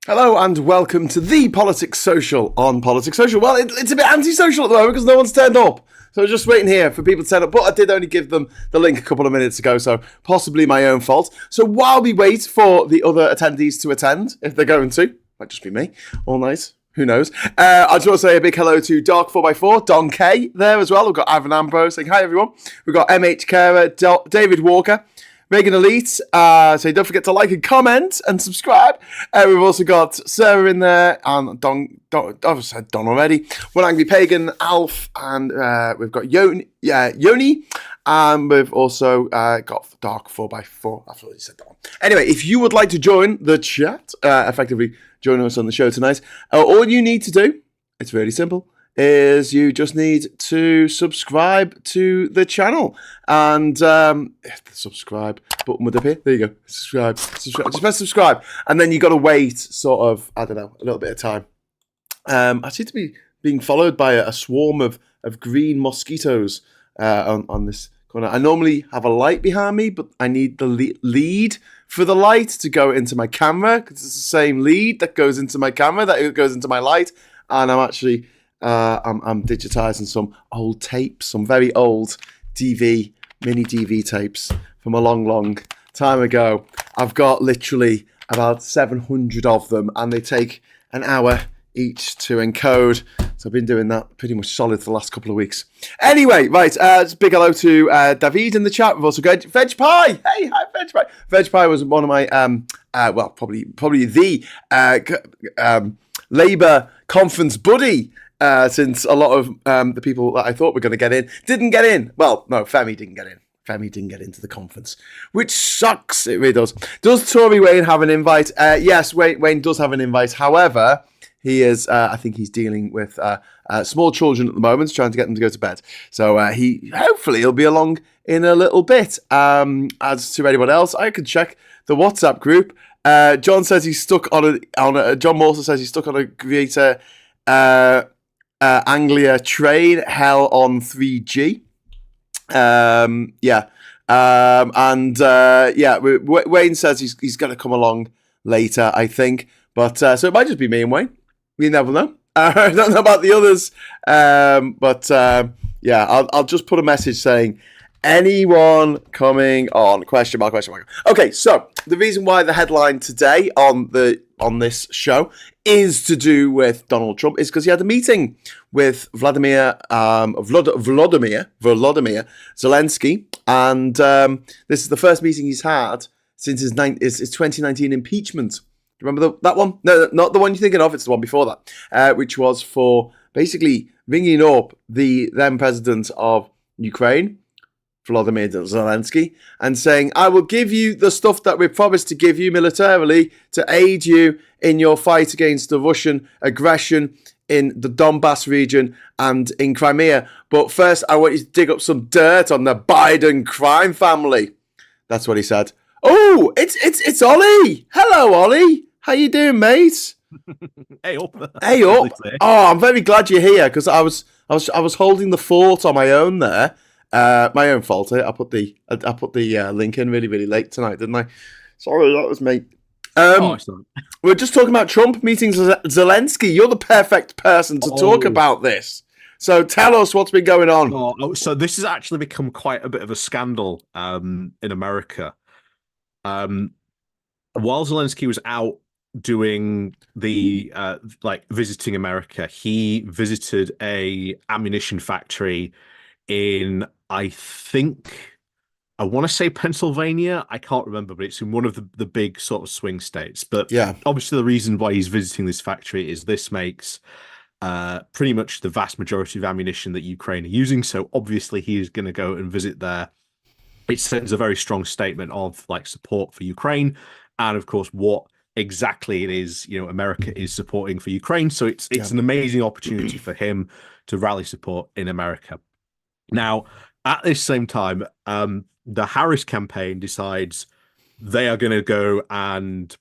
Hello and welcome to the Politics Social on Politics Social. Well, it's a bit antisocial at the moment because no one's turned up. So I was just waiting here for people to turn up, but I did only give them the link a couple of minutes ago, so possibly my own fault. So while we wait for the other attendees to attend, if they're going to, might just be me, all night, who knows. I just want to say a big hello to Dark 4x4, Don K there as well. We've got Ivan Ambrose saying hi everyone. We've got MH Carer, David Walker, Reagan Elite, so don't forget to like and comment and subscribe. We've also got Sarah in there, and Don I've said Don already. One Angry Pagan, Alf, and we've got Yoni, and we've also got Dark 4x4. I've already said that one. Anyway, if you would like to join the chat, effectively joining us on the show tonight, all you need to do, it's really simple, is you just need to subscribe to the channel. And the subscribe button would appear. There you go. Subscribe. Just press subscribe. And then you got to wait sort of, I don't know, a little bit of time. I seem to be being followed by a swarm of green mosquitoes on this corner. I normally have a light behind me, but I need the lead for the light to go into my camera, because it's the same lead that goes into my camera that goes into my light. And I'm actually... I'm digitizing some old tapes, some very old mini DV tapes from a long time ago. I've got literally about 700 of them, and they take an hour each to encode. So I've been doing that pretty much solid for the last couple of weeks. Anyway, right, big hello to David in the chat. We've also got Veg Pie. Hey, hi, Veg Pie. Veg Pie was one of my, probably the Labour conference buddy. Since a lot of the people that I thought were going to get in didn't get in. Well, no, Femi didn't get in. Femi didn't get into the conference, which sucks. It really does. Does Tory Wayne have an invite? Yes, Wayne does have an invite. However, he is, I think he's dealing with small children at the moment, trying to get them to go to bed. So hopefully he'll be along in a little bit. As to anyone else, I could check the WhatsApp group. John says he's stuck on John Morse says he's stuck on a greater... Anglia train, hell on 3G. Wayne says he's going to come along later, I think. But so it might just be me and Wayne. We never know. I don't know about the others. I'll just put a message saying, anyone coming on? Question mark. Okay, so the reason why the headline today on this show is to do with Donald Trump is because he had a meeting with Vladimir Zelenskyy, and this is the first meeting he's had since his 2019 impeachment. Remember that one? No, not the one you're thinking of. It's the one before that, which was for basically ringing up the then president of Ukraine, Volodymyr Zelenskyy, and saying, I will give you the stuff that we promised to give you militarily to aid you in your fight against the Russian aggression in the Donbass region and in Crimea. But first, I want you to dig up some dirt on the Biden crime family. That's what he said. Oh, it's Ollie. Hello, Ollie. How you doing, mate? Hey up. Hey up. Oh, I'm very glad you're here because I was holding the fort on my own there. My own fault. I put the link in really late tonight, didn't I? Sorry, that was me. We're just talking about Trump meeting Zelenskyy. You're the perfect person to talk about this. So tell us what's been going on. So this has actually become quite a bit of a scandal in America. While Zelenskyy was out doing the visiting America, he visited a ammunition factory in, I want to say Pennsylvania. I can't remember, but it's in one of the big sort of swing states. But yeah, obviously the reason why he's visiting this factory is this makes pretty much the vast majority of ammunition that Ukraine are using. So obviously he is going to go and visit there. It sends a very strong statement of support for Ukraine, and of course what exactly it is America is supporting for Ukraine. So it's an amazing opportunity for him to rally support in America. Now, at this same time, the Harris campaign decides they are going to go and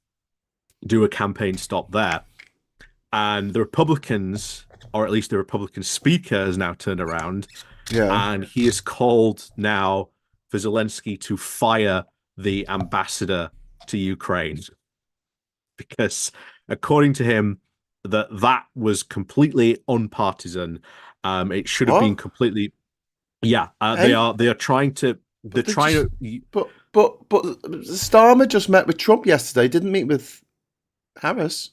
do a campaign stop there. And the Republicans, or at least the Republican speaker, has now turned around. Yeah. And he has called now for Zelenskyy to fire the ambassador to Ukraine. Because according to him, that was completely unpartisan. It should have been What? completely. Yeah, Hey, they are trying to. They're but they trying just to. but Starmer just met with Trump yesterday. Didn't meet with Harris.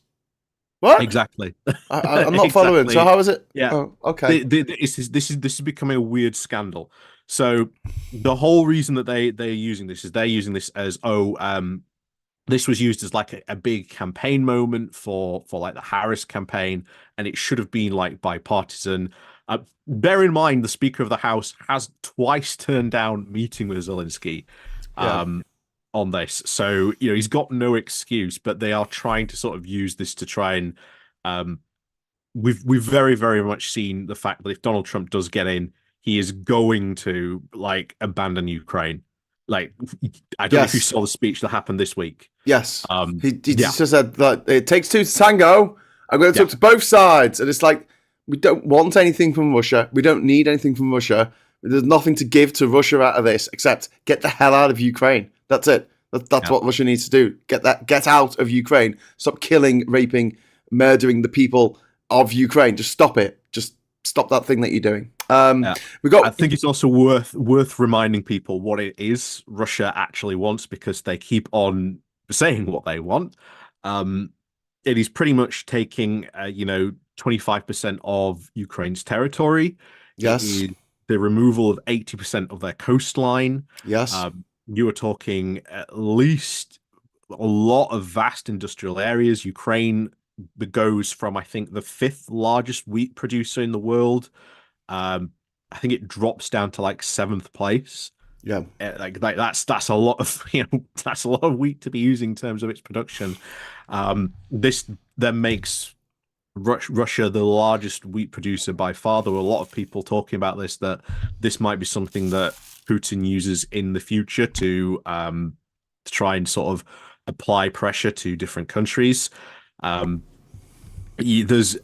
What? Exactly. I'm not following. So Exactly. how is it? Yeah. Oh, okay. This is becoming a weird scandal. So the whole reason that they're using this is they're using this as this was used as like a big campaign moment for like the Harris campaign, and it should have been like bipartisan. Bear in mind, the Speaker of the House has twice turned down meeting with Zelenskyy Yeah. on this, so he's got no excuse. But they are trying to sort of use this to try and we've very very much seen the fact that if Donald Trump does get in, he is going to like abandon Ukraine. Like, I don't know if you Yes. saw the speech that happened this week. Yes. He Yeah, just said that it takes two to tango. I'm going to yeah, talk to both sides, and it's like we don't want anything from Russia. We don't need anything from Russia. There's nothing to give to Russia out of this except get the hell out of Ukraine. That's it. That's yeah. what Russia needs to do. Get out of Ukraine. Stop killing, raping, murdering the people of Ukraine. Just stop it. Just stop that thing that you're doing. Yeah. We I got think it's also worth reminding people what it is Russia actually wants, because they keep on saying what they want. It is pretty much taking 25% of Ukraine's territory. It yes, is the removal of 80% of their coastline. yes, You are talking at least a lot of vast industrial areas. Ukraine goes from, I think, the fifth largest wheat producer in the world. I think it drops down to like seventh place. yeah, Like that's a lot of that's a lot of wheat to be using in terms of its production. This then makes Russia the largest wheat producer by far. There were a lot of people talking about this, that this might be something that Putin uses in the future to try and sort of apply pressure to different countries. There's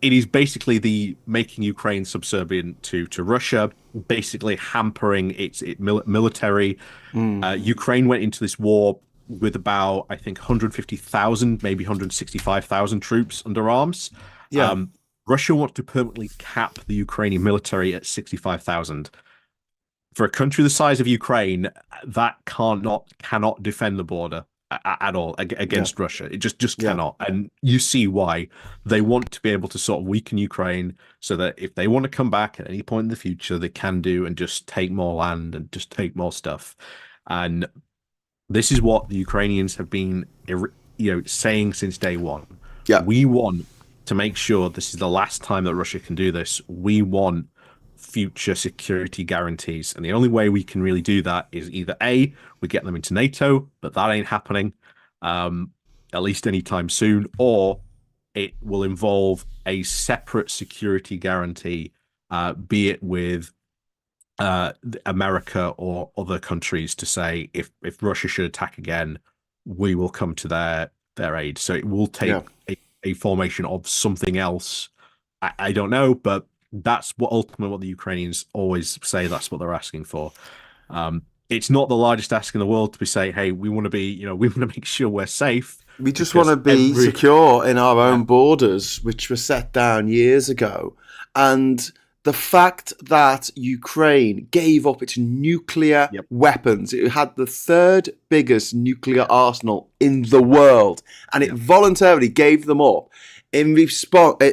it is basically the making Ukraine subservient to Russia, basically hampering its military. Ukraine went into this war with about, I think, 150,000, maybe 165,000 troops under arms. yeah, Russia wants to permanently cap the Ukrainian military at 65,000. For a country the size of Ukraine, that cannot defend the border at all yeah, against Russia. It just yeah, cannot. And you see why they want to be able to sort of weaken Ukraine, so that if they want to come back at any point in the future, they can do, and just take more land and just take more stuff. And this is what the Ukrainians have been, saying since day one. yeah, We want to make sure this is the last time that Russia can do this. We want future security guarantees. And the only way we can really do that is either A, we get them into NATO, but that ain't happening, at least anytime soon, or it will involve a separate security guarantee, be it with America or other countries, to say if Russia should attack again, we will come to their aid. So it will take yeah. a formation of something else. I don't know, but that's what ultimately what the Ukrainians always say. That's what they're asking for. It's not the largest ask in the world to be say, hey, we want to be, we want to make sure we're safe, We just want because to be secure in our yeah, own borders, which were set down years ago. And the fact that Ukraine gave up its nuclear yep, weapons, it had the third biggest nuclear arsenal in the world, and it yep, voluntarily gave them up in response,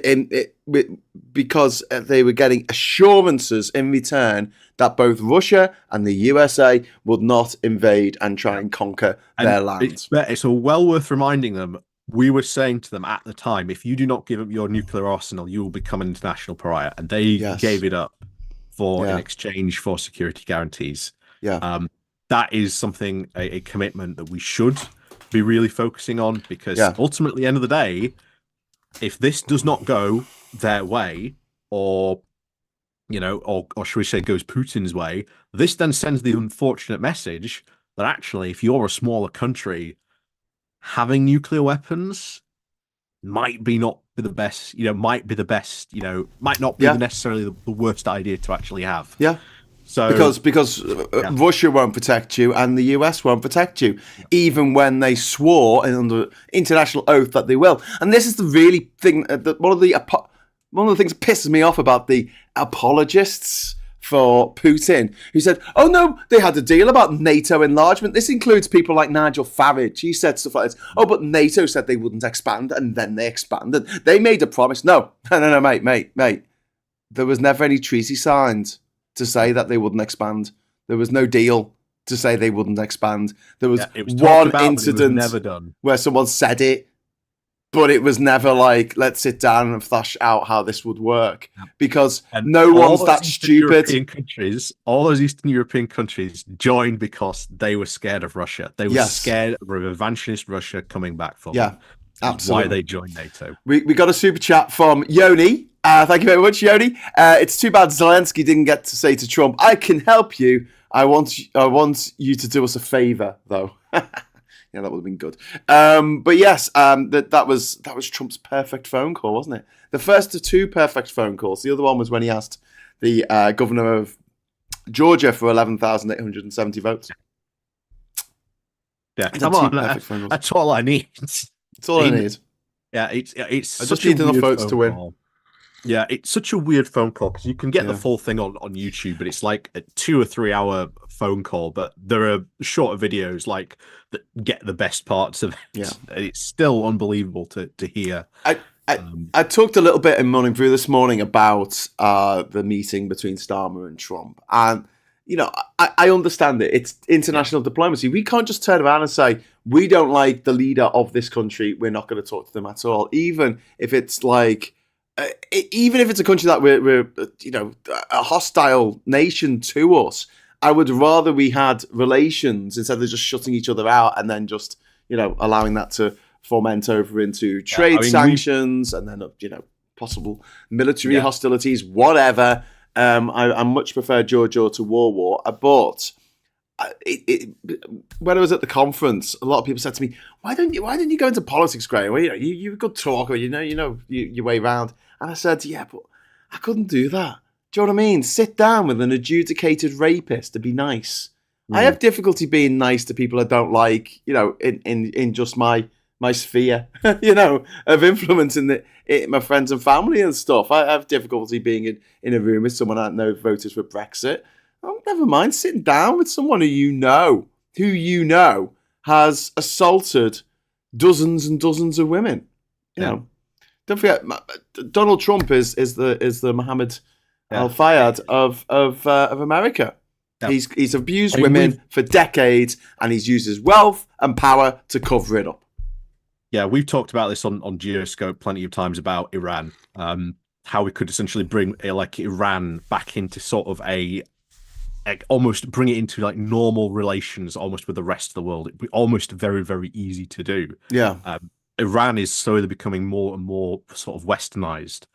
because they were getting assurances in return that both Russia and the USA would not invade and try yep. and conquer And their land. it's well worth reminding them. We were saying to them at the time, if you do not give up your nuclear arsenal, you will become an international pariah. And they Yes. gave it up in Yeah. exchange for security guarantees. Yeah. That is something, a commitment that we should be really focusing on, because Yeah. ultimately, at the end of the day, if this does not go their way, or or should we say goes Putin's way, this then sends the unfortunate message that actually, if you're a smaller country, having nuclear weapons might be not be the best, might be the best, might not be Yeah. necessarily the worst idea to actually have. Yeah. So because Russia won't protect you and the US won't protect you, even when they swore under international oath that they will. And this is the really thing. One of the things that pisses me off about the apologists for Putin, who said, "Oh no, they had a deal about NATO enlargement." This includes people like Nigel Farage. He said stuff like this. "Oh, but NATO said they wouldn't expand, and then they expanded. They made a promise." No, mate. There was never any treaty signed to say that they wouldn't expand. There was no deal to say they wouldn't expand. There was, one incident never done where someone said it, but it was never like, let's sit down and flesh out how this would work, because no one's that stupid. All those Eastern European countries joined because they were scared of Russia. They were scared of revanchist Russia coming back for them. Absolutely. Why they joined NATO. We got a super chat from Yoni. Thank you very much, Yoni. It's too bad Zelenskyy didn't get to say to Trump, "I can help you. I want you to do us a favor, though." Yeah, that would have been good. But yes, that was Trump's perfect phone call, wasn't it? The first of two perfect phone calls. The other one was when he asked the governor of Georgia for 11,870 votes. Yeah, come on. That's all I need. That's all I need. Yeah, it's I just need enough votes to win. Call. Yeah, it's such a weird phone call because you can get the full thing on YouTube, but it's like a 2 or 3 hour phone call. But there are shorter videos like that get the best parts of it. Yeah. It's still unbelievable to hear. I talked a little bit in Morning Brew this morning about the meeting between Starmer and Trump, and I understand it. It's international diplomacy. We can't just turn around and say we don't like the leader of this country. We're not going to talk to them at all, even if it's like. Even if it's a country that we're a hostile nation to us, I would rather we had relations instead of just shutting each other out and then just allowing that to foment over into trade sanctions and then possible military hostilities, whatever. I much prefer Georgia to war, but when I was at the conference, a lot of people said to me, "Why don't you go into politics, Graham? Well, you're a good talker, you know your way around." And I said, "Yeah, but I couldn't do that. Do you know what I mean? Sit down with an adjudicated rapist to be nice. I have difficulty being nice to people I don't like, in just my sphere, of influence in my friends and family and stuff. I have difficulty being in a room with someone I know voted for Brexit. Oh, never mind sitting down with someone who you know has assaulted dozens and dozens of women. You know, don't forget, Donald Trump is the Mohammed Al-Fayed of America. Yeah. He's abused women for decades, and he's used his wealth and power to cover it up. Yeah, we've talked about this on Geoscope plenty of times about Iran, how we could essentially bring Iran back into sort of almost bring it into like normal relations almost with the rest of the world. It'd be almost very, very easy to do. Yeah. Iran is slowly becoming more and more sort of westernized,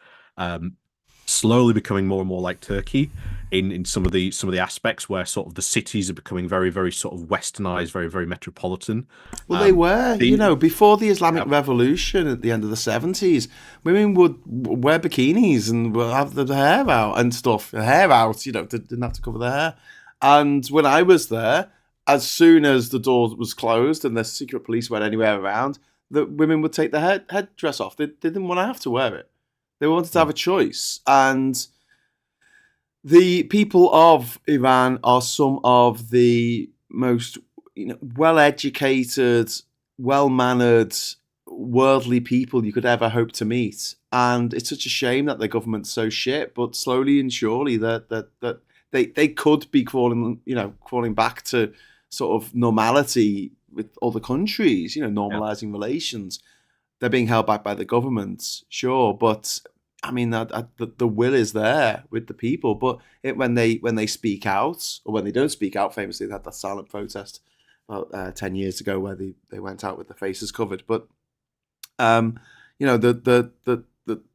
slowly becoming more and more like Turkey in some of the aspects where sort of the cities are becoming very, very sort of westernized, very, very metropolitan. Well, they were, before the Islamic Revolution at the end of the 70s, women would wear bikinis and would have their hair out and stuff. Hair out, didn't have to cover their hair. And when I was there, as soon as the door was closed and the secret police went anywhere around, the women would take their headdress off. They didn't want to have to wear it. They wanted to have a choice. And the people of Iran are some of the most well-educated, well-mannered, worldly people you could ever hope to meet. And it's such a shame that their government's so shit, but slowly and surely that they could be crawling back to sort of normality with other countries, normalizing relations. They're being held back by the government, sure, but I mean, the will is there with the people. But when they speak out, or when they don't speak out, famously they had that silent protest about 10 years ago where they went out with their faces covered. But the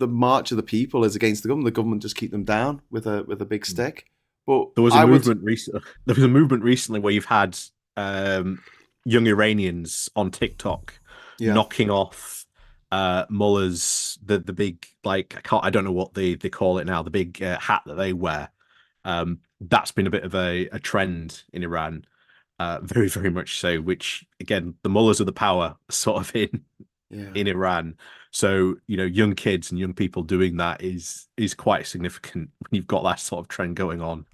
march of the people is against the government. The government just keep them down with a big stick. But there was a movement recently where you've had young Iranians on TikTok knocking off mullahs, the big, I don't know what they call it now, the big hat that they wear, that's been a bit of a trend in Iran, very, very much so, which again, the mullahs of the power sort of Yeah. in Iran. So, young kids and young people doing that is quite significant when you've got that sort of trend going on.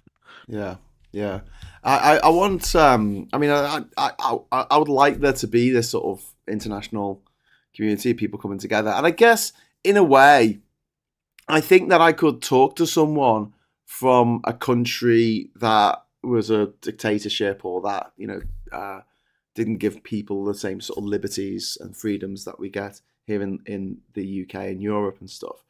Yeah, yeah. I want. I mean, I would like there to be this sort of international community of people coming together, and I guess in a way, I think that I could talk to someone from a country that was a dictatorship or that didn't give people the same sort of liberties and freedoms that we get here in the UK and Europe and stuff.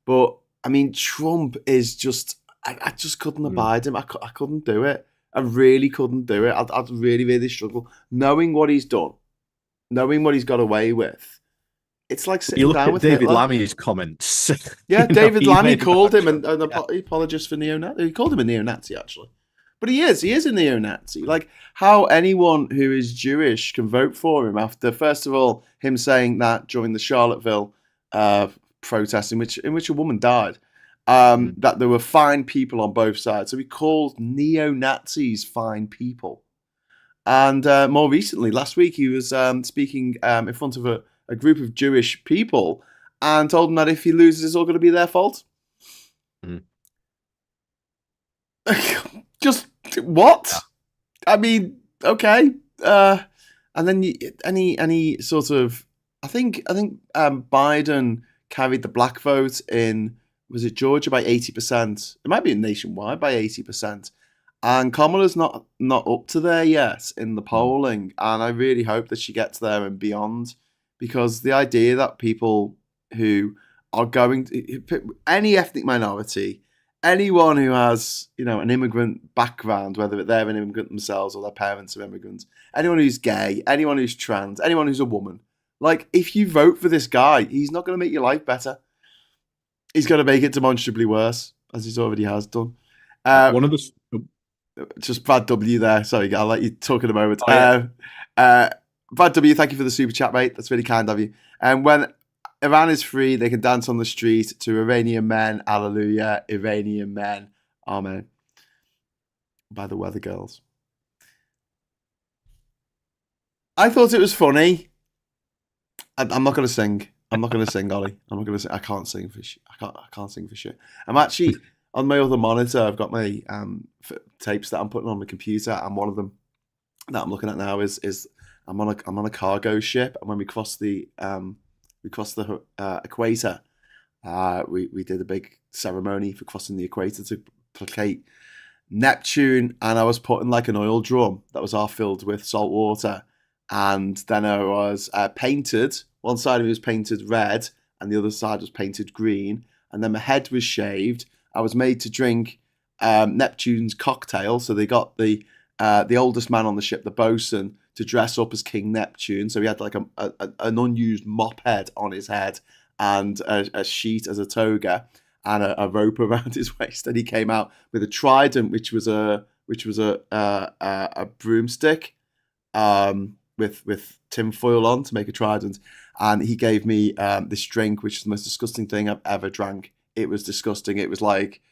But I mean, Trump is just. I just couldn't abide him. I couldn't do it. I really couldn't do it. I'd really, really struggle. Knowing what he's done, knowing what he's got away with, it's like You sitting look down at with David Hitler. Lammy's comments. Yeah, David He Lammy made called him an yeah. apologist for neo-Nazi. He called him a neo-Nazi, actually. But he is a neo-Nazi. Like, how anyone who is Jewish can vote for him after, first of all, him saying that during the Charlottesville protest in which a woman died, that there were fine people on both sides. So he called neo-Nazis fine people. And more recently, last week, he was speaking in front of a group of Jewish people and told them that if he loses, it's all going to be their fault. Mm. Just what? Yeah. I mean, okay. And then any sort of, I think Biden carried the black vote in, was it Georgia, by 80%? It might be nationwide by 80%. And Kamala's not up to there yet in the polling, and I really hope that she gets there and beyond, because the idea that people who are going to any ethnic minority, anyone who has an immigrant background, whether they're an immigrant themselves or their parents are immigrants, anyone who's gay, anyone who's trans, anyone who's a woman, like if you vote for this guy, he's not going to make your life better. He's going to make it demonstrably worse, as he already has done. One of the Just Brad W there. Sorry, I'll let you talk in a moment. Oh, yeah. Brad W, thank you for the super chat, mate. That's really kind of you. And when Iran is free, they can dance on the street to Iranian men. Hallelujah. Iranian men. Amen. By the Weather Girls. I thought it was funny. I'm not going to sing. I'm not going to sing, Ollie. I'm not going to sing. I can't sing for shit. I can't sing for shit. I'm actually on my other monitor. I've got my tapes that I'm putting on my computer, and one of them that I'm looking at now is I'm on a cargo ship, and when we crossed the equator, we did a big ceremony for crossing the equator to placate Neptune, and I was put in like an oil drum that was half filled with salt water, and then I was painted. One side of it was painted red, and the other side was painted green, and then my head was shaved. I was made to drink Neptune's cocktail, so they got the oldest man on the ship, the bosun, to dress up as King Neptune. So he had like an unused mop head on his head and a sheet as a toga and a rope around his waist. And he came out with a trident, which was a broomstick with tinfoil on to make a trident. And he gave me this drink, which is the most disgusting thing I've ever drank. It was disgusting. It was like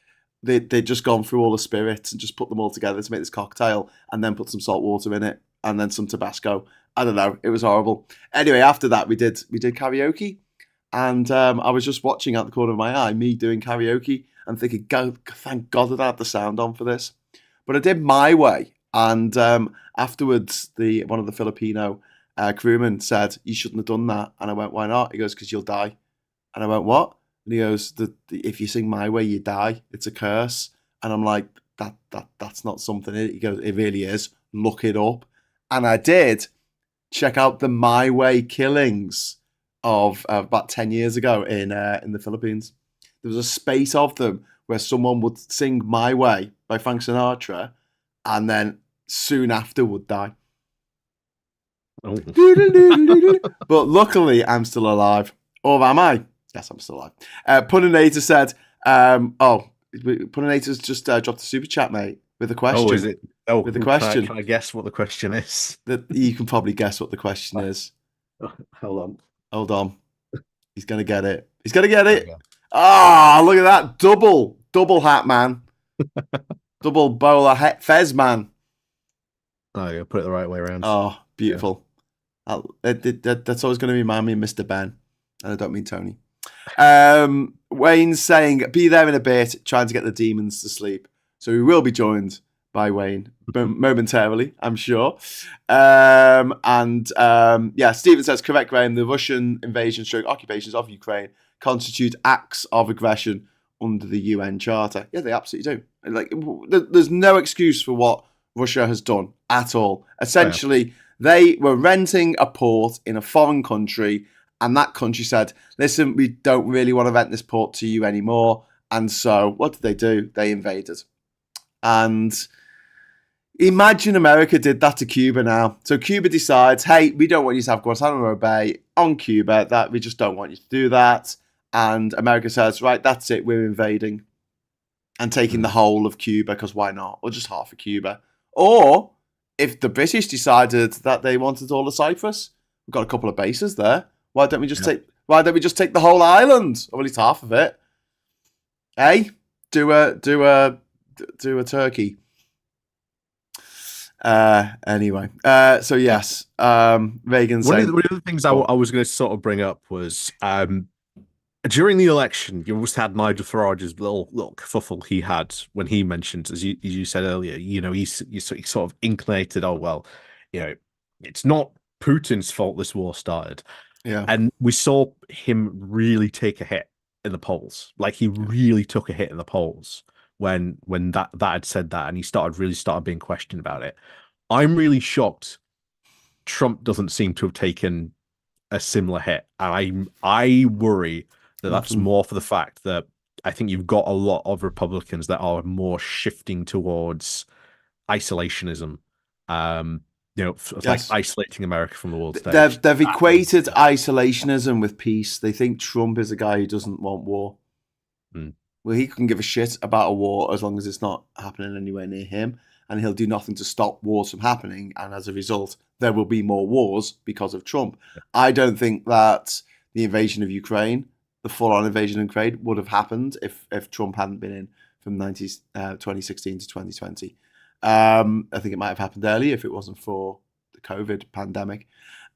they'd just gone through all the spirits and just put them all together to make this cocktail and then put some salt water in it and then some Tabasco. I don't know. It was horrible. Anyway, after that, we did karaoke. And I was just watching out the corner of my eye, me doing karaoke and thinking, thank God that I had the sound on for this. But I did my way. And afterwards, one of the Filipino crewmen said, you shouldn't have done that. And I went, why not? He goes, because you'll die. And I went, what? And he goes, if you sing my way, you die. It's a curse. And I'm like, that's not something. He goes, it really is. Look it up. And I did check out the My Way killings of about 10 years ago in the Philippines. There was a spate of them where someone would sing My Way by Frank Sinatra and then soon after would die. Oh. But luckily, I'm still alive. Or am I? Yes, I'm still alive. Puninator said, Puninator's just dropped a super chat, mate, with a question. Oh, is it? Oh, with a question. Can I guess what the question is? You can probably guess what the question is. Hold on. He's going to get it. He's going to get it. Ah, look at that. Double hat, man. Double bowler Fez man. Oh, yeah, put it the right way around. Oh, beautiful. That's always going to remind me of Mr. Ben. And I don't mean Tony. Wayne's saying, be there in a bit, trying to get the demons to sleep. So we will be joined by Wayne momentarily, I'm sure. Yeah, Stephen says, correct, Graham, the Russian invasion / occupations of Ukraine constitute acts of aggression under the UN Charter. Yeah, they absolutely do. Like, there's no excuse for what Russia has done at all. Essentially, they were renting a port in a foreign country, and that country said, listen, we don't really want to rent this port to you anymore. And so what did they do? They invaded. And imagine America did that to Cuba now. So Cuba decides, hey, we don't want you to have Guantanamo Bay on Cuba. That we just don't want you to do that. And America says, right, that's it. We're invading and taking the whole of Cuba, because why not? Or just half of Cuba. Or if the British decided that they wanted all of Cyprus, we've got a couple of bases there. Why don't we just take the whole island, or at least half of it? Hey, do a turkey. Anyway, so yes, Reagan saying One of the things I was going to sort of bring up was during the election, you almost had Nigel Farage's little kerfuffle he had when he mentioned, as you said earlier, he sort of inclinated, oh well, it's not Putin's fault this war started. Yeah. And we saw him really take a hit in the polls. Like, he really took a hit in the polls when that had said that, and he started being questioned about it. I'm really shocked Trump doesn't seem to have taken a similar hit. And I worry that's more for the fact that I think you've got a lot of Republicans that are more shifting towards isolationism. Like isolating America from the world stage. They've equated isolationism with peace. They think Trump is a guy who doesn't want war. Well, he can give a shit about a war as long as it's not happening anywhere near him, and he'll do nothing to stop wars from happening. And as a result, there will be more wars because of Trump. I don't think that the invasion of Ukraine, the full-on invasion of Ukraine, would have happened if Trump hadn't been in from 2016 to 2020. I think it might have happened earlier if it wasn't for the COVID pandemic.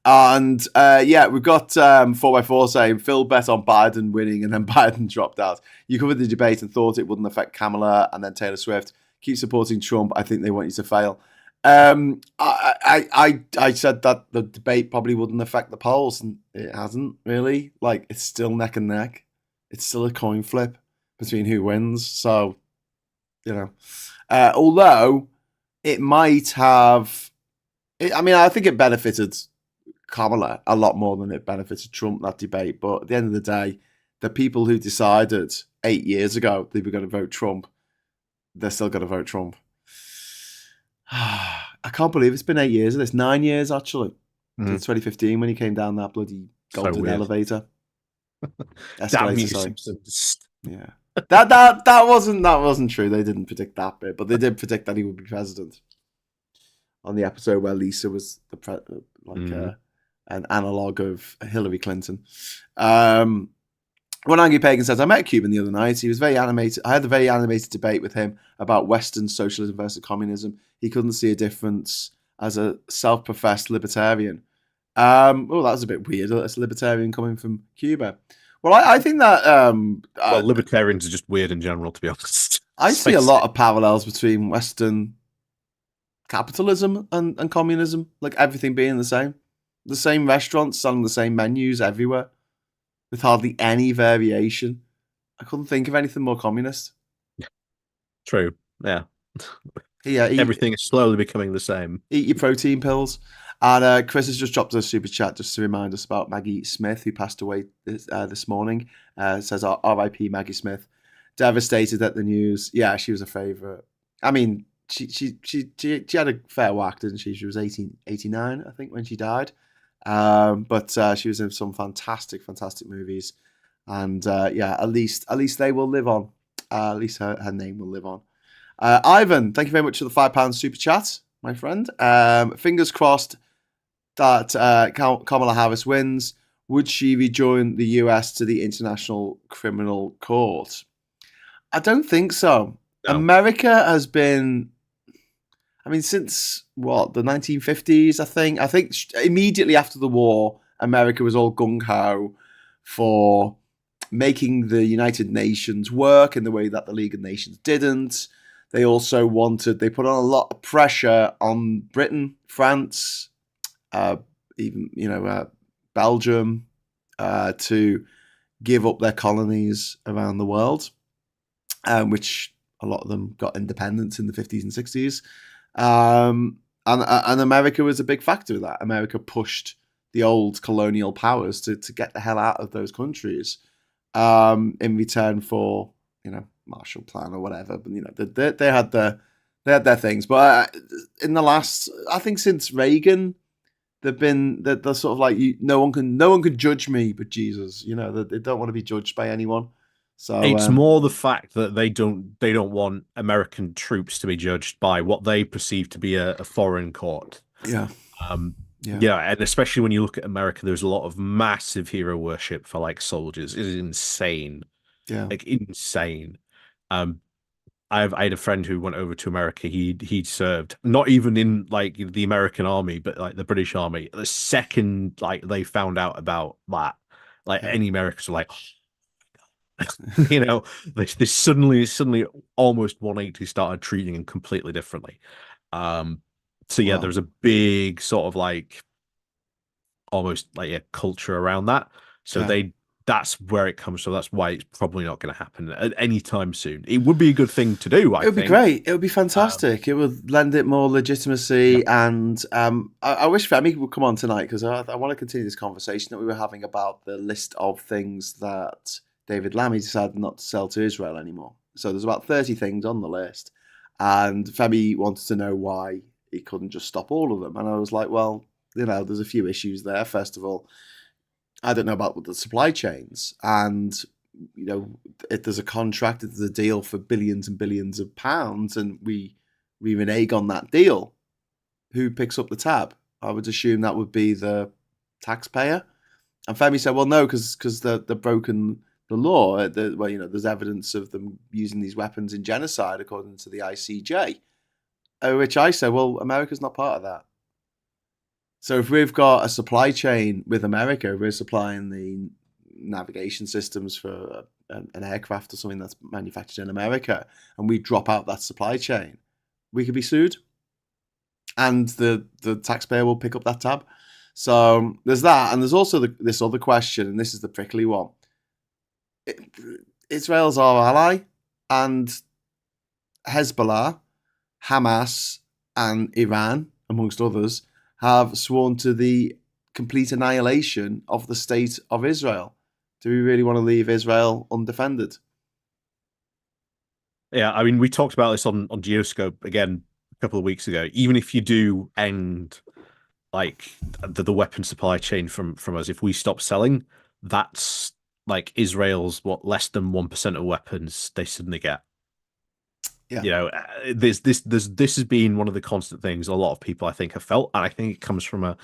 And we've got 4x4 saying Phil bet on Biden winning and then Biden dropped out. You covered the debate and thought it wouldn't affect Kamala and then Taylor Swift. Keep supporting Trump. I think they want you to fail. I said that the debate probably wouldn't affect the polls, and it hasn't really. Like, it's still neck and neck. It's still a coin flip between who wins. So, although it might have, I think it benefited Kamala a lot more than it benefited Trump, that debate. But at the end of the day, the people who decided 8 years ago they were going to vote Trump, they're still going to vote Trump. I can't believe it's been 8 years of this. 9 years, actually. Since 2015 when he came down that bloody golden elevator. Damn you, sorry. Simpsons. Yeah. That wasn't true. They didn't predict that bit, but they did predict that he would be president. On the episode where Lisa was an analog of Hillary Clinton. When Angry Pagan says, I met a Cuban the other night. He was very animated. I had a very animated debate with him about Western socialism versus communism. He couldn't see a difference as a self-professed libertarian. That was a bit weird. That's a libertarian coming from Cuba. Well, I think that... libertarians are just weird in general, to be honest. I see a lot of parallels between Western capitalism and communism, like everything being the same. The same restaurants selling the same menus everywhere with hardly any variation. I couldn't think of anything more communist. True, yeah. Everything is slowly becoming the same. Eat your protein pills. And Chris has just dropped a super chat just to remind us about Maggie Smith, who passed away this morning. Says R.I.P. Maggie Smith. Devastated at the news. Yeah, she was a favourite. I mean, she had a fair whack, didn't she? She was 89, I think, when she died. But she was in some fantastic movies. And at least they will live on. At least her name will live on. Ivan, thank you very much for the £5 super chat, my friend. Fingers crossed that Kamala Harris wins. Would she rejoin the US to the International Criminal Court? I don't think so. No. America has been, I mean, since what, the 1950s, I think. I think immediately after the war, America was all gung ho for making the United Nations work in the way that the League of Nations didn't. They also they put on a lot of pressure on Britain, France, even, Belgium, to give up their colonies around the world, which a lot of them got independence in the 50s and 60s. And America was a big factor of that. America pushed the old colonial powers to get the hell out of those countries in return for, Marshall Plan or whatever. But they had their things. But in the last, I think since Reagan, they've been they're sort of like, no one can judge me but Jesus. They don't want to be judged by anyone. So it's more the fact that they don't want American troops to be judged by what they perceive to be a foreign court. Yeah. Yeah, and especially when you look at America, there's a lot of massive hero worship for like soldiers. It is insane. Yeah. Like insane. I had a friend who went over to America. He'd served not even in like the American army, but like the British army. The second like they found out about that, like any Americans were like, they suddenly almost 180 started treating him completely differently. So yeah, there was a big sort of like almost like a culture around that. So that's where it comes from. That's why it's probably not going to happen at any time soon. It would be a good thing to do. It would be great. It would be fantastic. It would lend it more legitimacy. Yeah. And I wish Femi would come on tonight, because I want to continue this conversation that we were having about the list of things that David Lammy decided not to sell to Israel anymore. So there's about 30 things on the list. And Femi wanted to know why he couldn't just stop all of them. And I was like, well, there's a few issues there. First of all, I don't know about the supply chains, and if there's a contract, if there's a deal for billions and billions of pounds, and we renege on that deal, who picks up the tab? I would assume that would be the taxpayer. And Femi said, well, no, because they've broken the law. There's evidence of them using these weapons in genocide according to the ICJ. Which I said, well, America's not part of that. So if we've got a supply chain with America, we're supplying the navigation systems for an aircraft or something that's manufactured in America, and we drop out that supply chain, we could be sued, and the taxpayer will pick up that tab. So there's that, and there's also this other question, and this is the prickly one. Israel's our ally, and Hezbollah, Hamas, and Iran, amongst others, have sworn to the complete annihilation of the state of Israel. Do we really want to leave Israel undefended? Yeah, I mean, we talked about this on Geoscope again a couple of weeks ago. Even if you do end like the weapon supply chain from us, if we stop selling, that's like Israel's less than 1% of weapons they suddenly get. Yeah. This has been one of the constant things a lot of people I think have felt, and I think it comes from a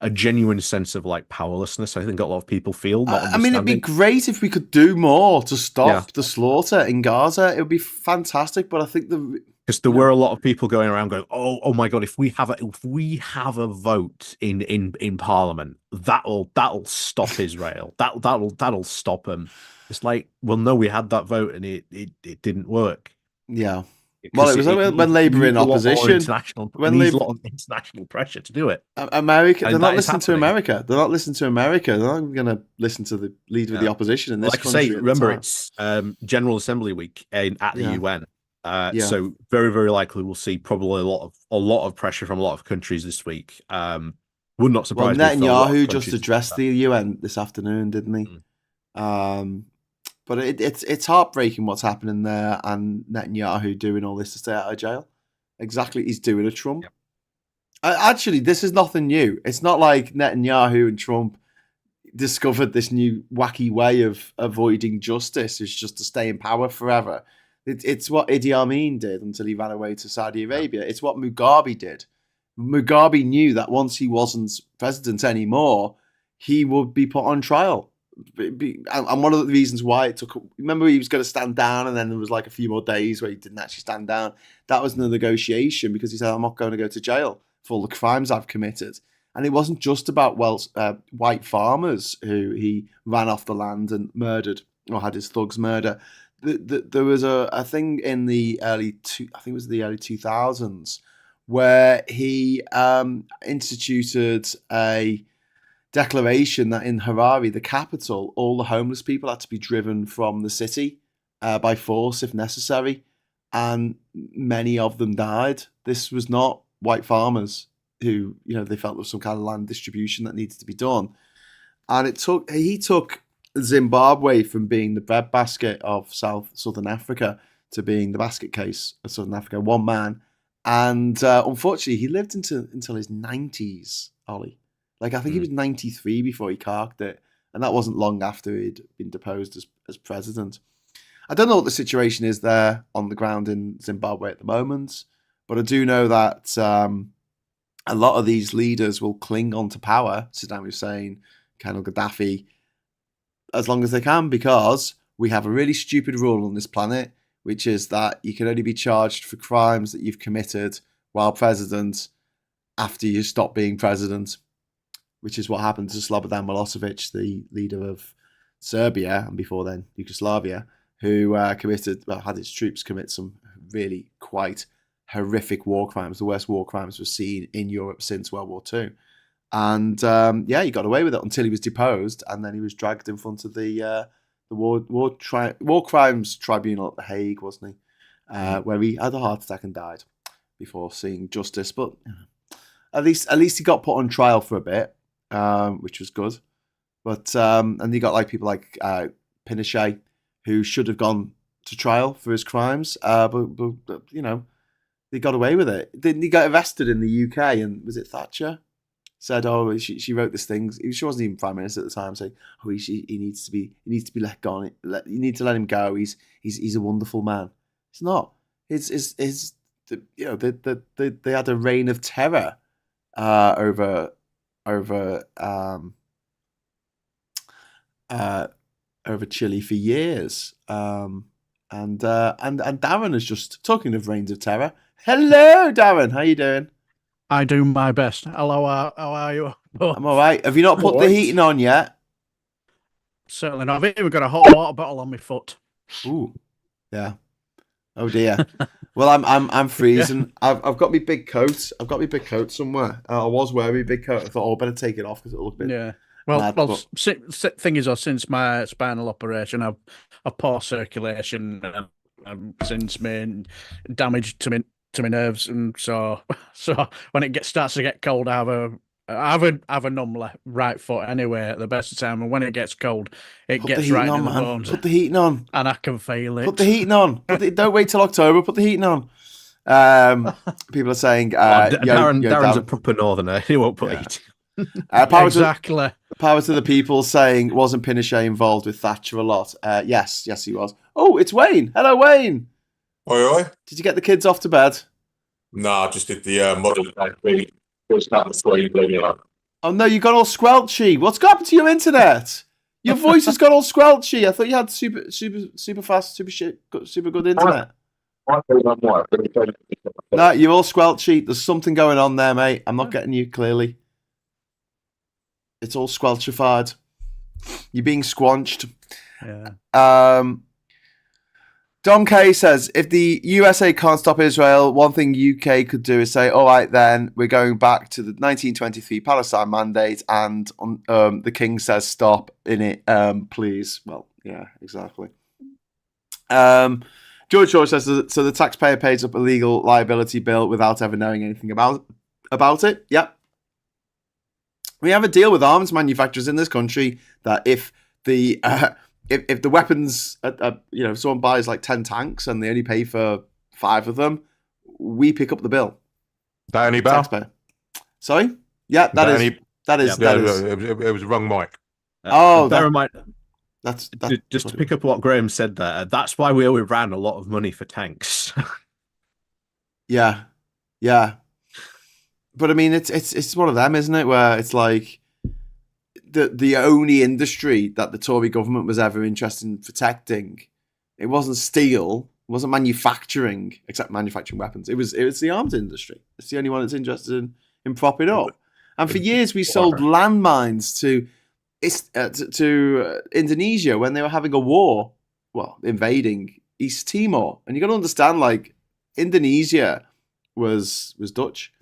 genuine sense of like powerlessness. I think a lot of people feel. I mean, it'd be great if we could do more to stop the slaughter in Gaza. It would be fantastic, but I think because there were a lot of people going around going, oh my god, if we have a vote in Parliament, that'll stop Israel. That'll stop them. It's like, well, no, we had that vote and it didn't work. Yeah. Well, it was when Labour in opposition. When Labour, a lot of international pressure to do it. America, they're not listening to America. They're not listening to America. They're not going to listen to the leader of the opposition in this country. Like I say, remember, it's General Assembly Week at the UN. So very, very likely we'll see probably a lot of pressure from a lot of countries this week. Would not surprise me. Netanyahu just addressed the UN this afternoon, didn't he? But it's heartbreaking what's happening there, and Netanyahu doing all this to stay out of jail. Exactly, he's doing a Trump. Yep. Actually, this is nothing new. It's not like Netanyahu and Trump discovered this new wacky way of avoiding justice. It's just to stay in power forever. It's what Idi Amin did until he ran away to Saudi Arabia. It's what Mugabe did. Mugabe knew that once he wasn't president anymore, he would be put on trial and one of the reasons why it took. Remember, he was going to stand down, and then there was like a few more days where he didn't actually stand down. That was the negotiation because he said, "I'm not going to go to jail for all the crimes I've committed." And it wasn't just about white farmers who he ran off the land and murdered or had his thugs murder. There was a thing in the I think it was the early 2000s, where he instituted a declaration that in Harare, the capital, all the homeless people had to be driven from the city by force if necessary, and many of them died. This was not white farmers who, they felt there was some kind of land distribution that needed to be done. And he took Zimbabwe from being the breadbasket of Southern Africa to being the basket case of Southern Africa, one man. And unfortunately, he lived until his 90s, Ollie. Like, I think he was 93 before he carked it. And that wasn't long after he'd been deposed as president. I don't know what the situation is there on the ground in Zimbabwe at the moment, but I do know that a lot of these leaders will cling on to power, Saddam Hussein, Colonel Gaddafi, as long as they can, because we have a really stupid rule on this planet, which is that you can only be charged for crimes that you've committed while president after you stop being president, which is what happened to Slobodan Milosevic, the leader of Serbia, and before then Yugoslavia, who had his troops commit some really quite horrific war crimes. The worst war crimes were seen in Europe since World War II. And he got away with it until he was deposed, and then he was dragged in front of the War Crimes Tribunal at The Hague, wasn't he? Where he had a heart attack and died before seeing justice. But at least he got put on trial for a bit, which was good. But and you got like people like Pinochet, who should have gone to trial for his crimes, but they got away with it. Didn't he get arrested in the UK? And was it Thatcher? Said, she wrote this thing. She wasn't even prime minister at the time. Saying, he needs to be let go. You need to let him go. He's a wonderful man. It's not. They had a reign of terror over Chile for years. And Darren is just talking of reigns of terror. Hello, Darren. How you doing? I do my best. Hello, how are you? I'm all right. Have you not put the heating on yet? Certainly not. I've even got a hot water bottle on my foot. Ooh, yeah. Oh dear. Well, I'm freezing. Yeah. I've got my big coat. I've got my big coat somewhere. I was wearing my big coat. I thought, I better take it off because it looked a bit. Yeah. Well. Thing is, since my spinal operation, I've poor circulation, since my damage to my nerves, and so when it starts to get cold, I have a numb right foot anyway at the best of time, and when it gets cold, it gets right in the bones. Put the heating on, and I can feel it. Put the heating on. Don't wait till October. Put the heating on. People are saying, Darren's a proper northerner. He won't put heating. Exactly. Power to the people saying, wasn't Pinochet involved with Thatcher a lot? Yes, he was. Oh, it's Wayne. Hello, Wayne. Oi. Did you get the kids off to bed? No, I just did the Mother's Day thing. Oh no, you got all squelchy. What's happened to your internet? Your voice has got all squelchy. I thought you had super fast, super good internet. No, you're all squelchy. There's something going on there, mate. I'm not getting you clearly. It's all squelchified. You're being squanched. Yeah. Dom K says, if the USA can't stop Israel, one thing UK could do is say, all right, then we're going back to the 1923 Palestine mandate, and the king says stop in it, please. Well, yeah, exactly. George says, so the taxpayer pays up a legal liability bill without ever knowing anything about it. Yep. We have a deal with arms manufacturers in this country that if the weapons, if someone buys like 10 tanks and they only pay for 5 of them, we pick up the bill. Danny Bell? Taxpayer. Sorry? Yeah, that is. It was wrong mic. That's just to pick up what Graham said there. That's why we ran a lot of money for tanks. Yeah. But I mean, it's one of them, isn't it? Where it's like the only industry that the Tory government was ever interested in protecting. It wasn't steel, it wasn't manufacturing, except manufacturing weapons. It was the arms industry. It's the only one that's interested in propping up. And for years, we sold landmines to Indonesia when they were having a war, invading East Timor. And you got to understand, like, Indonesia was Dutch,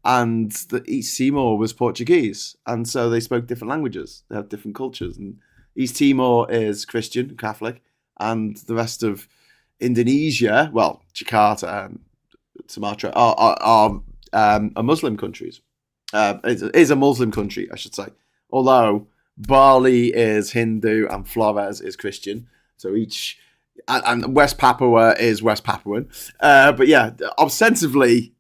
and the East Timor was Portuguese, and so they spoke different languages. They have different cultures, and East Timor is Christian, Catholic, and the rest of Indonesia, Jakarta and Sumatra, are Muslim countries. Is a Muslim country, I should say. Although Bali is Hindu and Flores is Christian, so each and West Papua is West Papuan. But yeah, ostensibly,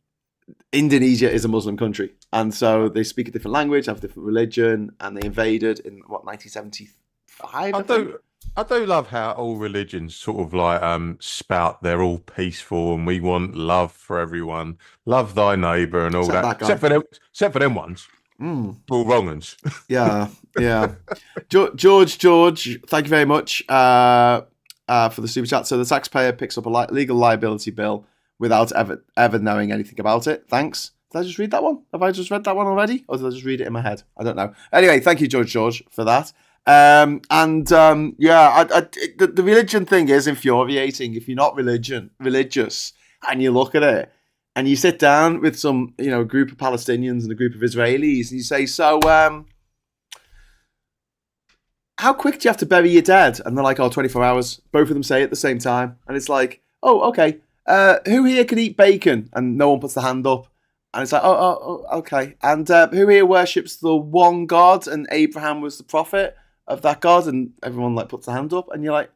Indonesia is a Muslim country, and so they speak a different language, have a different religion, and they invaded in 1975. I do love how all religions sort of like spout they're all peaceful and we want love for everyone, love thy neighbour and all that. Except for them ones. All wrong uns. Yeah. George, thank you very much for the super chat. So the taxpayer picks up a legal liability bill without ever knowing anything about it. Thanks. Did I just read that one? Have I just read that one already? Or did I just read it in my head? I don't know. Anyway, thank you, George, for that. The religion thing is infuriating. If you're not religious, and you look at it, and you sit down with some, a group of Palestinians and a group of Israelis, and you say, so, how quick do you have to bury your dead? And they're like, 24 hours. Both of them say it at the same time. And it's like, oh, okay. Who here can eat bacon? And no one puts the hand up. And it's like, okay. And who here worships the one God? And Abraham was the prophet of that God. And everyone puts the hand up. And you're like,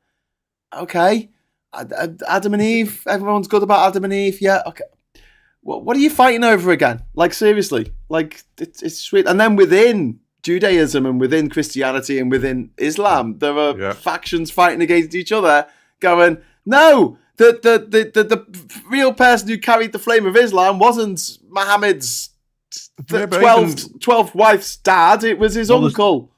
okay. Adam and Eve. Everyone's good about Adam and Eve. Yeah, okay. What are you fighting over again? Seriously. It's sweet. And then within Judaism and within Christianity and within Islam, there are factions fighting against each other going, no, the real person who carried the flame of Islam wasn't Muhammad's 12th wife's dad, it was his uncle.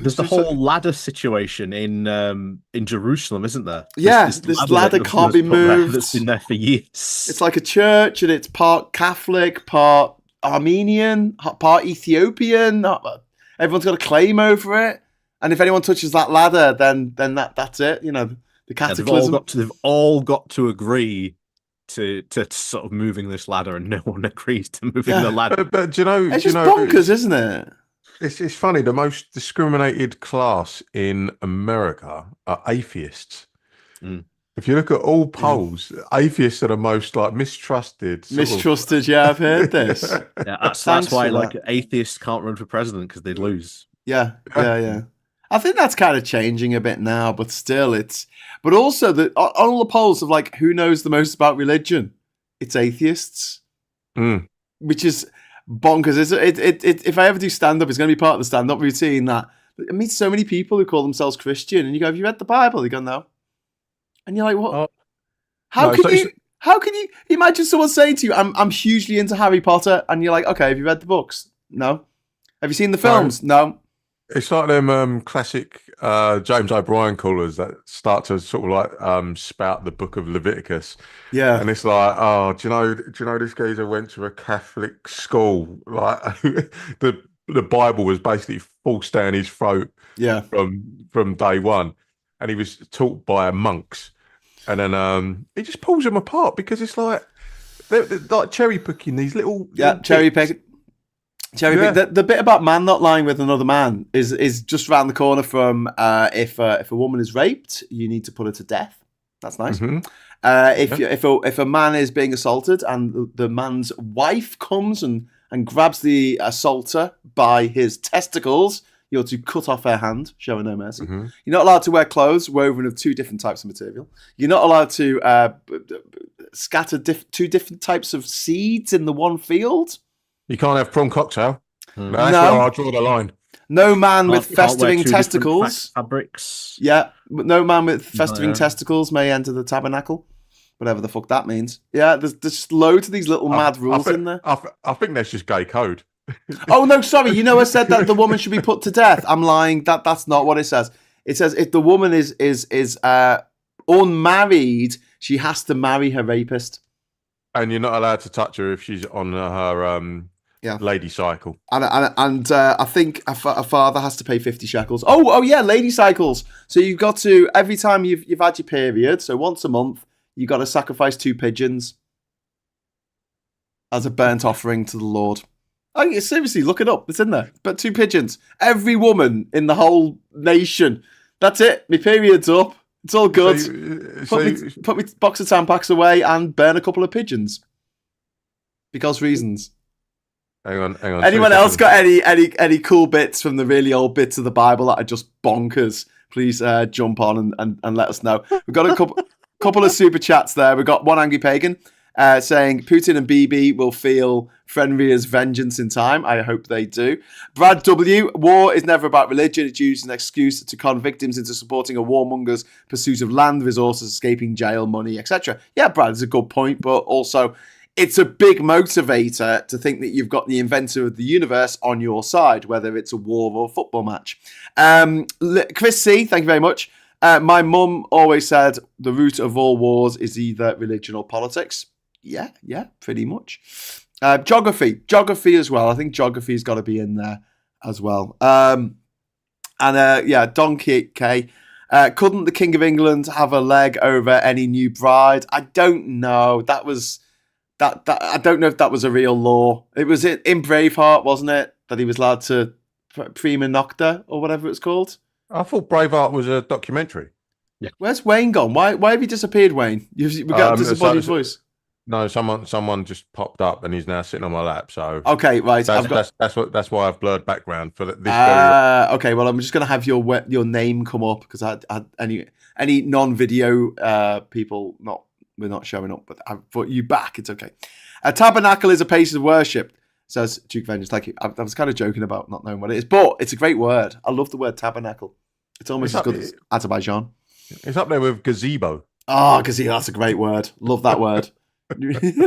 There's the whole ladder situation in Jerusalem, isn't there? Yeah, this ladder can't be moved. That's been there for years. It's like a church, and it's part Catholic, part Armenian, part Ethiopian. Everyone's got a claim over it, and if anyone touches that ladder, then that's it. The cataclysm. They've all got to agree to sort of moving this ladder, and no one agrees to moving the ladder. But do you know, it's just bonkers, isn't it? It's funny. The most discriminated class in America are atheists. If you look at all polls, atheists are the most mistrusted. Yeah, I've heard this. Yeah, that's why atheists can't run for president, because they'd lose. Yeah. I think that's kind of changing a bit now, but still, but also all the polls of who knows the most about religion, it's atheists, which is bonkers. If I ever do stand up, it's going to be part of the stand up routine. That I meet so many people who call themselves Christian, and you go, "Have you read the Bible?" They go, "No," and you're like, "What? How can you imagine someone saying to you, I'm hugely into Harry Potter," and you're like, "Okay, have you read the books?" No. Have you seen the films? No. It's like them classic James O'Brien callers that start to sort of spout the book of Leviticus. Yeah. And it's like, do you know this geezer went to a Catholic school? The Bible was basically forced down his throat from day one. And he was taught by monks. And then he just pulls them apart because it's they're like cherry picking these little cherry picking. The bit about man not lying with another man is just around the corner from if a woman is raped, you need to put her to death. That's nice. Mm-hmm. If a man is being assaulted and the man's wife comes and grabs the assaulter by his testicles, you're to cut off her hand, showing no mercy. Mm-hmm. You're not allowed to wear clothes woven of two different types of material. You're not allowed to scatter two different types of seeds in the one field. You can't have prom cocktail. No, that's where I draw the line. No man with festering testicles. Fabrics. Yeah, but no man with festering testicles may enter the tabernacle. Whatever the fuck that means. Yeah, there's loads of these little mad rules in there. I think that's just gay code. Oh no, sorry. You know, I said that the woman should be put to death. I'm lying. That's not what it says. It says if the woman is unmarried, she has to marry her rapist. And you're not allowed to touch her if she's on her lady cycle. And I think a father has to pay 50 shekels. Oh yeah, lady cycles. So you've got to, every time you've had your period, so once a month, you've got to sacrifice 2 pigeons as a burnt offering to the Lord. Oh, seriously, look it up. It's in there. But 2 pigeons. Every woman in the whole nation. That's it. My period's up. It's all good. Put me box of Tampax away and burn a couple of pigeons. Because reasons. Hang on. Anyone else got any cool bits from the really old bits of the Bible that are just bonkers? Please jump on and let us know. We've got a couple of super chats there. We've got one angry pagan saying Putin and Bibi will feel Fenrir's vengeance in time. I hope they do. Brad W. War is never about religion. It's used as an excuse to con victims into supporting a warmonger's pursuit of land, resources, escaping jail, money, etc. Yeah, Brad, it's a good point, but also it's a big motivator to think that you've got the inventor of the universe on your side, whether it's a war or a football match. Chris C., thank you very much. My mum always said the root of all wars is either religion or politics. Yeah, pretty much. Geography as well. I think geography's got to be in there as well. Donkey K. Couldn't the King of England have a leg over any new bride? I don't know. That I don't know if that was a real law. It was in Braveheart, wasn't it? That he was allowed to prima nocta or whatever it's called. I thought Braveheart was a documentary. Yeah. Where's Wayne gone? Why have you disappeared, Wayne? We got a disappointed voice. No, someone just popped up and he's now sitting on my lap. So okay, right. That's why I've blurred background for this. Okay, well, I'm just going to have your name come up because I any non-video people we're not showing up, but I've put you back. It's okay. A tabernacle is a place of worship, says Duke Vengeance. Thank you. I was kind of joking about not knowing what it is, but it's a great word. I love the word tabernacle. It's almost as good as Azerbaijan. It's up there with gazebo. Oh, gazebo, that's a great word. Love that word. You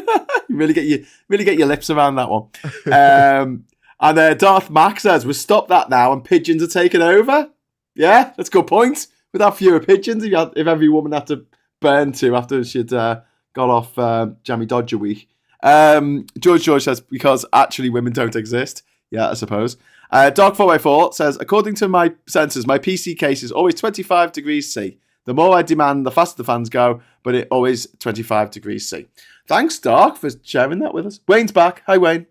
really get your lips around that one. And Darth Mac says, "We'll stop that now, and pigeons are taking over." Yeah, that's a good point. Without fewer pigeons, if every woman had to burn 2 after she'd got off Jammy Dodger week. George says, because actually women don't exist. Yeah, I suppose. Dog4x4 says, according to my sensors, my PC case is always 25 degrees C. The more I demand, the faster the fans go, but it always 25 degrees C. Thanks, Dark, for sharing that with us. Wayne's back. Hi, Wayne.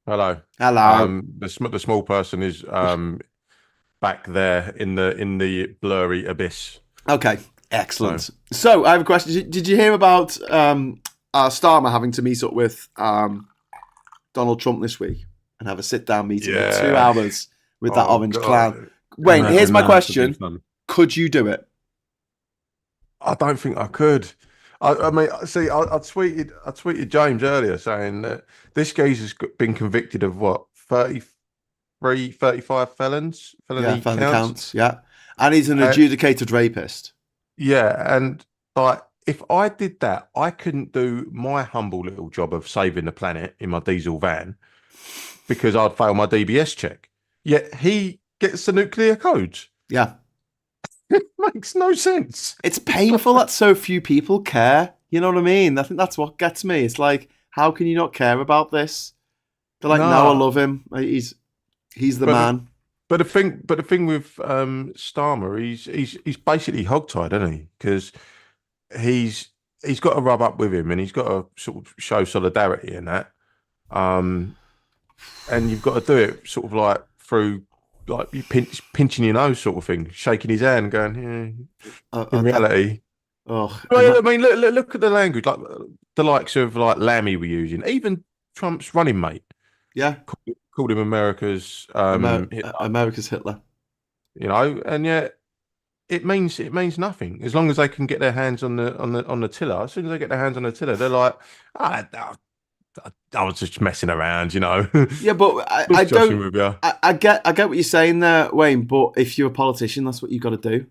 Hello. The small person is back there in the blurry abyss. Okay, excellent. So I have a question. Did you hear about Starmer having to meet up with Donald Trump this week and have a sit-down meeting for 2 hours with that orange clown? Wayne, here's my question. Could you do it? I don't think I could. I mean, see, I tweeted James earlier saying that this geezer's been convicted of what, 33, 35 felony counts. Yeah, and he's an adjudicated rapist. Yeah, and like, if I did that, I couldn't do my humble little job of saving the planet in my diesel van because I'd fail my DBS check. Yet he gets the nuclear codes. Yeah. It makes no sense. It's painful that so few people care. You know what I mean? I think that's what gets me. It's like, how can you not care about this? They're like, no, I love him. He's the man. But the thing with Starmer, he's basically hogtied, isn't he? Because he's got to rub up with him, and he's got to sort of show solidarity in that. And you've got to do it sort of like through, like, you pinching your nose sort of thing, shaking his hand, going, yeah. In reality, I mean, look at the language, like the likes of like Lammy were using, even Trump's running mate. Yeah, called him America's America's Hitler. You know, and yet it means nothing as long as they can get their hands on the tiller. As soon as they get their hands on the tiller, they're like, I was just messing around, you know. Yeah, but I get what you're saying there, Wayne. But if you're a politician, that's what you've got to do.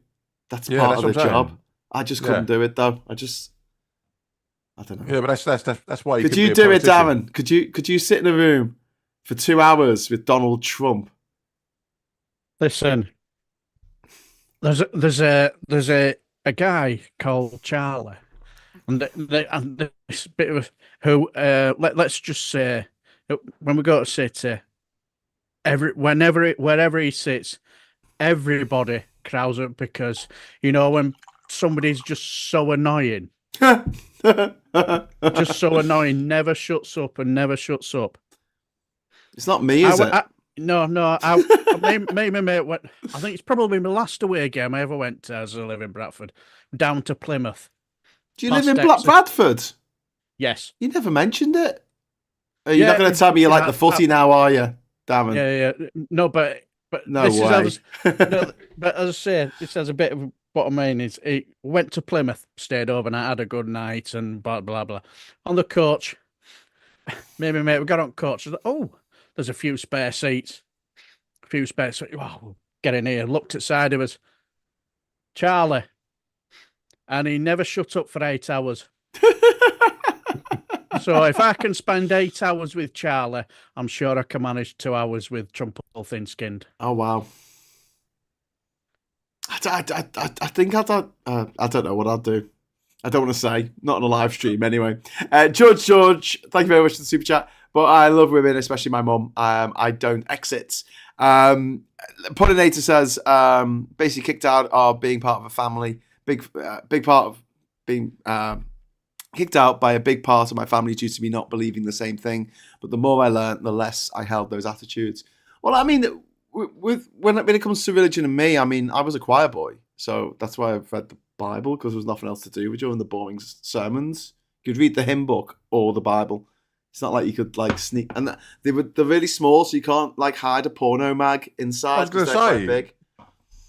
That's part of the job. I just couldn't do it though. I don't know. Yeah, but that's why. Could you do it, Darren? Could you sit in a room for 2 hours with Donald Trump. Listen, there's a guy called Charlie, and this bit of who let's just say when we go to city, wherever he sits, everybody crowds up because when somebody's just so annoying, just so annoying, never shuts up and never shuts up. It's not me, is it? No. My mate went. I think it's probably my last away game I ever went to as I live in Bradford, down to Plymouth. Do you live in Bradford? Yes. You never mentioned it. You're not going to tell me you like the footy now, are you, Darren? Yeah. No, but no way. But as I say, this has a bit of what I mean is he went to Plymouth, stayed overnight, had a good night, and blah blah blah. On the coach, maybe mate, we got on coach. There's a few spare seats. Wow, get in here. Looked at side of us, Charlie, and he never shut up for 8 hours. So if I can spend 8 hours with Charlie, I'm sure I can manage 2 hours with Trumple Thin-Skinned. Oh wow! I think I don't know what I'd do. I don't want to say. Not on a live stream anyway. George, thank you very much for the super chat. But I love women, especially my mum. I don't exit. Pollinator says, basically kicked out of being part of a family. Big part of being kicked out by a big part of my family due to me not believing the same thing. But the more I learned, the less I held those attitudes. Well, I mean, when it comes to religion and me, I mean, I was a choir boy. So that's why I've read the Bible, because there was nothing else to do during the boring sermons. You could read the hymn book or the Bible. It's not like you could sneak, and they're really small, so you can't hide a porno mag inside. I was going to say, big.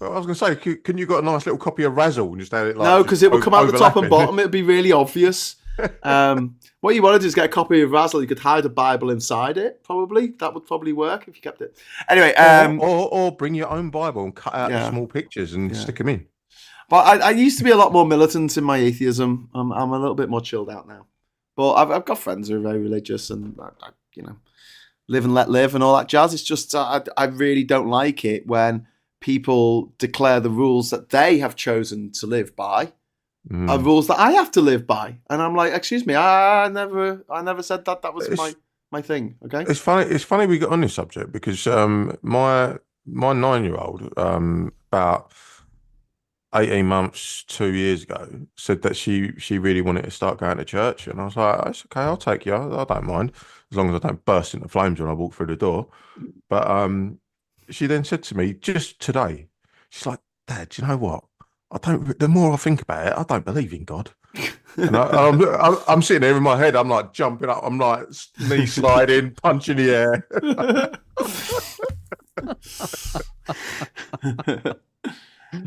I was going to say, can you got a nice little copy of Razzle and just have it no, because it would come out the top and bottom. It'd be really obvious. What you want to do is get a copy of Razzle. You could hide a Bible inside it. Probably that would probably work if you kept it. Anyway, or bring your own Bible and cut out small pictures and stick them in. But I used to be a lot more militant in my atheism. I'm a little bit more chilled out now. But I've got friends who are very religious and, live and let live and all that jazz. It's just, I really don't like it when people declare the rules that they have chosen to live by are rules that I have to live by. And I'm like, excuse me, I never said that. That was my thing. Okay. It's funny we got on this subject because my 9-year-old about 18 months, 2 years ago, said that she really wanted to start going to church. And I was like, it's okay, I'll take you. I don't mind, as long as I don't burst into flames when I walk through the door. But she then said to me just today, she's like, Dad, do you know what? The more I think about it, I don't believe in God. And I'm sitting there in my head, I'm like jumping up, I'm like knee sliding, punching the air.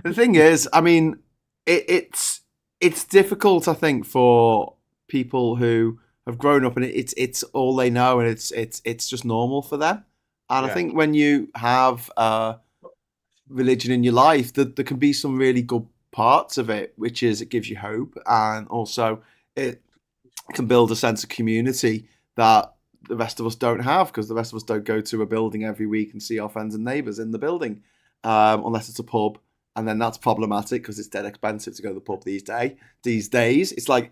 The thing is, I mean, it's difficult, I think, for people who have grown up and it's all they know and it's just normal for them. And I think when you have religion in your life, there can be some really good parts of it, which is it gives you hope, and also it can build a sense of community that the rest of us don't have, because the rest of us don't go to a building every week and see our friends and neighbours in the building, unless it's a pub. And then that's problematic because it's dead expensive to go to the pub these days. It's like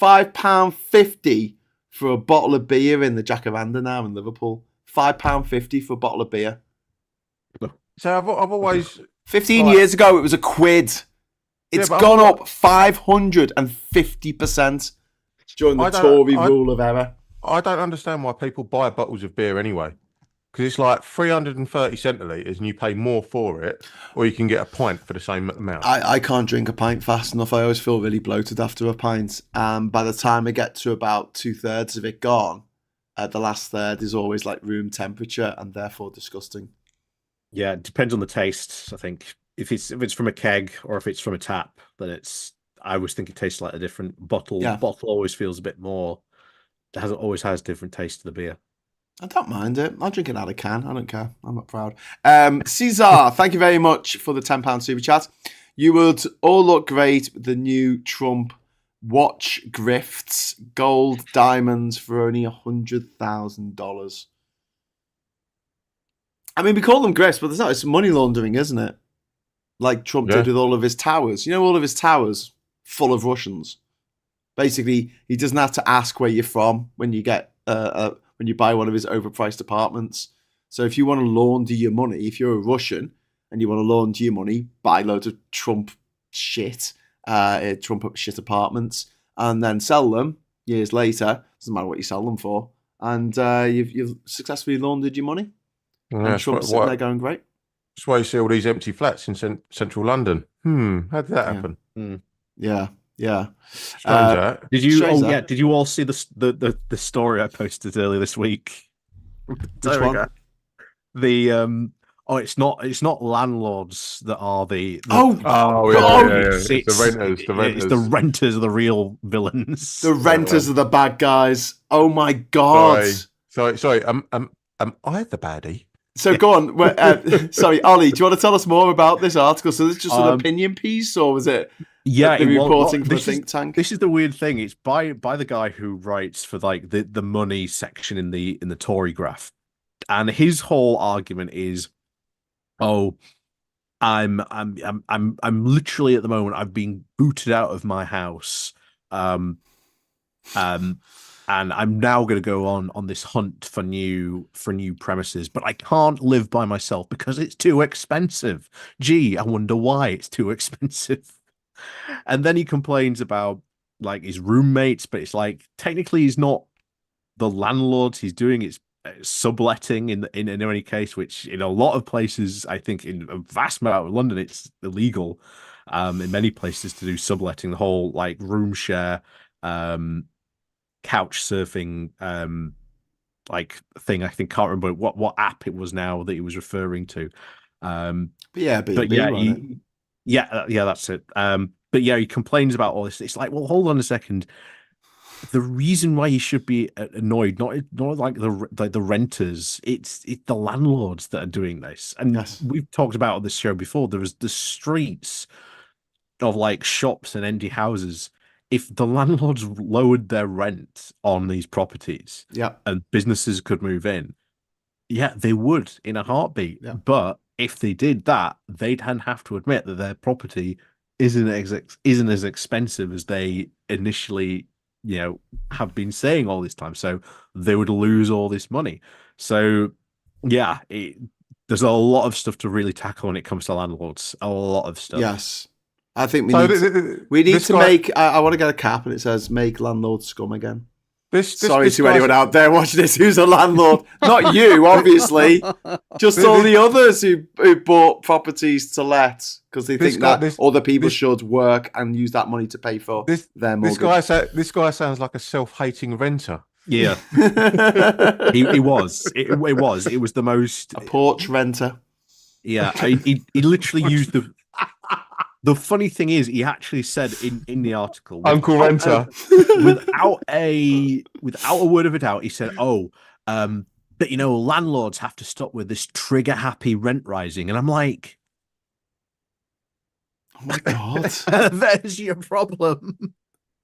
£5.50 for a bottle of beer in the Jacaranda now in Liverpool. £5.50 for a bottle of beer. So I've always... 15 years ago, it was £1. It's gone up 550% during the Tory rule of error. I don't understand why people buy bottles of beer anyway. Because it's like 330 centilitres and you pay more for it, or you can get a pint for the same amount. I can't drink a pint fast enough. I always feel really bloated after a pint. By the time I get to about 2/3 of it gone, the last third is always like room temperature and therefore disgusting. Yeah, it depends on the taste. I think if it's from a keg or if it's from a tap, then I always think it tastes like a different bottle. Yeah. Bottle always feels a bit more. Always has different taste to the beer. I don't mind it. I'll drink it out of a can. I don't care. I'm not proud. Cesar, thank you very much for the £10 super chat. You would all look great with the new Trump watch grifts, gold diamonds for only $100,000. I mean, we call them grifts, but it's money laundering, isn't it? Like Trump did with all of his towers. You know, all of his towers full of Russians. Basically, he doesn't have to ask where you're from when you get when you buy one of his overpriced apartments. So if you want to launder your money, if you're a Russian and you want to launder your money, buy loads of Trump shit, Trump shit apartments, and then sell them years later. Doesn't matter what you sell them for, and you've successfully laundered your money. Yeah, And Trump's sitting there going, great. That's why you see all these empty flats in central London. How did that happen? Yeah. Strange that. Did you? Oh yeah. Did you all see the story I posted earlier this week? Which one? It's not landlords that are the It's the renters. It's the renters are the real villains. The renters are the bad guys. Oh my god. Sorry. Am I the baddie? So go on. Sorry, Ollie, do you want to tell us more about this article? So this is just an opinion piece, or was it? Yeah, the reporting from a think tank. This is the weird thing. It's by the guy who writes for like the money section in the Tory graph, and his whole argument is, I'm literally at the moment I've been booted out of my house, and I'm now going to go on this hunt for new premises, but I can't live by myself because it's too expensive. Gee, I wonder why it's too expensive. And then he complains about like his roommates, but it's like technically he's not the landlord. He's doing it's subletting in any case, which in a lot of places, I think in a vast amount of London, it's illegal. In many places to do subletting, the whole like room share, couch surfing like thing. I think can't remember what app it was now that he was referring to. That's it. But yeah, he complains about all this. It's like, well, hold on a second. The reason why you should be annoyed, not like the renters, it's the landlords that are doing this. And we've talked about on this show before. There was the streets of like shops and empty houses. If the landlords lowered their rent on these properties, and businesses could move in, they would in a heartbeat. Yeah. But if they did that, they'd then have to admit that their property isn't as expensive as they initially, have been saying all this time. So they would lose all this money. So there's a lot of stuff to really tackle when it comes to landlords. A lot of stuff. Yes. I think we need to make. I want to get a cap, and it says "Make landlords scum again." Sorry to anyone out there watching this who's a landlord. Not you, obviously. Just all the others who bought properties to let because they think that other people should work and use that money to pay for their mortgage. This guy sounds like a self-hating renter. Yeah, he was. It was the most a porch renter. Yeah, he literally used the. The funny thing is, he actually said in the article, Uncle Renter, without a word of a doubt, he said, but landlords have to stop with this trigger happy rent rising, and I'm like, oh my god, there's your problem.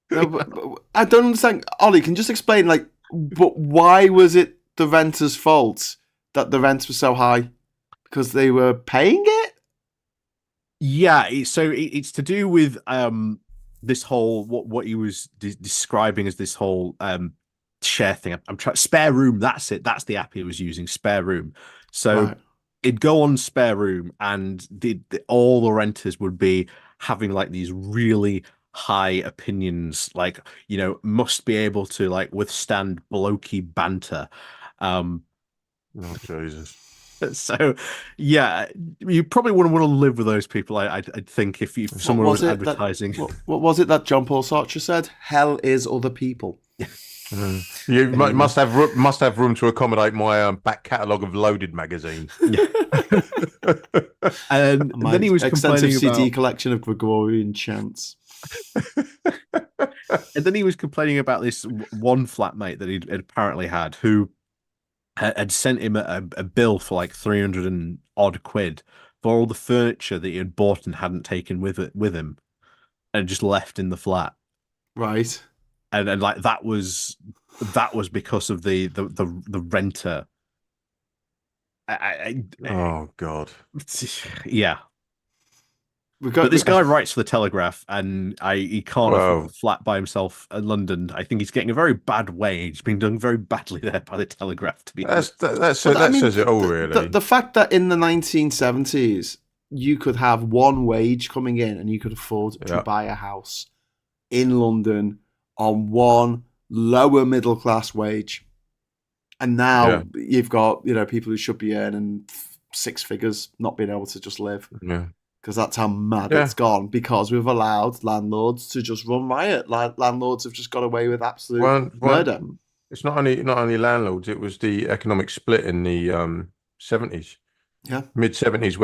No, but I don't understand. Ollie, can you just explain, but why was it the renters' fault that the rents were so high? Because they were paying it. Yeah, so it's to do with this whole what he was describing as this whole share thing. I'm trying Spare Room. That's it. That's the app he was using. Spare Room. So it'd go on Spare Room, and all the renters would be having like these really high opinions, like must be able to like withstand blokey banter. Oh Jesus. So, yeah, you probably wouldn't want to live with those people. I'd think if someone was advertising. What was it that John Paul Sartre said? Hell is other people. You must have room to accommodate my back catalogue of Loaded magazine. And then he was extensive complaining CD collection of Gregorian chants. And then he was complaining about this one flatmate that he'd apparently had, who had sent him a bill for like 300 and odd quid for all the furniture that he had bought and hadn't taken with him, and just left in the flat. Right. And like that was because of the renter Oh God. Yeah. But this guy writes for the Telegraph, and he can't afford a flat by himself in London. I think he's getting a very bad wage. Being done very badly there by the Telegraph. To be honest, that says it all, really. The fact that in the 1970s you could have one wage coming in and you could afford to buy a house in London on one lower middle class wage, and now you've got people who should be earning six figures not being able to just live. Yeah. Because that's how mad it's gone. Because we've allowed landlords to just run riot. Landlords have just got away with absolute murder. It's not only landlords. It was the economic split in the 70s, mid 70s,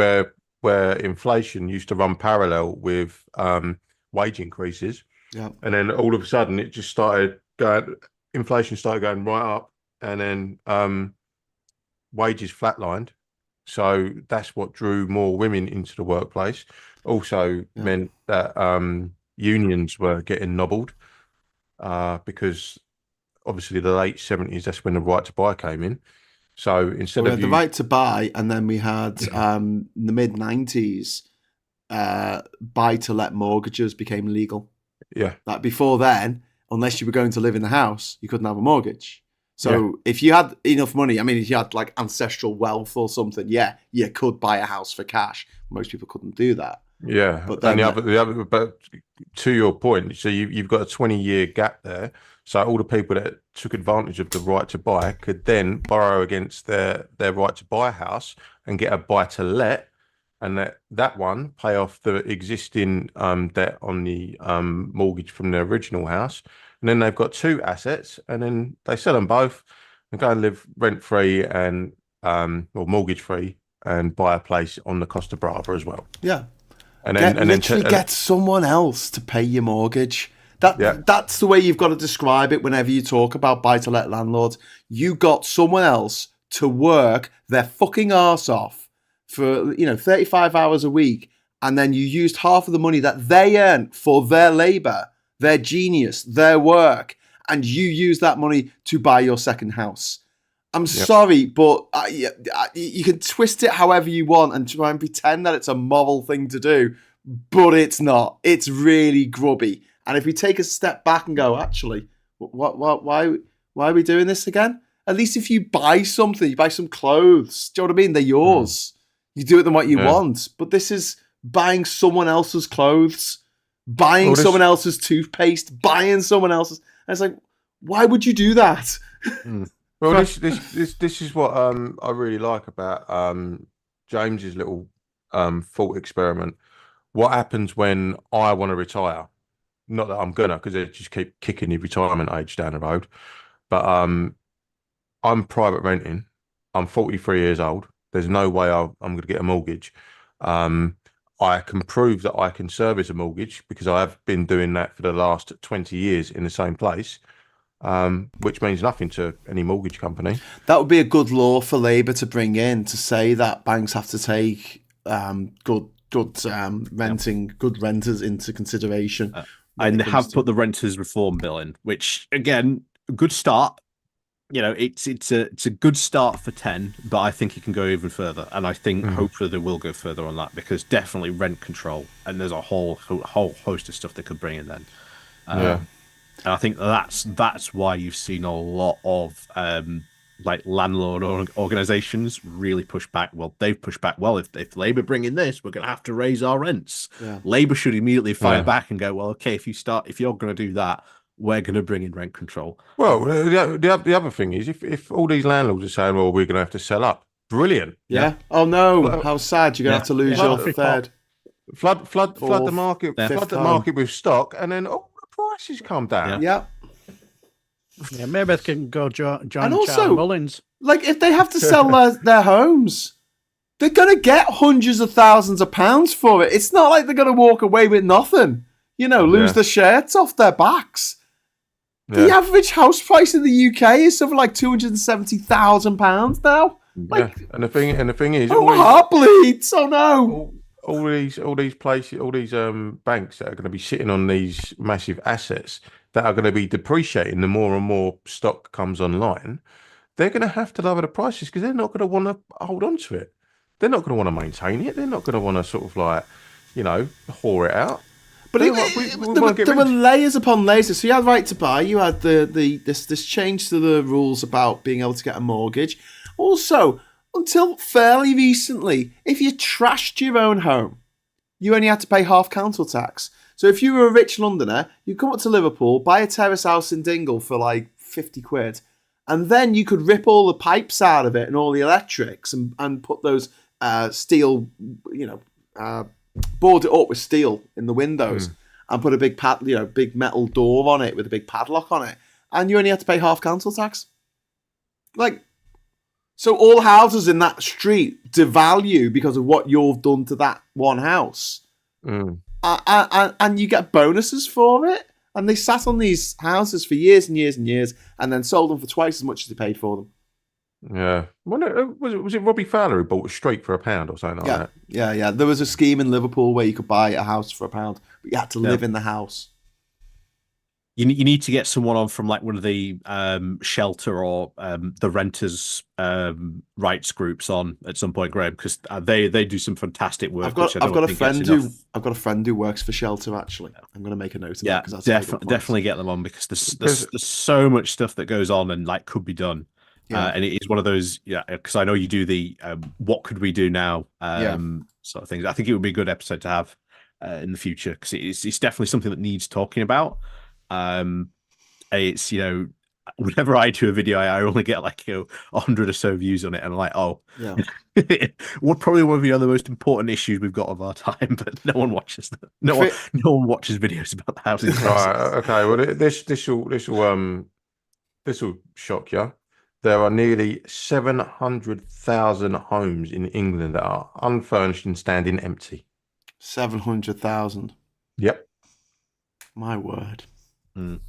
where inflation used to run parallel with wage increases. Yeah, and then all of a sudden it just started going. Inflation started going right up, and then wages flatlined. So that's what drew more women into the workplace. Also meant that unions were getting nobbled because obviously the late 70s, that's when the right to buy came in. So instead of the right to buy, and then we had in the mid 90s, buy to let mortgages became legal. Yeah. Like before then, unless you were going to live in the house, you couldn't have a mortgage. So if you had enough money, I mean, if you had like ancestral wealth or something, you could buy a house for cash. Most people couldn't do that. Yeah, but then but to your point, so you've got a 20-year gap there. So all the people that took advantage of the right to buy could then borrow against their right to buy a house and get a buy to let, and that one pay off the existing debt on the mortgage from the original house. And then they've got two assets, and then they sell them both and go and live rent-free and or mortgage-free and buy a place on the Costa Brava as well. Yeah. And then get someone else to pay your mortgage. That's the way you've got to describe it whenever you talk about buy-to-let landlords. You got someone else to work their fucking arse off for 35 hours a week, and then you used half of the money that they earn for their labour, their genius, their work, and you use that money to buy your second house. I'm sorry, but you can twist it however you want and try and pretend that it's a moral thing to do, but it's not. It's really grubby. And if we take a step back and go, actually, why are we doing this again? At least if you buy something, you buy some clothes. Do you know what I mean? They're yours. You do with them what you want. But this is buying someone else's clothes, buying someone else's toothpaste, buying someone else's. And it's like, why would you do that? Well, this is what I really like about James's little thought experiment. What happens when I want to retire? Not that I'm gonna, because they just keep kicking the retirement age down the road. But I'm private renting. I'm 43 years old. There's no way I'm going to get a mortgage. I can prove that I can service a mortgage because I have been doing that for the last 20 years in the same place, which means nothing to any mortgage company. That would be a good law for Labour to bring in, to say that banks have to take good renters into consideration. And they have put the renters reform bill in, which again, a good start. It's a good start for 10, but I think it can go even further, and I think hopefully they will go further on that, because definitely rent control, and there's a whole host of stuff they could bring in then. And I think that's why you've seen a lot of like landlord organizations really push back. Well, they've pushed back. Well, if Labour bring in this, we're going to have to raise our rents. Labour should immediately fight back and go, well, okay, if you're going to do that, we're going to bring in rent control. Well, the other thing is, if all these landlords are saying, well, we're going to have to sell up, brilliant. Yeah. Oh no, how sad! You're going to have to lose your third. Flood the market. Flood the market with stock, and then the prices come down. Yeah. Maybe they can go join and also, Mullins. Like, if they have to sell their homes, they're going to get hundreds of thousands of pounds for it. It's not like they're going to walk away with nothing. Lose the shirts off their backs. The average house price in the UK is something like £270,000 now. Like, and the thing is, my heart bleeds. Oh no! All these places, all these banks that are going to be sitting on these massive assets that are going to be depreciating the more and more stock comes online. they're going to have to lower the prices because they're not going to want to hold on to it. They're not going to want to maintain it. They're not going to want to sort of like, whore it out. But there were layers upon layers. So you had right to buy. You had this change to the rules about being able to get a mortgage. Also, until fairly recently, if you trashed your own home, you only had to pay half council tax. So if you were a rich Londoner, you'd come up to Liverpool, buy a terrace house in Dingle for like 50 quid, and then you could rip all the pipes out of it and all the electrics and put those steel, board it up with steel in the windows and put a big big metal door on it with a big padlock on it, and you only had to pay half council tax. So all houses in that street devalue because of what you've done to that one house. And you get bonuses for it. And they sat on these houses for years and years and years and then sold them for twice as much as they paid for them. Yeah. Was it Robbie Fowler who bought a street for £1 or something like that? Yeah. There was a scheme in Liverpool where you could buy a house for £1, but you had to live in the house. You need to get someone on from like one of the shelter or the renters rights groups on at some point, Graham, because they do some fantastic work. I've got a friend who works for shelter. Actually, I'm going to make a note of that. Because definitely get them on because there's so much stuff that goes on and like could be done. And it is one of those, because I know you do the what could we do now sort of things. I think it would be a good episode to have in the future because it's definitely something that needs talking about. It's whenever I do a video, I only get like 100 or so views on it, and I'm like, what probably one of the most important issues we've got of our time, but no one watches them. No one watches videos about the housing crisis. Right, okay. Well, this will shock you. There are nearly 700,000 homes in England that are unfurnished and standing empty. 700,000. Yep. My word. And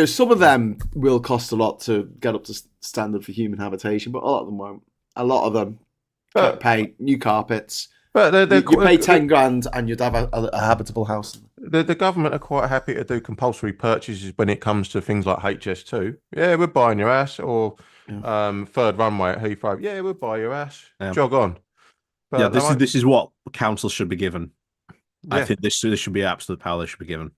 some of them will cost a lot to get up to standard for human habitation, but a lot of them won't. A lot of them pay new carpets. But you pay 10 grand and you'd have a habitable house. The government are quite happy to do compulsory purchases when it comes to things like HS2. Yeah, we're buying your ass, or third runway at Heathrow. Yeah, we'll buy your ass. Jog on. But this is what council should be given. Yeah. I think this should be absolute power they should be given.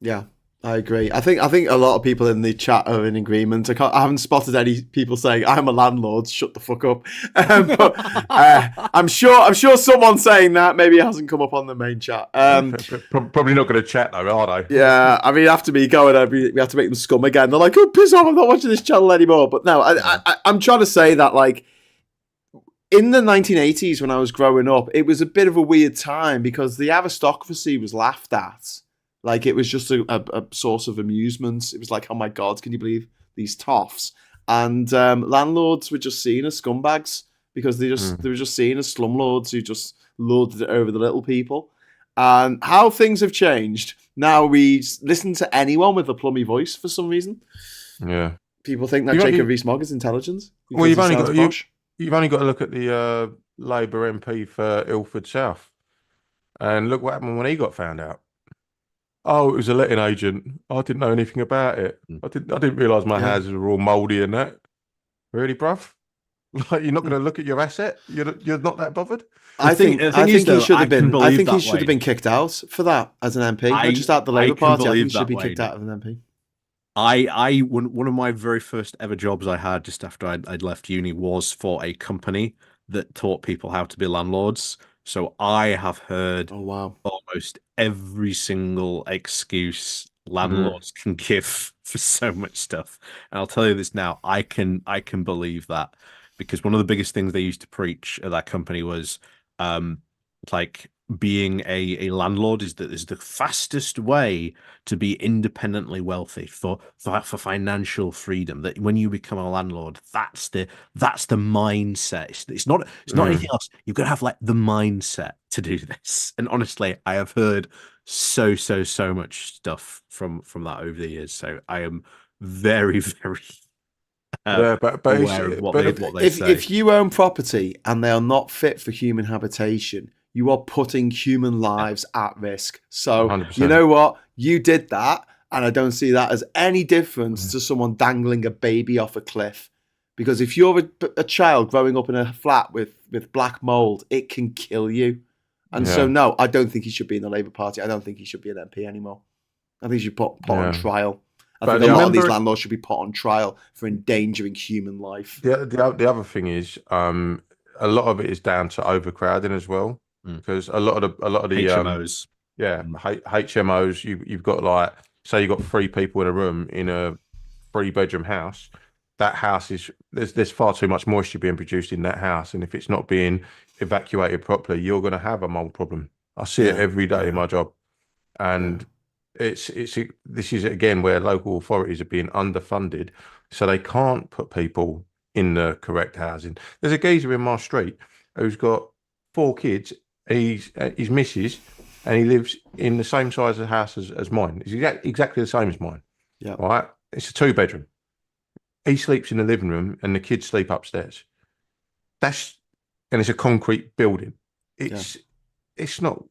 Yeah, I agree. I think a lot of people in the chat are in agreement. I haven't spotted any people saying I'm a landlord. Shut the fuck up. But I'm sure someone's saying that. Maybe it hasn't come up on the main chat. Probably not going to chat though, are they? Yeah, I mean, after me going, we have to make them scum again. They're like, "Oh, piss off! I'm not watching this channel anymore." But no, I'm trying to say that like in the 1980s when I was growing up, it was a bit of a weird time because the aristocracy was laughed at. Like, it was just a source of amusement. It was like, oh my God, can you believe these toffs? And landlords were just seen as scumbags because they were just seen as slumlords who just lorded it over the little people. And how things have changed. Now we listen to anyone with a plummy voice for some reason. Yeah. People think that Jacob Rees-Mogg is intelligent. Well, you've only got to look at the Labour MP for Ilford South. And look what happened when he got found out. Oh, it was a letting agent. I didn't know anything about it. I didn't realise my houses were all mouldy and that. Really, bruv? Like, you're not going to look at your asset? You're not that bothered? I think he should have been. I think he should have been kicked out for that as an MP. Not just out the Labour Party. I think he should be kicked out of an MP. One of my very first ever jobs I had just after I'd left uni was for a company that taught people how to be landlords. So I have heard almost every single excuse landlords can give for so much stuff. And I'll tell you this now, I can believe that because one of the biggest things they used to preach at that company was like being a landlord is the fastest way to be independently wealthy for financial freedom. That when you become a landlord, that's the mindset. It's not anything else. You've got to have like the mindset to do this. And honestly, I have heard so much stuff from that over the years. So I am very, very aware of what they say. If you own property and they are not fit for human habitation, you are putting human lives at risk. So 100%. You know what? You did that, and I don't see that as any difference to someone dangling a baby off a cliff. Because if you're a child growing up in a flat with black mold, it can kill you. And so, no, I don't think he should be in the Labour Party. I don't think he should be an MP anymore. I think he should put on trial. I think a lot of these landlords should be put on trial for endangering human life. The other thing is, a lot of it is down to overcrowding as well, because a lot of the HMOs, HMOs, you've got like, say you've got 3 people in a room in a 3-bedroom house. That house is there's far too much moisture being produced in that house, and if it's not being evacuated properly, you're going to have a mold problem. I see it every day in my job, and this is again where local authorities are being underfunded, so they can't put people in the correct housing. There's a geezer in my street who's got 4 kids. He's missus, and he lives in the same size of house as mine. It's exactly the same as mine. Yeah, right. It's a 2-bedroom. He sleeps in the living room, and the kids sleep upstairs. And it's a concrete building. It's no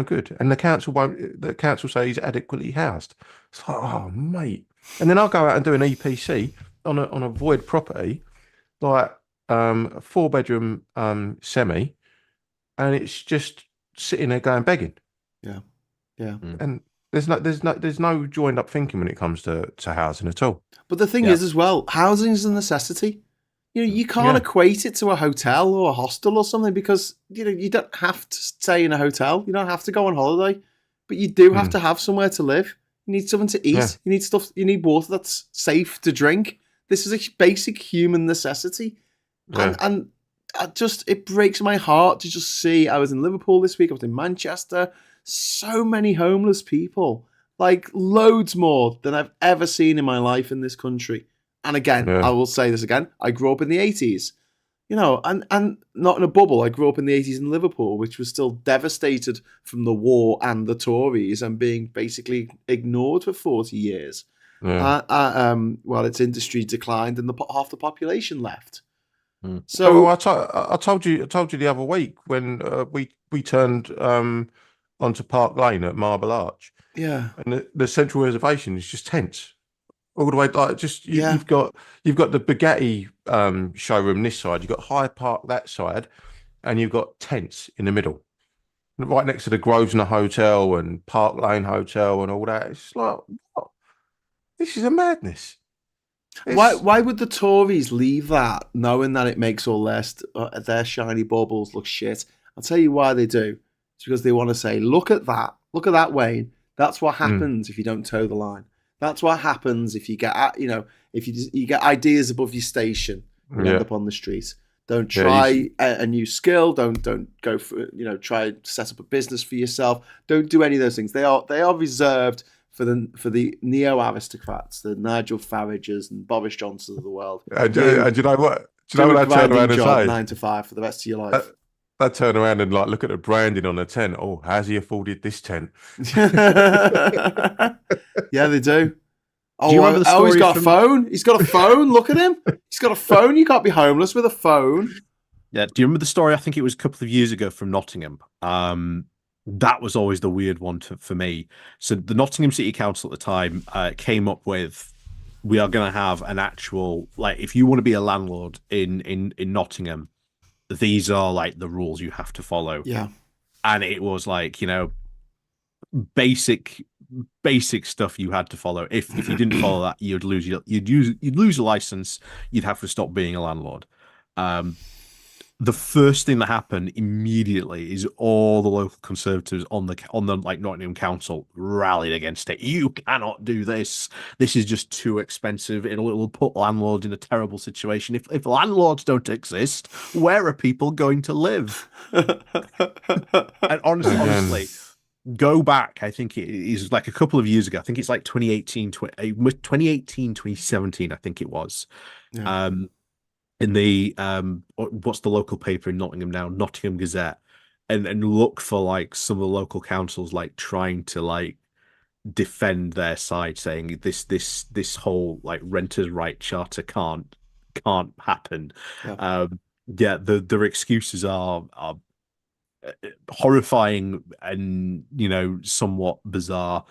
good. And the council say he's adequately housed. It's like, oh mate. And then I'll go out and do an EPC on a void property, like a 4-bedroom semi, and it's just sitting there going begging. Yeah. And there's no joined up thinking when it comes to housing at all. But the thing is as well, housing is a necessity. You can't equate it to a hotel or a hostel or something, because you don't have to stay in a hotel. You don't have to go on holiday, but you do have to have somewhere to live. You need something to eat. Yeah. You need stuff. You need water that's safe to drink. This is a basic human necessity, and it breaks my heart to just see. I was in Liverpool this week. I was in Manchester. So many homeless people, like loads more than I've ever seen in my life in this country. And again, I will say this again. I grew up in the 80s, and not in a bubble. I grew up in the 80s in Liverpool, which was still devastated from the war and the Tories and being basically ignored for 40 years. Yeah. While its industry declined and half the population left. So I told you the other week when we turned onto Park Lane at Marble Arch. Yeah, and the central reservation is just tents all the way. Like you've got the Bugatti showroom this side. You've got Hyde Park that side, and you've got tents in the middle, right next to the Grosvenor Hotel and Park Lane Hotel and all that. It's like, what? This is a madness. Why would the Tories leave that, knowing that it makes all their shiny baubles look shit? I'll tell you why they do. It's because they want to say, look at that, Wayne. That's what happens if you don't toe the line. That's what happens if you get, if you get ideas above your station, you end up on the street. Don't try a new skill. Don't go for, try to set up a business for yourself. Don't do any of those things. They are reserved for the neo-aristocrats, the Nigel Farages and Boris Johnsons of the world. And do you know what? Do you know what I turn around and say? 9 to 5 for the rest of your life. I turn around and look at the branding on the tent. Oh, how's he afforded this tent? Yeah, they do. Oh, do you remember the story he's got a phone. He's got a phone. Look at him. He's got a phone. You can't be homeless with a phone. Yeah. Do you remember the story? I think it was a couple of years ago from Nottingham. That was always the weird one for me. So the Nottingham City Council at the time came up with, we are going to have an actual, like, if you want to be a landlord in Nottingham, these are like the rules you have to follow. Yeah. And it was like, basic stuff you had to follow. If you didn't follow that, you'd lose your license. You'd have to stop being a landlord. The first thing that happened immediately is all the local Conservatives on the like Nottingham Council rallied against it. You cannot do this. This is just too expensive. It will put landlords in a terrible situation. If landlords don't exist, where are people going to live? And honestly, go back. I think it is like a couple of years ago. I think it's like 2018, 2017. I think it was. Yeah. In the what's the local paper in Nottingham now? Nottingham Gazette, and look for like some of the local councils like trying to like defend their side, saying this whole like renters' right charter can't happen. Yeah, their excuses are horrifying and somewhat bizarre.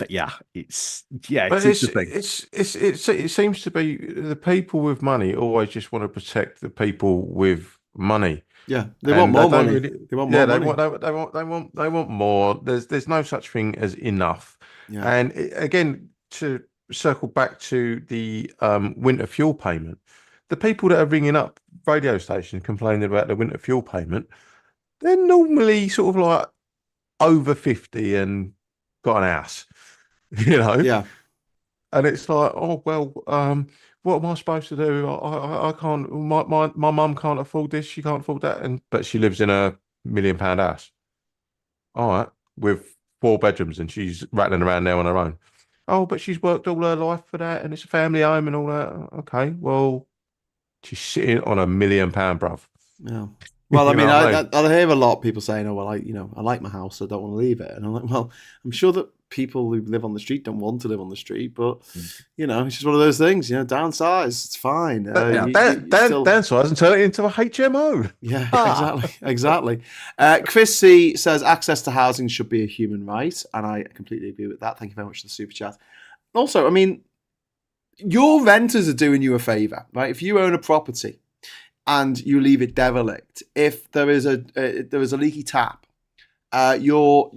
But yeah, it's But it's the thing. it seems to be the people with money always just want to protect the people with money. Yeah, they want more money. They want more money. They want more. There's no such thing as enough. Yeah. And again, to circle back to the winter fuel payment, the people that are ringing up radio stations complaining about the winter fuel payment, they're normally sort of like over 50 and got an house, you know? Yeah. And it's like, oh, well, what am I supposed to do? I can't, my mum can't afford this, she can't afford that, but she lives in a £1 million house. All right, with 4 bedrooms, and she's rattling around there on her own. Oh, but she's worked all her life for that, and it's a family home and all that. Okay, well, she's sitting on £1 million, bruv. Yeah. Well, I You mean, know what I mean? I hear a lot of people saying, "Oh, well, I like my house, so I don't want to leave it." And I'm like, well, I'm sure that people who live on the street don't want to live on the street, but it's just one of those things. Downsize, it's fine. Downsize and turn it into a HMO. Yeah, exactly. Chris C says access to housing should be a human right, and I completely agree with that. Thank you very much for the super chat. Also, I mean, your renters are doing you a favor, right? If you own a property and you leave it derelict, if there is a leaky tap, your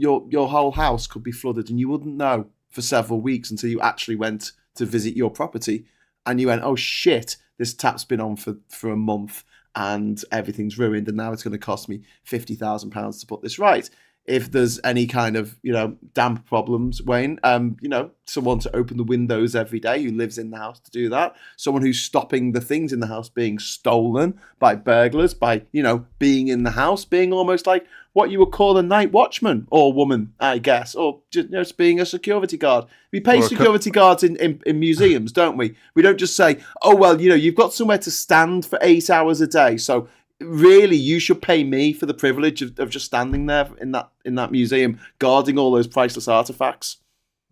whole house could be flooded, and you wouldn't know for several weeks until you actually went to visit your property, and you went, "Oh shit, this tap's been on for a month, and everything's ruined, and now it's going to cost me £50,000 to put this right." If there's any kind of damp problems, Wayne, someone to open the windows every day who lives in the house to do that, someone who's stopping the things in the house being stolen by burglars, by being in the house, being almost like what you would call a night watchman or woman, I guess, or just being a security guard. We pay security guards in museums, don't we? We don't just say, "Oh well, you've got somewhere to stand for 8 hours a day, so really you should pay me for the privilege of just standing there in that museum guarding all those priceless artifacts."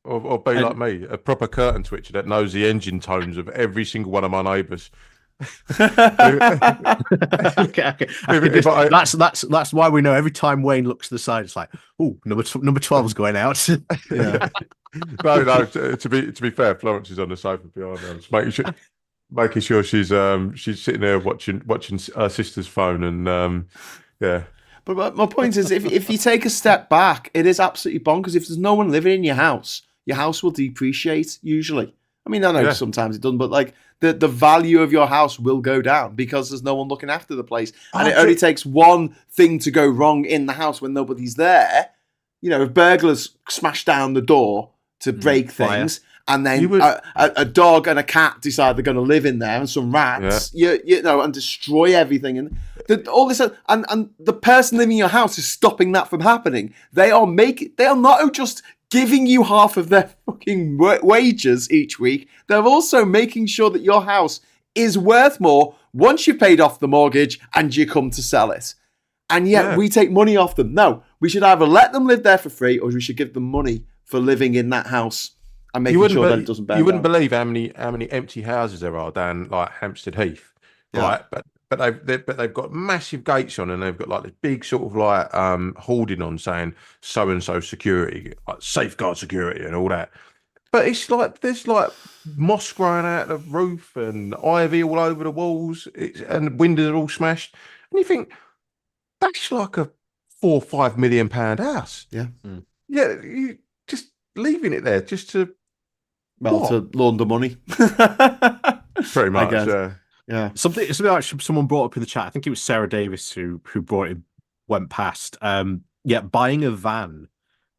Or be like me, a proper curtain switcher that knows the engine tones of every single one of my neighbours. Okay. That's why we know every time Wayne looks to the side, it's like, oh, number 12's going out. Yeah. No. To be fair, Florence is on the sofa behind us, making sure she's sitting there watching her sister's phone, and yeah. But my point is, if you take a step back, it is absolutely bonkers. If there's no one living in your house will depreciate usually. I mean, I know sometimes it doesn't, but like the value of your house will go down because there's no one looking after the place. And it only takes one thing to go wrong in the house when nobody's there. If burglars smash down the door to break things, and then a dog and a cat decide they're going to live in there, and some rats, and destroy everything, and all this, and the person living in your house is stopping that from happening. They are not just giving you half of their fucking wages each week. They're also making sure that your house is worth more once you've paid off the mortgage and you come to sell it. And yet we take money off them. No, we should either let them live there for free, or we should give them money for living in that house and making sure that it doesn't burn down. You wouldn't believe how many empty houses there are down like Hampstead Heath, right? But they've got massive gates on, and they've got like this big sort of like hoarding on saying so and so security, like safeguard security and all that. But it's like there's like moss growing out the roof and ivy all over the walls, and the windows are all smashed. And you think that's like a £4 or £5 million house. Yeah, yeah. You just leaving it there just to to launder money. Pretty much. Yeah. Something like someone brought up in the chat. I think it was Sarah Davis who went past. Buying a van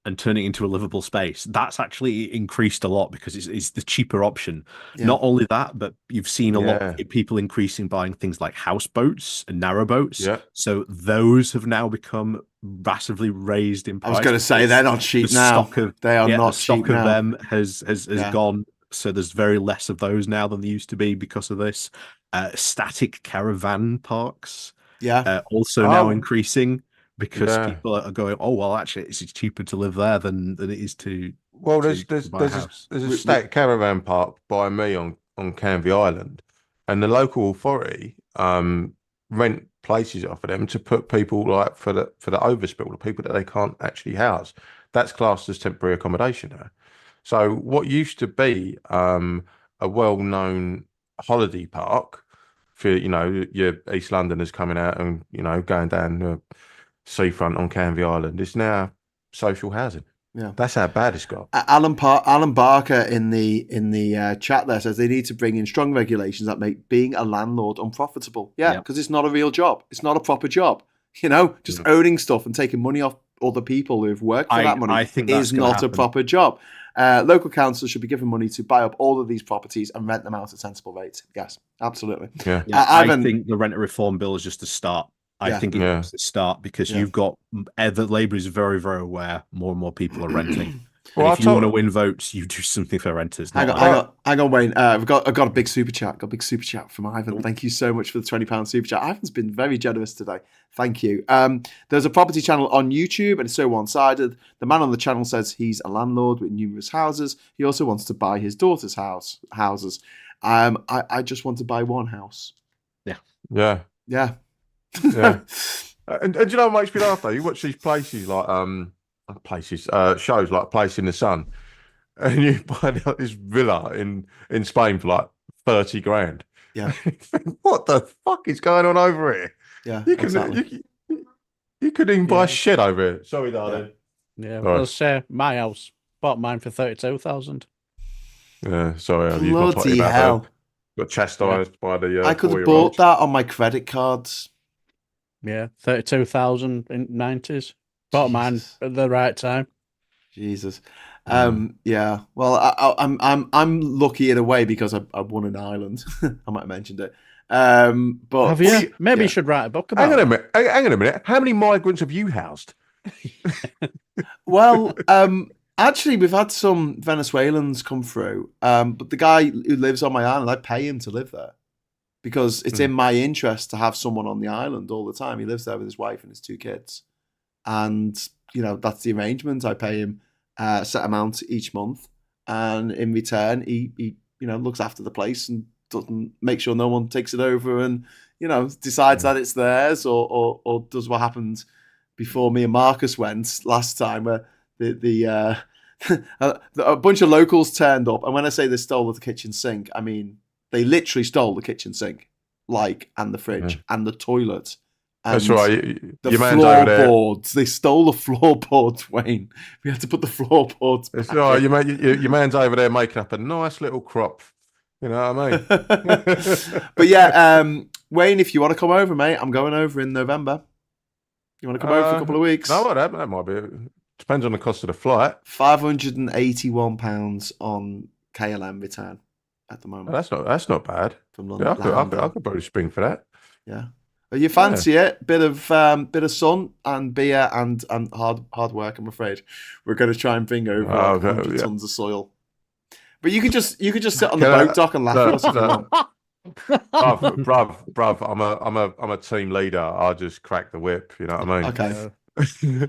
and turning it into a livable space, that's actually increased a lot because it's the cheaper option. Yeah. Not only that, but you've seen a lot of people increasing buying things like houseboats and narrowboats. Yeah. So those have now become massively raised in price. I was going to say they're not cheap now. They are not cheap now. The stock of them has gone. So there's very less of those now than there used to be because of this. Static caravan parks, also now increasing because people are going, oh well, actually, it's cheaper to live there than it is to. Well, there's a static caravan park by me on Canvey Island, and the local authority rent places off of them to put people like for the overspill, the people that they can't actually house. That's classed as temporary accommodation there. So what used to be a well-known holiday park for, you know, your East Londoners coming out and, you know, going down the seafront on Canvey Island, is now social housing. Yeah, that's how bad it's got. Alan Barker in the chat there says they need to bring in strong regulations that make being a landlord unprofitable. Yeah, because it's not a real job. It's not a proper job. You know, just owning stuff and taking money off other people who've worked for that money is not a proper job. Local councils should be given money to buy up all of these properties and rent them out at sensible rates. Yes, absolutely. Yeah. I think the rent reform bill is just a start. I think it's a start because you've got the Labour is very, very aware more and more people are renting. Well, if you want to win votes, you do something for renters. Hang on, Wayne. I've got a big super chat. Got a big super chat from Ivan. Thank you so much for the £20 super chat. Ivan's been very generous today. Thank you. There's a property channel on YouTube, and it's so one-sided. The man on the channel says he's a landlord with numerous houses. He also wants to buy his daughter's houses. I just want to buy one house. Yeah. And do you know what makes me laugh though? You watch these places like shows like Place in the Sun, and you buy like this villa in Spain for like 30 grand. Yeah. What the fuck is going on over here? Yeah. You could even buy a shed over here. Sorry, darling. Yeah, well, say my house. Bought mine for 32,000. Yeah, sorry. Bloody hell. Got chastised by the I could have bought that on my credit cards. Yeah, 32,000 in 90s. Bought mine at the right time. Jesus. Yeah. Well, I'm lucky in a way because I won an island. I might have mentioned it. But have you? Maybe you should write a book about Hang on a minute. How many migrants have you housed? Well, actually, we've had some Venezuelans come through. But the guy who lives on my island, I pay him to live there because it's in my interest to have someone on the island all the time. He lives there with his wife and his 2 kids. And, you know, that's the arrangement. I pay him a set amount each month. And in return, he you know, looks after the place and doesn't make sure no one takes it over and, you know, decides that it's theirs or does what happened before me and Marcus went last time where a bunch of locals turned up. And when I say they stole the kitchen sink, I mean, they literally stole the kitchen sink, and the fridge and the toilet. And that's right. The floorboards. They stole the floorboards, Wayne. We had to put the floorboards back. It's right. Your man's over there making up a nice little crop. You know what I mean? But yeah, Wayne, if you want to come over, mate, I'm going over in November. You want to come over for a couple of weeks? No, that might be. Depends on the cost of the flight. £581 on KLM return at the moment. That's not bad. From London, I could probably spring for that. Yeah. You fancy it? Bit of sun and beer and hard work. I'm afraid we're going to try and bring over 100 tons of soil. But you could just sit on the boat dock and laugh at us. Bruv, I'm a team leader. I'll just crack the whip. You know what I mean? Okay.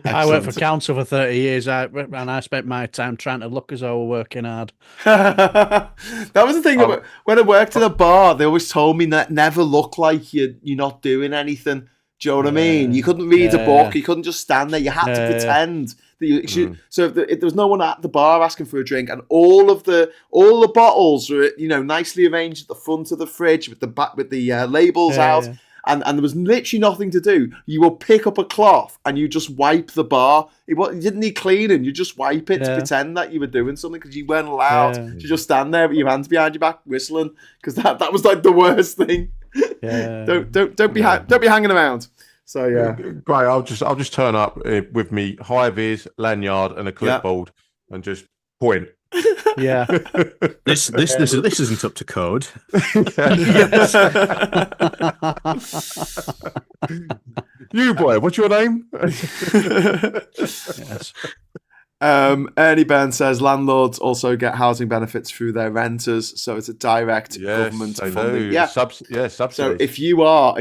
I worked for council for 30 years, and I spent my time trying to look as though we're working hard. That was the thing. When I worked at a bar, they always told me that never look like you're not doing anything. Do you know what I mean? You couldn't read a book. You couldn't just stand there. You had to pretend that you should. So if there was no one at the bar asking for a drink, and all the bottles were nicely arranged at the front of the fridge with the labels out. And there was literally nothing to do. You will pick up a cloth and you just wipe the bar. You didn't need cleaning. You just wipe it to pretend that you were doing something because you weren't allowed to just stand there with your hands behind your back whistling because that was like the worst thing. Yeah. Don't be hanging around. So yeah, great. I'll just turn up with me high vis, lanyard, and a clipboard and just point. Yeah. This isn't up to code. You boy, what's your name? Yes. Ernie Byrne says landlords also get housing benefits through their renters, so it's a direct government funding. Yeah, subsidies. So if you are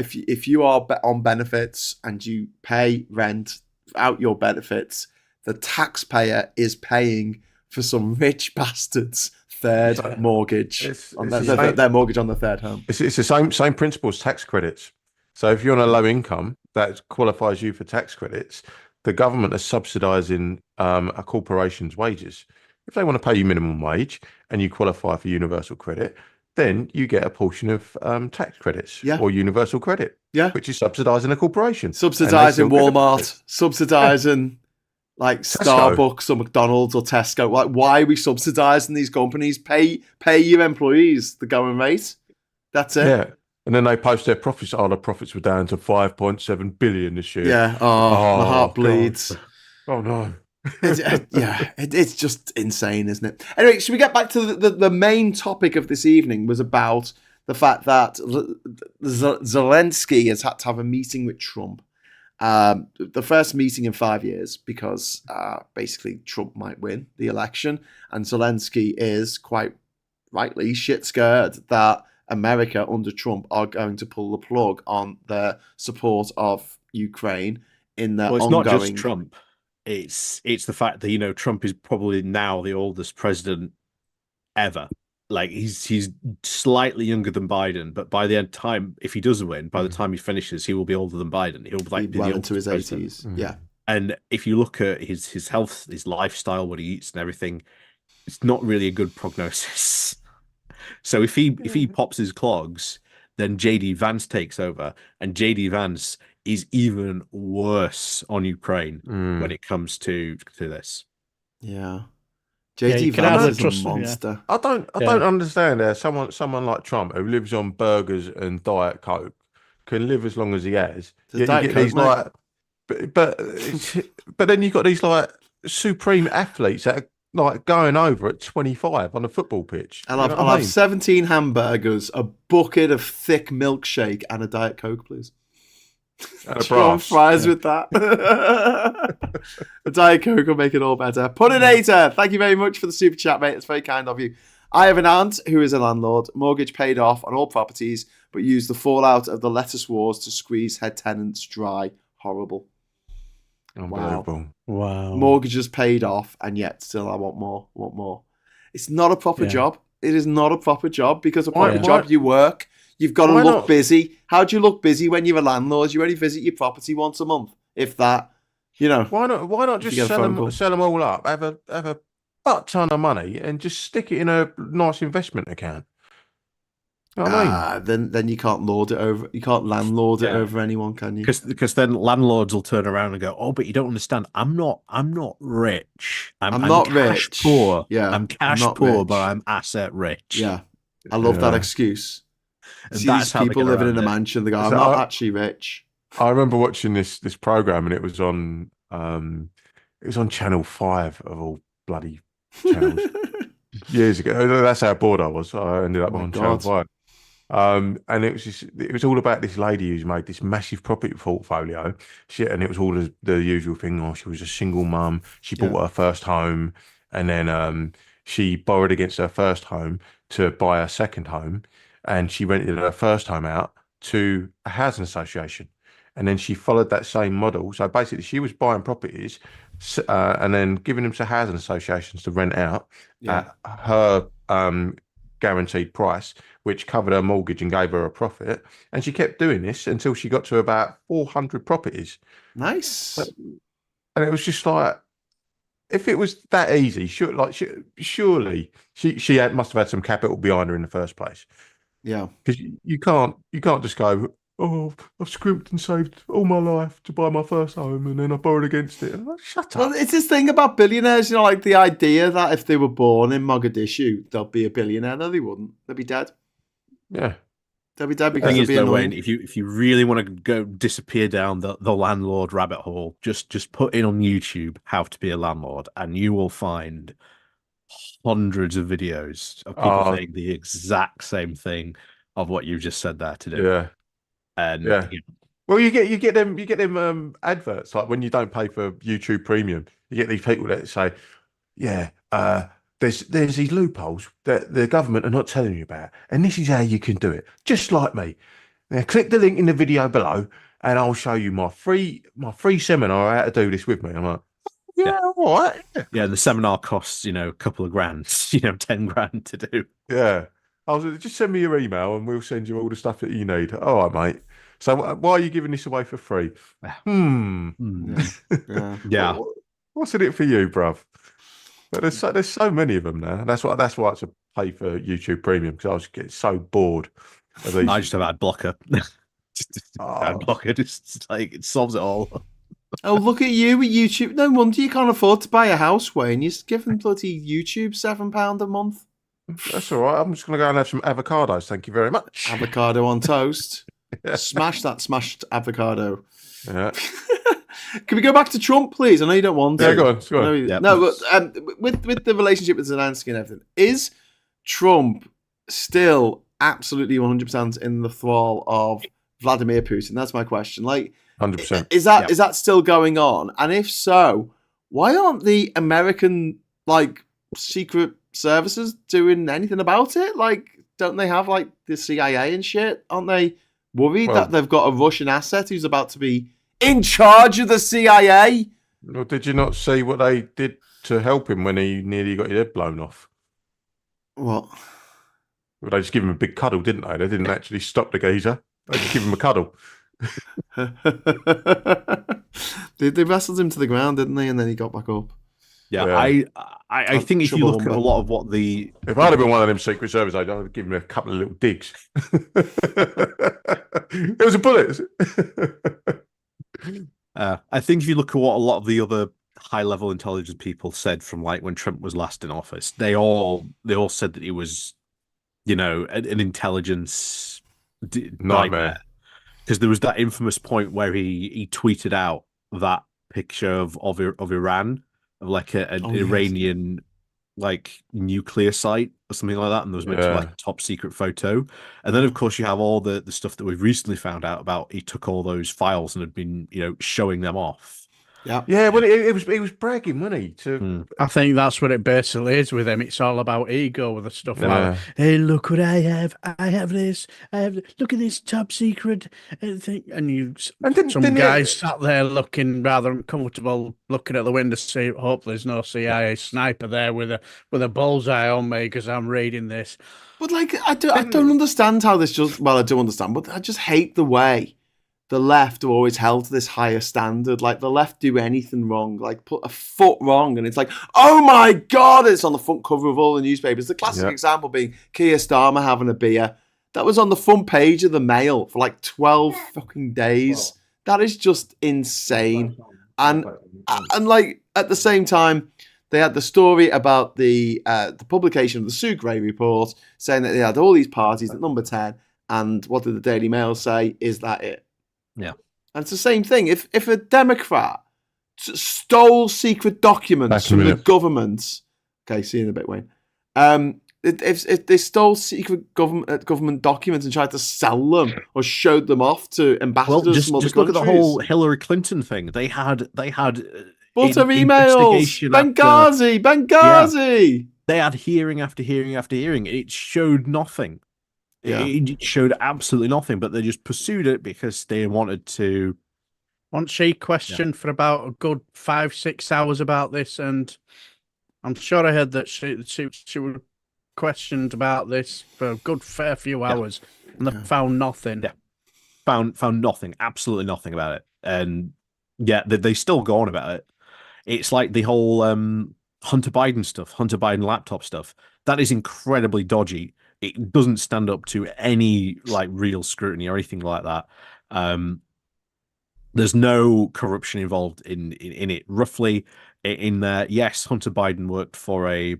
on benefits and you pay rent out your benefits, the taxpayer is paying for some rich bastards' third mortgage on their mortgage on the third home. It's the same principle as tax credits. So if you're on a low income that qualifies you for tax credits, the government is subsidising a corporation's wages. If they want to pay you minimum wage and you qualify for universal credit, then you get a portion of tax credits or universal credit, which is subsidising a corporation. Subsidising Walmart, subsidising like Starbucks or McDonald's or Tesco. Like, why are we subsidising these companies? Pay your employees the going rate. That's it. Yeah. And then they post their profits. Oh, the profits were down to 5.7 billion this year. Yeah. Oh, my heart bleeds. God. Oh, no. It's just insane, isn't it? Anyway, should we get back to the main topic of this evening was about the fact that Zelenskyy has had to have a meeting with Trump. The first meeting in 5 years because basically Trump might win the election. And Zelenskyy is quite rightly shit scared that America under Trump are going to pull the plug on their support of Ukraine in their it's ongoing... not just Trump. It's the fact that, you know, Trump is probably now the oldest president ever. Like, he's slightly younger than Biden, but by the end time, if he doesn't win, by the time he finishes, he will be older than Biden. He'll be well the into his president. 80s. Yeah. And if you look at his health, his lifestyle, what he eats and everything, it's not really a good prognosis. So if he pops his clogs, then JD Vance takes over, and JD Vance is even worse on Ukraine when it comes to this. Yeah. JD Vance is a monster. I don't understand how someone like Trump who lives on burgers and Diet Coke can live as long as he has. You get these like, but then you've got these like supreme athletes that are like going over at 25 on a football pitch. I'll have 17 hamburgers, a bucket of thick milkshake, and a Diet Coke, please. And a brass. Fries with that. The Diet Coke will make it all better. Puddinator, thank you very much for the super chat, mate. It's very kind of you. I have an aunt who is a landlord, mortgage paid off on all properties, but used the fallout of the lettuce wars to squeeze head tenants dry. Horrible. Unbelievable. Wow. Mortgages paid off, and yet still I want more. It's not a proper job. It is not a proper job, because a proper job you work. You've got to look busy. How do you look busy when you're a landlord? You only visit your property once a month, if that. You know. Why not just sell them all up? Have a butt ton of money and just stick it in a nice investment account. You know what I mean? Then you can't lord it over. You can't landlord it over anyone, can you? Because then landlords will turn around and go, "Oh, but you don't understand. I'm not rich. I'm not cash rich. Poor. Yeah, I'm cash poor, but I'm asset rich." Yeah, I love that excuse. And see that's these people living in a mansion. They go, "I'm not actually rich." I remember watching this program, and it was on Channel 5 of all bloody channels years ago. That's how bored I was. I ended up on Channel 5. And it was all about this lady who's made this massive property portfolio. And it was all the usual thing. Oh, she was a single mum. She bought her first home, and then she borrowed against her first home to buy a second home, and she rented her first home out to a housing association. And then she followed that same model. So basically, she was buying properties and then giving them to housing associations to rent out at her guaranteed price, which covered her mortgage and gave her a profit. And she kept doing this until she got to about 400 properties. Nice. And it was just like, if it was that easy, surely she must have had some capital behind her in the first place. Yeah, because you can't just go, "Oh, I've scrimped and saved all my life to buy my first home, and then I borrowed against it." And like, shut up. Well, it's this thing about billionaires, you know, like the idea that if they were born in Mogadishu, they'll be a billionaire. No, they wouldn't. They'll be dead. Yeah, they'll be dead because they'll be annoying. If you really want to go disappear down the landlord rabbit hole, just put in on YouTube how to be a landlord, and you will find hundreds of videos of people saying the exact same thing of what you just said there today. Yeah. And well, you get them adverts, like when you don't pay for YouTube Premium, you get these people that say, there's these loopholes that the government are not telling you about, and this is how you can do it, just like me. Now click the link in the video below, and I'll show you my free seminar on how to do this with me. I'm like, all right. Yeah, the seminar costs, a couple of grand, 10 grand to do. Yeah. I was like, just send me your email and we'll send you all the stuff that you need. All right, mate. So why are you giving this away for free? Yeah. What's in it for you, bruv? But there's so many of them now. And that's why I had to pay for YouTube Premium, because I was getting so bored of these. I just have ad blocker. Ad blocker just like it solves it all. Oh, look at you with YouTube. No wonder you can't afford to buy a house, Wayne. You're giving bloody YouTube £7 a month. That's all right. I'm just going to go and have some avocados. Thank you very much. Avocado on toast. Yeah. Smash that smashed avocado. Yeah. Can we go back to Trump, please? I know you don't want to. Yeah, go on. Yep. No, but with the relationship with Zelensky and everything, is Trump still absolutely 100% in the thrall of Vladimir Putin? That's my question. Like, 100%. is that still going on? And if so, why aren't the American secret services doing anything about it? Like, don't they have the CIA and shit? Aren't they worried that they've got a Russian asset who's about to be in charge of the CIA? Well, did you not see what they did to help him when he nearly got his head blown off? What? Well, they just give him a big cuddle, didn't they? They didn't actually stop the geezer. They just give him a cuddle. They wrestled him to the ground, didn't they? And then he got back up. Yeah. I think if you look at a lot of what the... If I'd have been one of them Secret Service agents, I'd have given him a couple of little digs. It was a bullet. I think if you look at what a lot of the other high-level intelligence people said from when Trump was last in office, they all said that he was, an intelligence nightmare. Because there was that infamous point where he tweeted out that picture of Iran, of an Iranian nuclear site or something like that, and there was meant to be a top secret photo. And then of course you have all the stuff that we've recently found out about. He took all those files and had been showing them off. Yeah. Well, he was bragging, wasn't he? I think that's what it basically is with him. It's all about ego with the stuff like, hey, look what I have. I have this. Look at this top secret thing. And some guys sat there looking rather uncomfortable, looking at the window, say, hope there's no CIA sniper there with a bullseye on me because I'm reading this. But I don't understand how this just. Well, I do understand, but I just hate the way the left are always held to this higher standard. The left do anything wrong, put a foot wrong, and it's oh my God, it's on the front cover of all the newspapers. The classic example being Keir Starmer having a beer. That was on the front page of the Mail for 12 fucking days. That is just insane. And at the same time, they had the story about the publication of the Sue Gray report saying that they had all these parties at number 10. And what did the Daily Mail say? Is that it? Yeah. And it's the same thing. If a Democrat stole secret documents from the government, okay, see you in a bit, Wayne. If they stole secret government documents and tried to sell them or showed them off to ambassadors from other just look countries. at the whole Hillary Clinton thing. They had Butter emails, Benghazi. They had hearing after hearing after hearing. It showed nothing. Yeah. It showed absolutely nothing, but they just pursued it because they wanted to. Once she questioned for about a good 5-6 hours about this, and I'm sure I heard that she was questioned about this for a good fair few hours, and they found nothing. Yeah, found nothing, absolutely nothing about it, and they still go on about it. It's like the whole Hunter Biden stuff, Hunter Biden laptop stuff. That is incredibly dodgy. It doesn't stand up to any real scrutiny or anything like that. There's no corruption involved in it. Roughly, in there, yes, Hunter Biden worked for a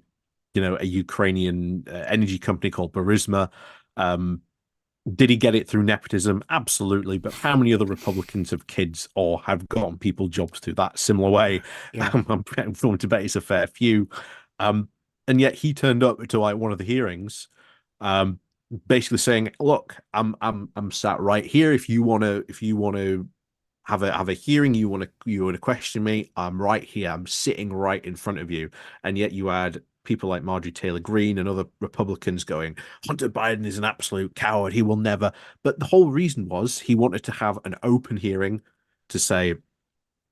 Ukrainian energy company called Burisma. Did he get it through nepotism? Absolutely. But how many other Republicans have kids or have gotten people jobs through that similar way? Yeah. I'm willing to bet it's a fair few. And yet he turned up to one of the hearings. Basically saying, look, I'm sat right here. If you want to have a hearing, you want to question me, I'm right here. I'm sitting right in front of you. And yet you had people like Marjorie Taylor Greene and other Republicans going, Hunter Biden is an absolute coward. He will never. But the whole reason was he wanted to have an open hearing to say,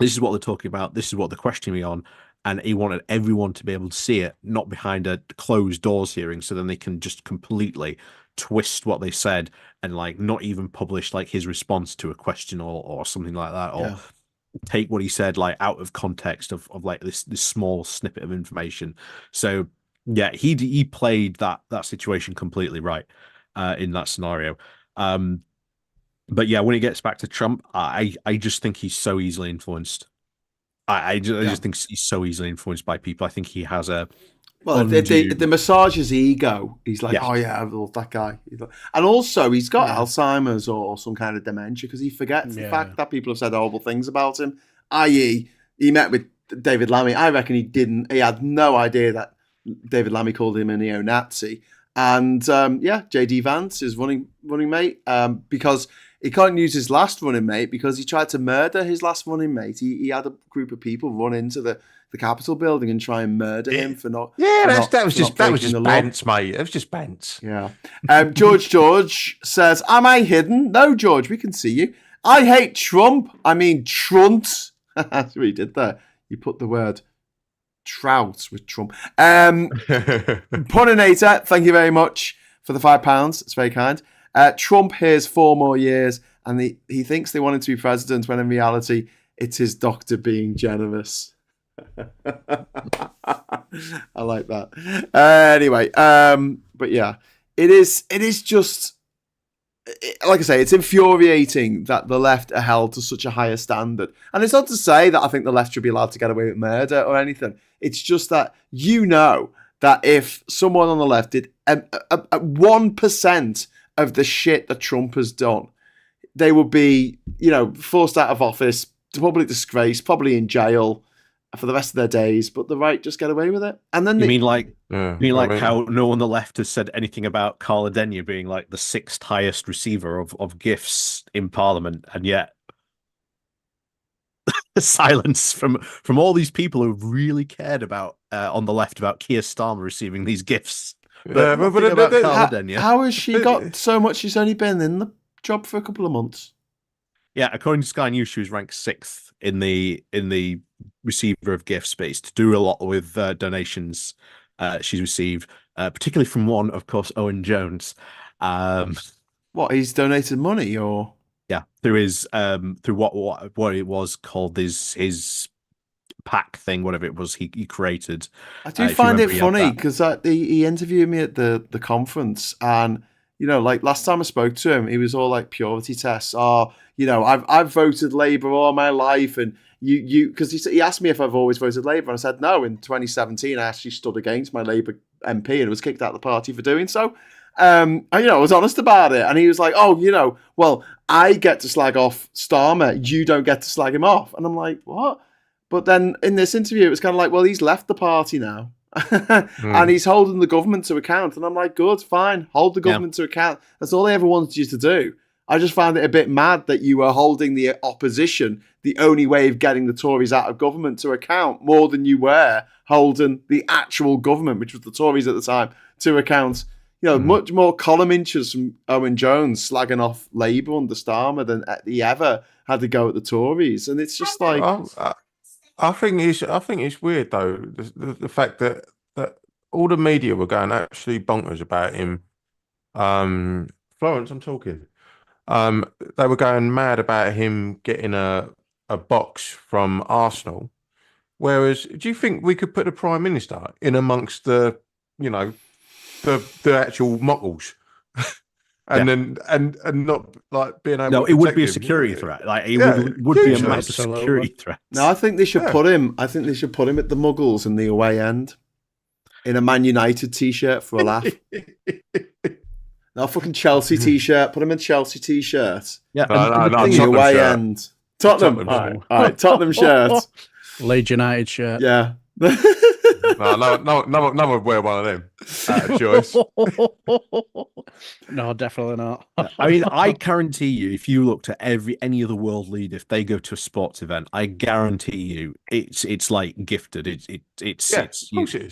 this is what they're talking about. This is what they're questioning me on. And he wanted everyone to be able to see it, not behind a closed doors hearing, so then they can just completely twist what they said and not even publish his response to a question or something like that, or take what he said like out of context of like this small snippet of information. So yeah, he played that situation completely right in that scenario. But yeah, when it gets back to Trump, I just think he's so easily influenced. I just think he's so easily influenced by people. I think he has a the massage his ego. He's like, oh yeah, I love that guy. And also, he's got Alzheimer's or some kind of dementia because he forgets the fact that people have said horrible things about him. I.e., he met with David Lammy. I reckon he had no idea that David Lammy called him a neo-Nazi. And JD Vance, his running mate, because he can't use his last running mate because he tried to murder his last running mate. He had a group of people run into the Capitol building and try and murder him for not. Yeah, that was just bants, mate. It was just bants. Yeah. George says, "Am I hidden? No, George, we can see you. I hate Trump. I mean Trunt." That's what he did there. You put the word trout with Trump. Puninator, thank you very much for the £5. It's very kind. Trump hears 4 more years, and he thinks they want him to be president when in reality it's his doctor being generous. I like that. Anyway, but yeah, it is just like I say, it's infuriating that the left are held to such a higher standard. And it's not to say that I think the left should be allowed to get away with murder or anything. It's just that that if someone on the left did 1% of the shit that Trump has done, they would be, forced out of office, probably disgraced, probably in jail for the rest of their days, but the right just get away with it. And then how no one on the left has said anything about Carla Denyer being like the 6th highest receiver of gifts in Parliament, and yet silence from all these people who really cared about on the left about Keir Starmer receiving these gifts. But how has she got so much? She's only been in the job for a couple of months. Yeah, according to Sky News, she was ranked 6th in the receiver of gifts space to do a lot with donations she's received, particularly from one, of course, Owen Jones. What, he's donated money, or through his through what it was called his pack thing, whatever it was he created. I do find it funny because he interviewed me at the conference, and like last time I spoke to him, he was all like purity tests. I've voted Labour all my life, and you because he asked me if I've always voted Labour, and I said no. In 2017, I actually stood against my Labour MP and was kicked out of the party for doing so. I was honest about it, and he was like, "Oh, well, I get to slag off Starmer, you don't get to slag him off," and I'm like, "What?" But then in this interview, it was kind of like, "Well, he's left the party now." And he's holding the government to account, and I'm like, good, fine, hold the government to account. That's all they ever wanted you to do. I just found it a bit mad that you were holding the opposition, the only way of getting the Tories out of government, to account more than you were holding the actual government, which was the Tories at the time, to account. Much more column inches from Owen Jones slagging off Labour under Starmer than he ever had to go at the Tories, and it's just like. I think it's weird though, the fact that all the media were going actually bonkers about him. Florence, I'm talking. They were going mad about him getting a box from Arsenal. Whereas, do you think we could put the Prime Minister in amongst the actual muggles? And not like being able. No, it would be a security threat. Like it would be a massive security threat. No, I think they should put him. I think they should put him at the Muggles in the away end, in a Man United t-shirt for a laugh. No, fucking Chelsea t-shirt. Put him in Chelsea t-shirt. Yeah, the away end. Tottenham. All right, Tottenham shirt. Leeds United shirt. Yeah. No one would wear one of them out of choice. No, definitely not. I mean, I guarantee you, if you looked at any other world leader, if they go to a sports event, I guarantee you, it's like gifted. It's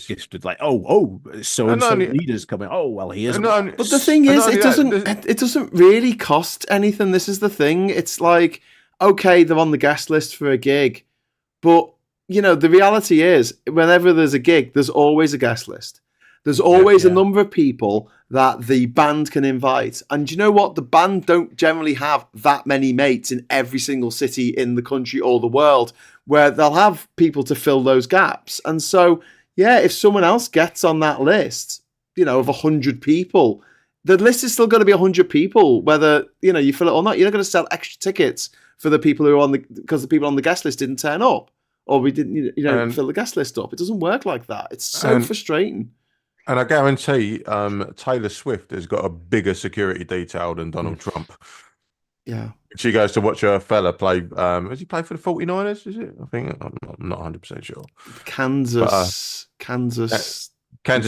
gifted. Like so and so leaders coming. Oh well, he is. But the thing is, it doesn't really cost anything. This is the thing. It's like, okay, they're on the guest list for a gig, but the reality is, whenever there's a gig, there's always a guest list. There's always a number of people that the band can invite. And you know what? The band don't generally have that many mates in every single city in the country or the world where they'll have people to fill those gaps. And so, yeah, if someone else gets on that list, you know, of 100 people, the list is still going to be 100 people, whether, you know, you fill it or not. You're not going to sell extra tickets for the people who are on because the people on the guest list didn't turn up or we didn't, you know, fill the guest list up. It doesn't work like that. It's so frustrating. And I guarantee Taylor Swift has got a bigger security detail than Donald Trump. Yeah. She goes to watch her fella play. Has he played for the 49ers? Is it? I think I'm not 100% sure. Kansas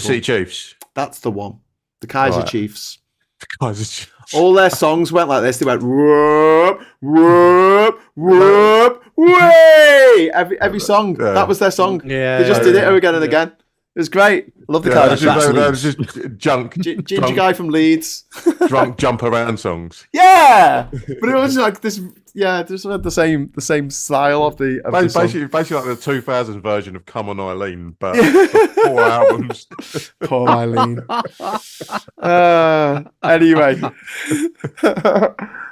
City Chiefs. That's the one. The Kaiser Chiefs. The Kaiser Chiefs. All their songs went like this. They went whoop, whoop, whoop, way. Every song. That was their song. Yeah. They just did it again and again. It was great. I love the Kaiser Chiefs. That was just junk. Ginger guy from Leeds. Drunk jump around songs. Yeah, but it was like this. Yeah, just had the same style of the. Basically like the 2000s version of "Come On Eileen," but 4 albums. Poor Eileen. Anyway,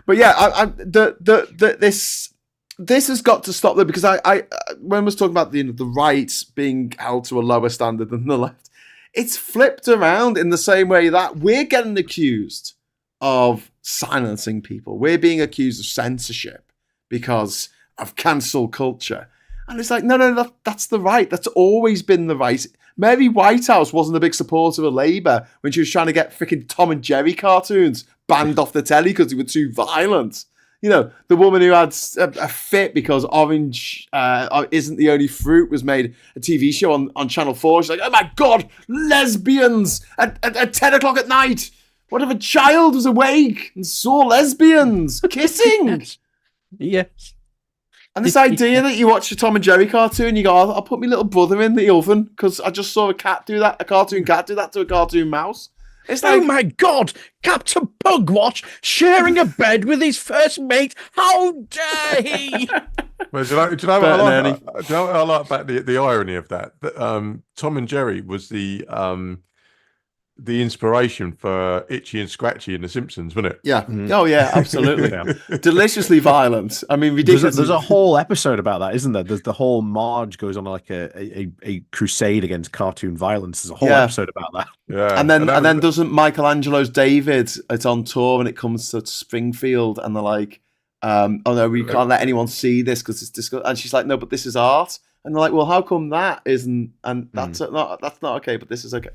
but yeah, this has got to stop though, because I when I was talking about the right being held to a lower standard than the left, it's flipped around in the same way that we're getting accused of silencing people. We're being accused of censorship because of cancel culture. And it's like, no, that's the right. That's always been the right. Mary Whitehouse wasn't a big supporter of Labour when she was trying to get freaking Tom and Jerry cartoons banned off the telly because they were too violent. You know, the woman who had a fit because orange isn't the only fruit was made a TV show on Channel 4. She's like, oh my God, lesbians at 10 o'clock at night. What if a child was awake and saw lesbians kissing? Yes. And this idea that you watch a Tom and Jerry cartoon, you go, I'll put my little brother in the oven because I just saw a cartoon cat do that to a cartoon mouse. It's like, oh my God, Captain Pugwash sharing a bed with his first mate. How dare he? Well, do you know what I like about the irony of that? That Tom and Jerry was the inspiration for Itchy and Scratchy in The Simpsons, wasn't it? Yeah. Mm-hmm. Oh, yeah, absolutely. Deliciously violent. I mean, ridiculous. There's a whole episode about that, isn't there? There's the whole Marge goes on like a crusade against cartoon violence. There's a whole episode about that. Yeah. And then doesn't Michelangelo's David, it's on tour and it comes to Springfield and they're like, oh no, we can't let anyone see this because it's disgusting. And she's like, no, but this is art. And they're like, well, how come that isn't? And that's not okay, but this is okay.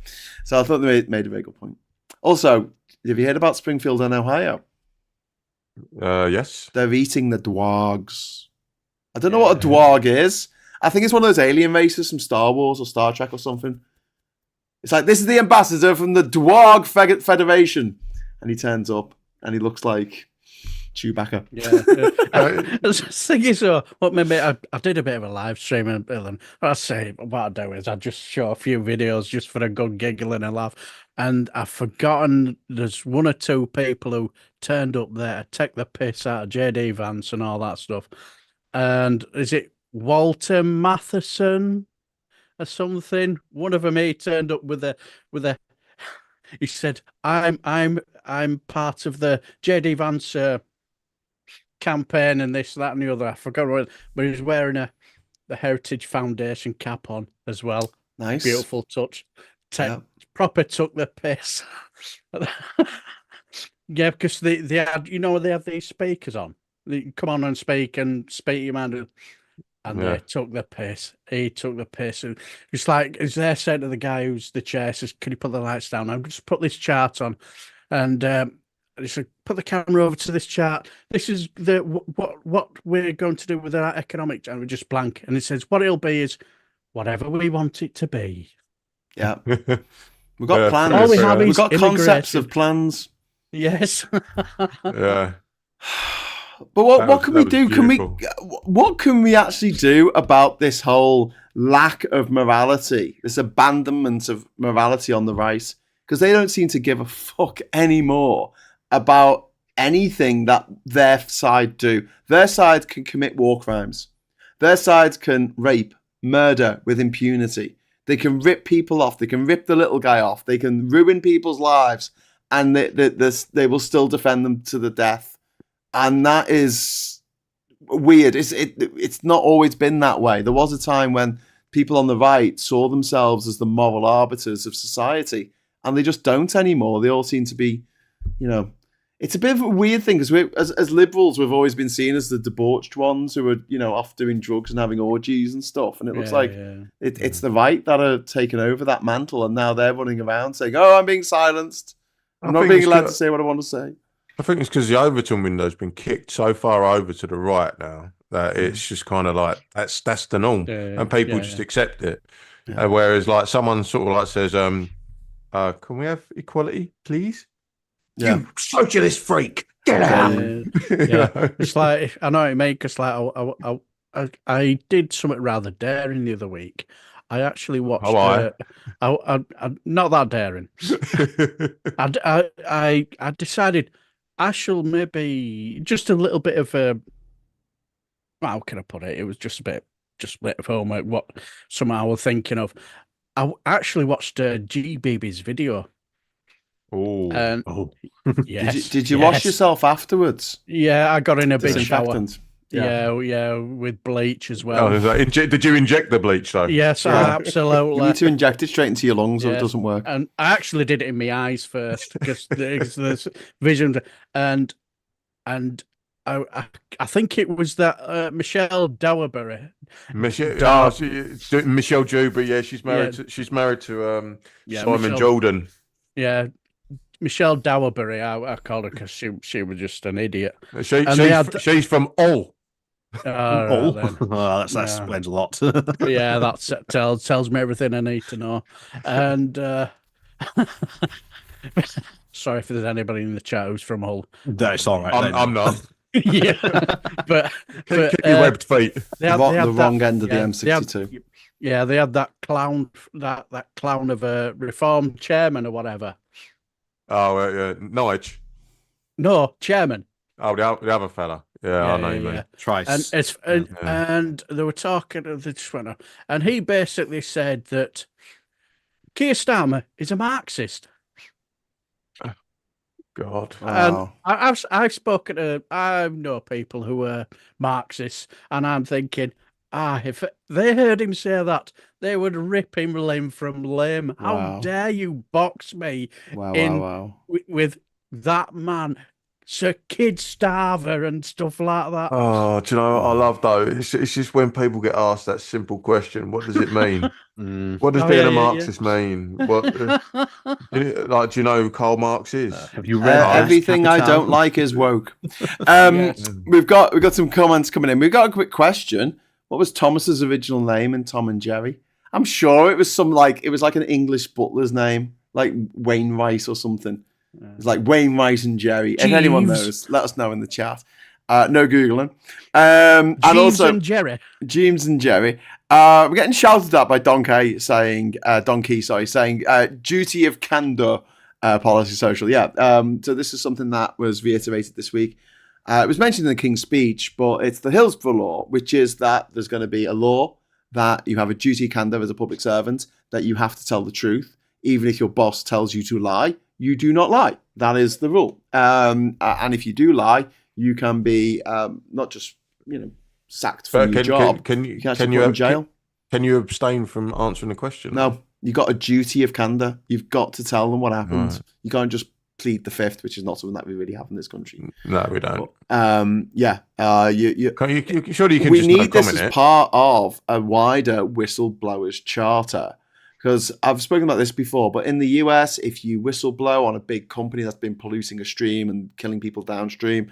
So I thought they made a very good point. Also, have you heard about Springfield in Ohio? Yes. They're eating the dwargs. I don't know what a dwarg is. I think it's one of those alien races from Star Wars or Star Trek or something. It's like, this is the ambassador from the Dwarg Federation. And he turns up and he looks like Chewbacca. Yeah. The thing is, what maybe I did a bit of a live stream and I say what I do is I just show a few videos just for a good giggle and a laugh. And I've forgotten there's one or two people who turned up there to take the piss out of JD Vance and all that stuff. And is it Walter Matheson or something? One of them, he turned up with a. He said, "I'm part of the JD Vance campaign and this, that, and the other." I forgot what, but he's wearing the Heritage Foundation cap on as well. Nice, beautiful touch. Proper took the piss. Yeah, because they had, they have these speakers on. They come on and speak your mind. And they took the piss. He took the piss. And it's like, is there saying to the guy who's the chair, says, can you put the lights down? I'm just put this chart on. And he said, put the camera over to this chart. This is what we're going to do with our economic. And we're just blank. And it says, what it'll be is whatever we want it to be. Yeah. We've got plans. All we have is we've got concepts of plans. Yes. Yeah. But what can we do? What can we actually do about this whole lack of morality, this abandonment of morality on the right? Because they don't seem to give a fuck anymore about anything that their side do. Their side can commit war crimes. Their side can rape, murder with impunity. They can rip people off. They can rip the little guy off. They can ruin people's lives, and they will still defend them to the death. And that is weird. It's not always been that way. There was a time when people on the right saw themselves as the moral arbiters of society, and they just don't anymore. They all seem to be, it's a bit of a weird thing because as liberals, we've always been seen as the debauched ones who are, off doing drugs and having orgies and stuff. And it looks it's the right that are taking over that mantle, and now they're running around saying, "Oh, I'm being silenced. I'm not being allowed to say what I want to say." I think it's because the Overton window's been kicked so far over to the right now that it's just kind of like that's the norm, and people just accept it. Yeah. Whereas, like, someone sort of like says, "Can we have equality, please?" Yeah. You socialist freak, get out! It's like, I know what you mean, because like I did something rather daring the other week. I actually watched. Not that daring. I decided I shall maybe just a little bit of a. How can I put it? It was just a bit of homework. What somehow I was thinking of. I actually watched GBB's video. Yes. Did you wash yourself afterwards? Yeah, I got in a big shower. Yeah, with bleach as well. Did you inject the bleach though? Yes, absolutely. You need to inject it straight into your lungs, or it doesn't work. And I actually did it in my eyes first because there's vision, and I think it was that Michelle Dowerbury. Michelle Dewberry. Yeah, she's married to Simon Jordan. Yeah. Michelle Dowerbury, I called her because she was just an idiot. She's from Hull. That explains a lot. Yeah, that tells me everything I need to know. And sorry if there's anybody in the chat who's from Hull. That's all right. I'm not. Yeah, but keep your webbed feet. They had the wrong end of the M62. They had that clown of a reform chairman or whatever. Oh, Norwich. No, chairman. Oh, the other fella. Yeah, I know you mean. Trice. And they were talking. They just went on, and he basically said that Keir Starmer is a Marxist. God. Wow. And I've spoken to. I know people who are Marxists, and I'm thinking, if they heard him say that, they would rip him limb from limb. Wow. How dare you box me with that man, Sir Kid Starver and stuff like that? Oh, do you know what I love though? It's just when people get asked that simple question, what does it mean? What does being a Marxist mean? What, do you know who Karl Marx is? Have you read everything I don't like is woke? We've got some comments coming in. We've got a quick question. What was Thomas's original name in Tom and Jerry? I'm sure it was it was like an English butler's name, like Wainwright or something. It's like Wainwright and Jerry. If anyone knows, let us know in the chat. No Googling. And also James and Jerry. We're getting shouted at by Donkey saying, duty of candor, policy social. Yeah. So this is something that was reiterated this week. It was mentioned in the King's speech, but it's the Hillsborough Law, which is that there's going to be a law that you have a duty of candor as a public servant, that you have to tell the truth. Even if your boss tells you to lie, you do not lie. That is the rule. And if you do lie, you can be not just sacked from your job. Can you go to jail? Can you abstain from answering the question? No, you got a duty of candor. You've got to tell them what happened. Right. You can't just plead the fifth, which is not something that we really have in this country. No, we don't. Surely you can. We need this as part of a wider whistleblowers charter. Because I've spoken about this before, but in the US, if you whistleblow on a big company that's been polluting a stream and killing people downstream,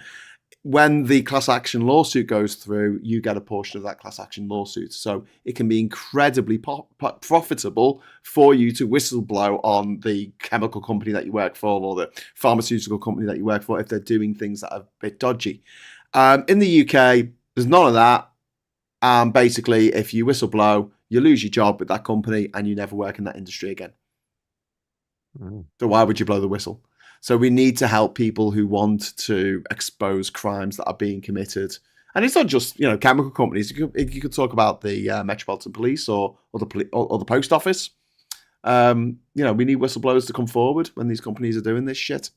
when the class action lawsuit goes through, you get a portion of that class action lawsuit. So it can be incredibly profitable for you to whistleblow on the chemical company that you work for or the pharmaceutical company that you work for if they're doing things that are a bit dodgy. In the UK, there's none of that. Basically, if you whistleblow, you lose your job with that company and you never work in that industry again. So why would you blow the whistle? So we need to help people who want to expose crimes that are being committed And it's not just, chemical companies. You could talk about the Metropolitan Police or the post office. We need whistleblowers to come forward when these companies are doing this shit.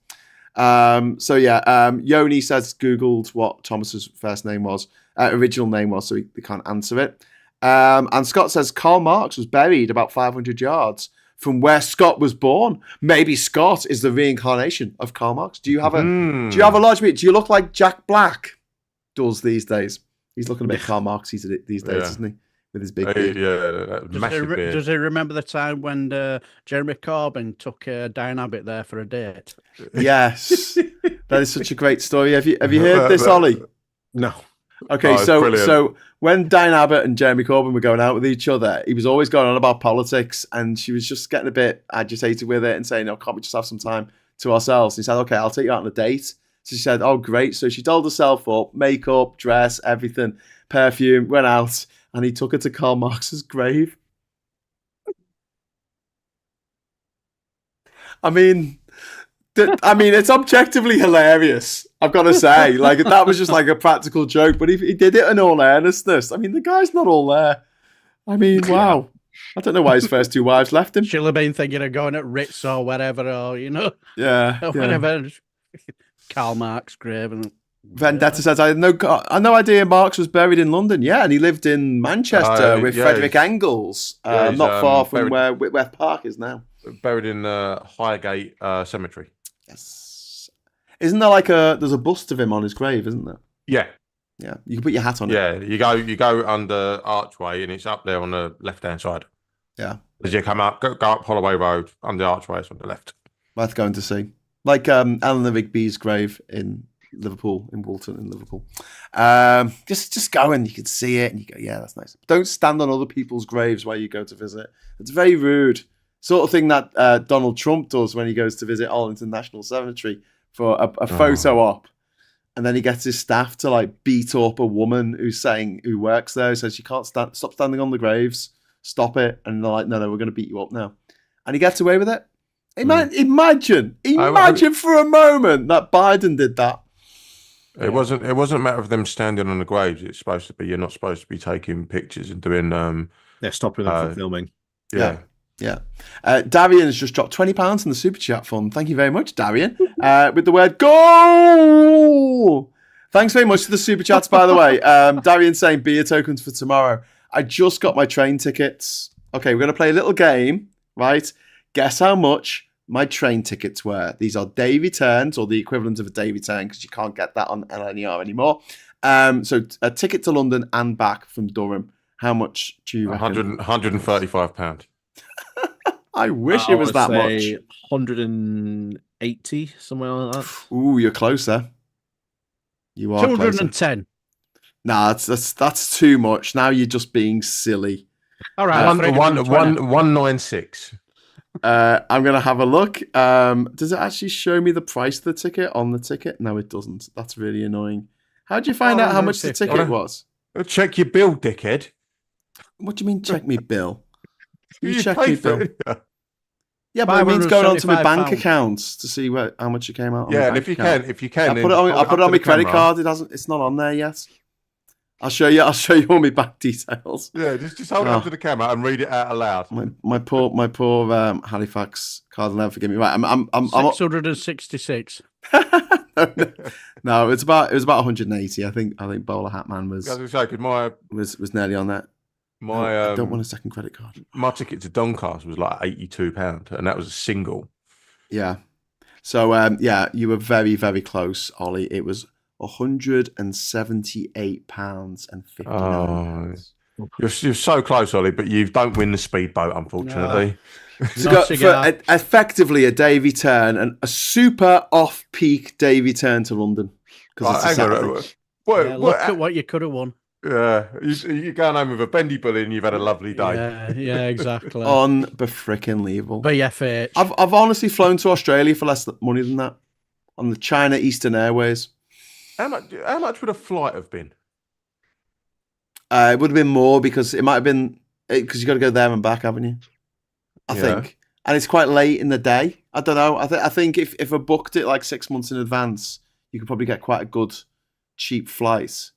Yoni says Googled what Thomas's first name was, original name was, so they can't answer it. And Scott says Karl Marx was buried about 500 yards from where Scott was born. Maybe Scott is the reincarnation of Karl Marx. Do you have a large meat? Do you look like Jack Black does these days? He's looking a bit Karl Marx these days, isn't he? With his big beard. Massive beard. Does he remember the time when Jeremy Corbyn took Diane Abbott there for a date? Yes, that is such a great story. Have you heard this, Ollie? No. Okay, so when Diane Abbott and Jeremy Corbyn were going out with each other, he was always going on about politics, and she was just getting a bit agitated with it and saying, "Oh, can't we just have some time to ourselves?" And he said, "Okay, I'll take you out on a date." So she said, "Oh, great." So she dolled herself up, makeup, dress, everything, perfume, went out, and he took her to Karl Marx's grave. I mean, it's objectively hilarious, I've got to say. Like, that was just like a practical joke, but he did it in all earnestness. I mean, the guy's not all there. I mean, wow. I don't know why his first two wives left him. She'll have been thinking of going at Ritz or wherever, or, Yeah. or whatever. Karl Marx grave. And Vendetta says, I had no idea Marx was buried in London. Yeah, and he lived in Manchester with Frederick Engels, not far from where Whitworth Park is now. Buried in Highgate Cemetery. Yes. Isn't there there's a bust of him on his grave, isn't there? Yeah. Yeah. You can put your hat on it. Yeah, you go under Archway, and it's up there on the left-hand side. Yeah. As you come up, go up Holloway Road, under Archway, it's on the left. Worth going to see. Like Eleanor Rigby's grave in Liverpool, in Walton in Liverpool. Just go and you can see it and you go, yeah, that's nice. Don't stand on other people's graves while you go to visit. It's very rude. Sort of thing that Donald Trump does when he goes to visit Arlington National Cemetery for a photo op. And then he gets his staff to beat up a woman who works there, who says, you can't stop standing on the graves. Stop it. And they're like, no, we're going to beat you up now. And he gets away with it. Imagine for a moment that Biden did that. It wasn't a matter of them standing on the graves. It's supposed to be, you're not supposed to be taking pictures and doing stopping them from filming. Yeah. Darian's just dropped £20 in the super chat fund. Thank you very much, Darian. With the word "go." Thanks very much for the super chats, by the way. Darian's saying beer tokens for tomorrow. I just got my train tickets. Okay, we're gonna play a little game, right? Guess how much my train tickets were. These are day returns, or the equivalent of a day return, because you can't get that on LNER anymore. So a ticket to London and back from Durham. How much do you reckon? £135. I wish it was that much. 180, somewhere like that. Ooh, you're closer. You are 210. Nah, that's too much. Now you're just being silly. All right, 196. I'm gonna have a look. Does it actually show me the price of the ticket on the ticket? No, it doesn't. That's really annoying. How did you find out how much the ticket was? Check your bill, dickhead. What do you mean, check me bill? You You check pay me for bill. it. Yeah, but it means going onto my bank £575 accounts to see how much it came out. On Yeah, my and bank if you can, I put it on my credit card. It's not on there yet. I'll show you all my bank details. Yeah, just hold it up to the camera and read it out aloud. My poor Halifax card will never forgive me. Right, I'm 666. No, it was about 180. I think Bowler Hatman was. I was going to say, was nearly on that. I don't want a second credit card. My ticket to Doncaster was like £82, and that was a single. Yeah. So you were very, very close, Ollie. It was £178.59. You're so close, Ollie, but you don't win the speedboat, unfortunately. No. For effectively a day return and a super off-peak day return to London. Because it's a Saturday. Look at what you could have won. Yeah, you're going home with a bendy bully and you've had a lovely day. Yeah, exactly. Unbefricking-level. BFH. I've honestly flown to Australia for less money than that on the China Eastern Airways. How much would a flight have been? It would have been more because it might have been because you got to go there and back, haven't you? I think, and it's quite late in the day. I don't know. I think if I booked it like 6 months in advance, you could probably get quite a good cheap flight.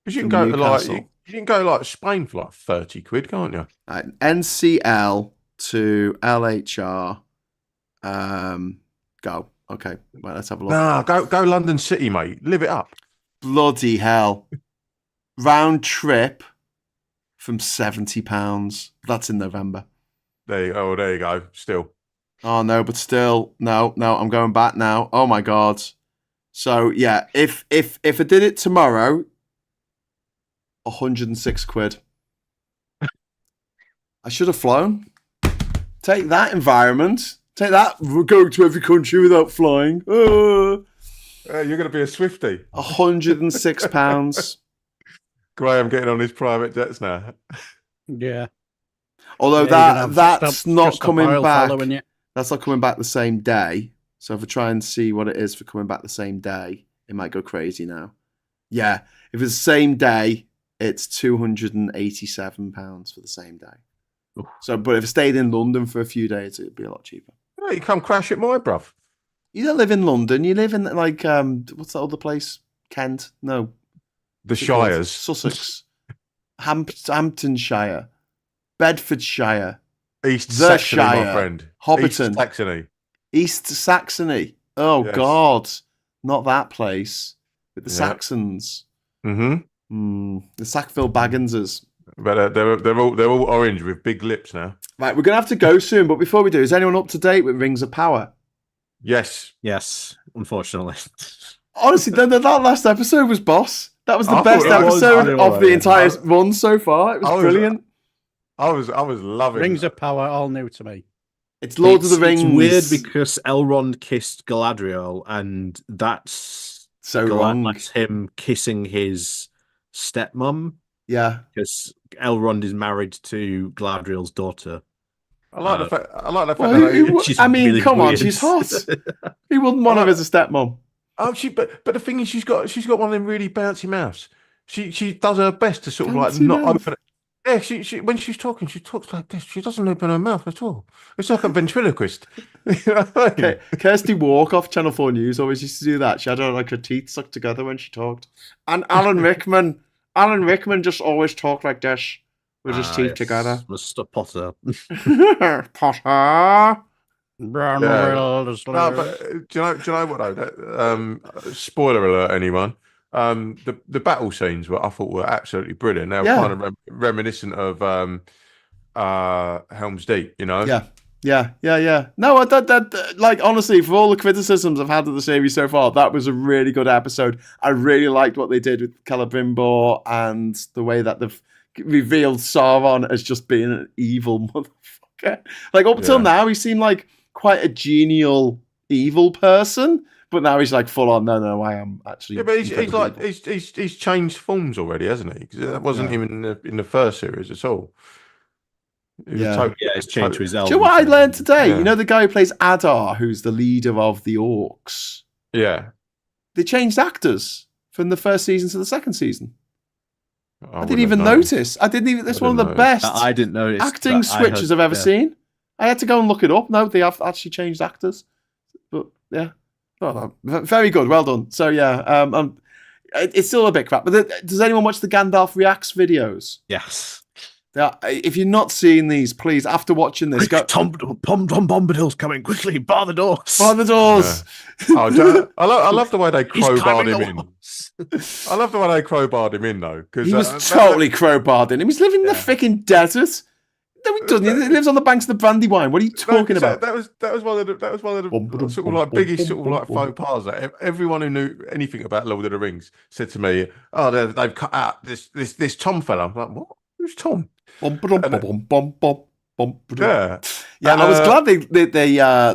Because you can from go to like Newcastle. you can go like Spain for like 30 quid, can't you? NCL to LHR. Go. Okay, well, let's have a look. Nah, go London City, mate. Live it up. Bloody hell. Round trip from £70. That's in November. There you go. Still. Oh no, but still, no, I'm going back now. Oh my god. So yeah, if I did it tomorrow, 106 quid. I should have flown. Take that, environment. Take that. We're going to every country without flying. You're going to be a Swiftie. £106. Graham getting on his private jets now. Yeah. Although that's not just a coming pile back. following you. That's not coming back the same day. So if I try and see what it is for coming back the same day, it might go crazy now. Yeah, if it's the same day, it's £287 for the same day. Oof. So, but if I stayed in London for a few days, it'd be a lot cheaper. Yeah, you come crash at my bruv. You don't live in London. You live in like what's that other place? Kent? No, The Shires. Sussex, Hamptonshire, Bedfordshire, East The Saxony, Shire, my friend. Hobbiton. East Saxony. East Saxony. Oh Yes. God, not that place. With the Yeah. Saxons. Mm-hmm. The Sackville Bagginses. But they're all orange with big lips now. Right, we're gonna have to go soon. But before we do, is anyone up to date with Rings of Power? Yes. Yes, unfortunately. Honestly, that last episode was boss. That was the I best thought it was. episode of the entire I- run so far. It was brilliant. I was loving Rings of Power, all new to me. It's Lord of the Rings. It's weird because Elrond kissed Galadriel, and that's so wrong. That's him kissing his stepmom Yeah. because Elrond is married to Galadriel's daughter. I like the fact. Well, that. She's I mean, really come on, weird. she's hot. Who wouldn't want her as a stepmom? Oh, but the thing is, she's got one of them really bouncy mouths. She does her best to sort of like Bouncy not mouth. open it. Yeah, she when she's talking, she talks like this. She doesn't open her mouth at all. It's like a ventriloquist. You know what I mean? Kirsty Walk off Channel 4 News always used to do that. She had her teeth stuck together when she talked. And Alan Rickman just always talked like this with his teeth together. Mr. Potter. Potter. Brown Yeah. World, No, but do you know what though? Spoiler alert, anyone. The battle scenes I thought were absolutely brilliant. They were Yeah. kind of reminiscent of Helm's Deep, you know. Yeah. No, that like honestly, for all the criticisms I've had of the series so far, that was a really good episode. I really liked what they did with Celebrimbor and the way that they've revealed Sauron as just being an evil motherfucker. Like up until now, he seemed like quite a genial evil person, but now he's like full on. No, I am actually. Yeah, but he's incredibly like evil. he's changed forms already, hasn't he? 'Cause that wasn't him in the first series at all. He was Yeah. It's changed to his Do elven. you know what I learned today? Yeah. You know the guy who plays Adar, who's the leader of the orcs. Yeah. They changed actors from the first season to the second season. I didn't wouldn't even have known. notice. I didn't even. That's I one of the didn't notice. best I didn't notice. acting but I switches heard- I've ever yeah. seen. I had to go and look it up. No, they have actually changed actors. But yeah, very good. Well done. So yeah, it's still a bit crap. But does anyone watch the Gandalf Reacts videos? Yes. Yeah, if you're not seeing these, please, after watching this, go Tom Bombadil's coming quickly. Bar the doors. bar the doors. I love the way they He's crowbarred climbing him the in. walls. I love the way they crowbarred him in though, because He was totally crowbarred in. He was living in the freaking desert. No, he doesn't. He lives on the banks of the Brandywine. What are you talking about? That was one of the sort of like biggest sort of like faux pas. Like everyone who knew anything about Lord of the Rings said to me, "Oh, they've cut out this Tom fella." I'm like, "What? Who's Tom?" Yeah, Yeah, yeah. And, I was glad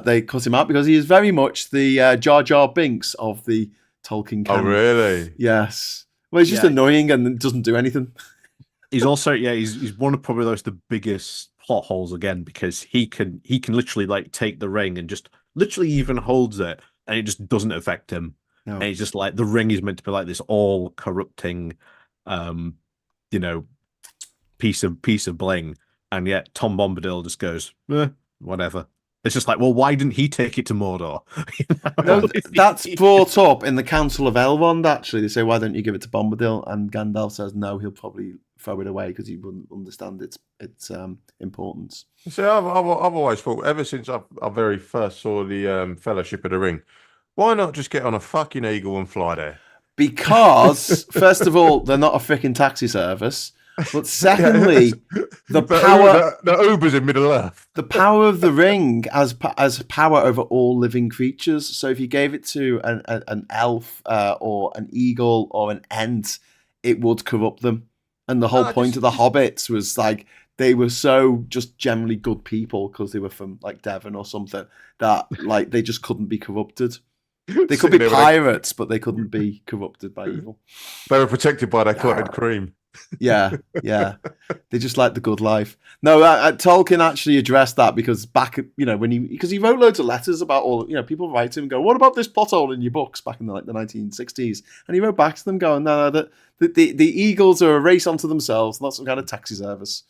they cut him out because he is very much the Jar Jar Binks of the Tolkien Oh, canon. really? Yes. Well, he's just Yeah. annoying and doesn't do anything. He's also he's one of probably the biggest plot holes again because he can literally like take the ring and just literally even holds it and it just doesn't affect him. No. And it's just like the ring is meant to be like this all corrupting, piece of bling, and yet Tom Bombadil just goes whatever. It's just like, well, why didn't he take it to Mordor? No, that's brought up in the Council of Elrond, actually. They say, why don't you give it to Bombadil? And Gandalf says, no, he'll probably throw it away because he wouldn't understand its importance. See, I've always thought, ever since I very first saw the Fellowship of the Ring, why not just get on a fucking eagle and fly there? Because, first of all, they're not a freaking taxi service. But secondly, the power... The Uber's in Middle-earth. The power of the ring as power over all living creatures. So if you gave it to an elf or an eagle or an ent, it would corrupt them. And the whole point of the hobbits was like they were so just generally good people because they were from like Devon or something that like they just couldn't be corrupted. They could be pirates, but they couldn't be corrupted by evil. They were protected by their clotted cream. Yeah. They just like the good life. No, Tolkien actually addressed that because back, because he wrote loads of letters about all, people write him and go, what about this plot hole in your books back in the 1960s? And he wrote back to them going, no, the eagles are a race unto themselves, not some kind of taxi service.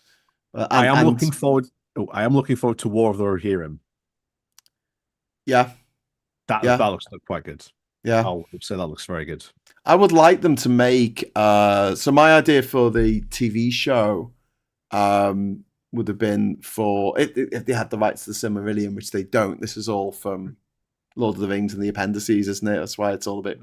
I am looking forward to War of the Rohirrim. Yeah. That looks quite good. Yeah. I'll say that looks very good. I would like them to make so my idea for the TV show would have been for if they had the rights to the Silmarillion, which they don't. This is all from Lord of the Rings and the appendices, isn't it? That's why it's all a bit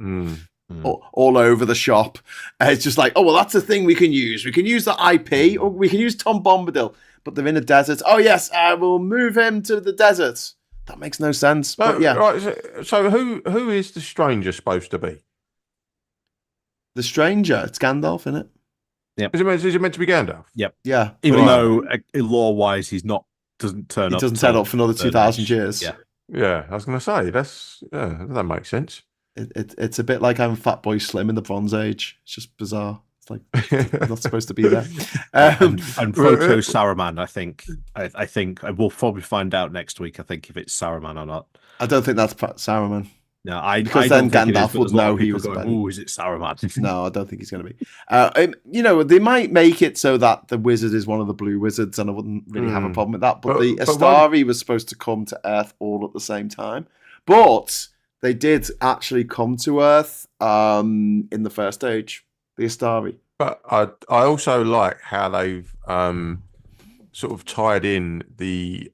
all over the shop. It's just like, oh well, that's a thing we can use. We can use the IP, or we can use Tom Bombadil, but they're in a desert. Oh yes, we'll move him to the desert. That makes no sense. But yeah. Right. So who is the stranger supposed to be? The stranger, it's Gandalf, isn't it? Yeah. Is it meant to be Gandalf? Yep. Yeah. Even though law-wise, doesn't turn up for another 2,000 years. Yeah. Yeah, I was going to say that makes sense. It's a bit like having Fatboy Slim in the Bronze Age. It's just bizarre. It's like it's not supposed to be there. And Proto Saruman, I think we'll probably find out next week. I think if it's Saruman or not. I don't think that's Saruman. No, because then Gandalf would know he was. Oh, is it Saruman? No, I don't think he's going to be. They might make it so that the wizard is one of the blue wizards, and I wouldn't really have a problem with that. But the Astari was supposed to come to Earth all at the same time, but they did actually come to Earth in the first age, the Astari. But I also like how they've sort of tied in the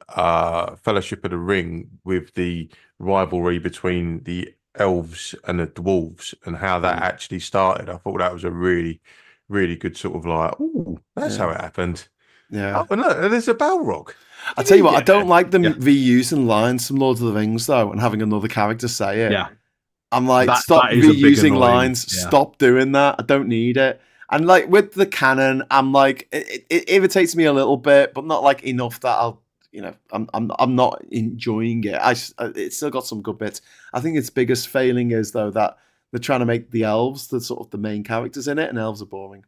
Fellowship of the Ring with the rivalry between the elves and the dwarves and how that actually started. I thought that was a really, really good sort of like, oh, that's how it happened. Yeah. Oh, and look, there's a Balrog. I tell you what, I don't like them reusing lines from Lord of the Rings though, and having another character say it. Yeah. I'm like, stop reusing lines. Yeah. Stop doing that. I don't need it. And like with the canon, I'm like, it irritates me a little bit, but not like enough that I'll, I'm not enjoying it. It's still got some good bits. I think its biggest failing is though that they're trying to make the elves the sort of the main characters in it, and elves are boring.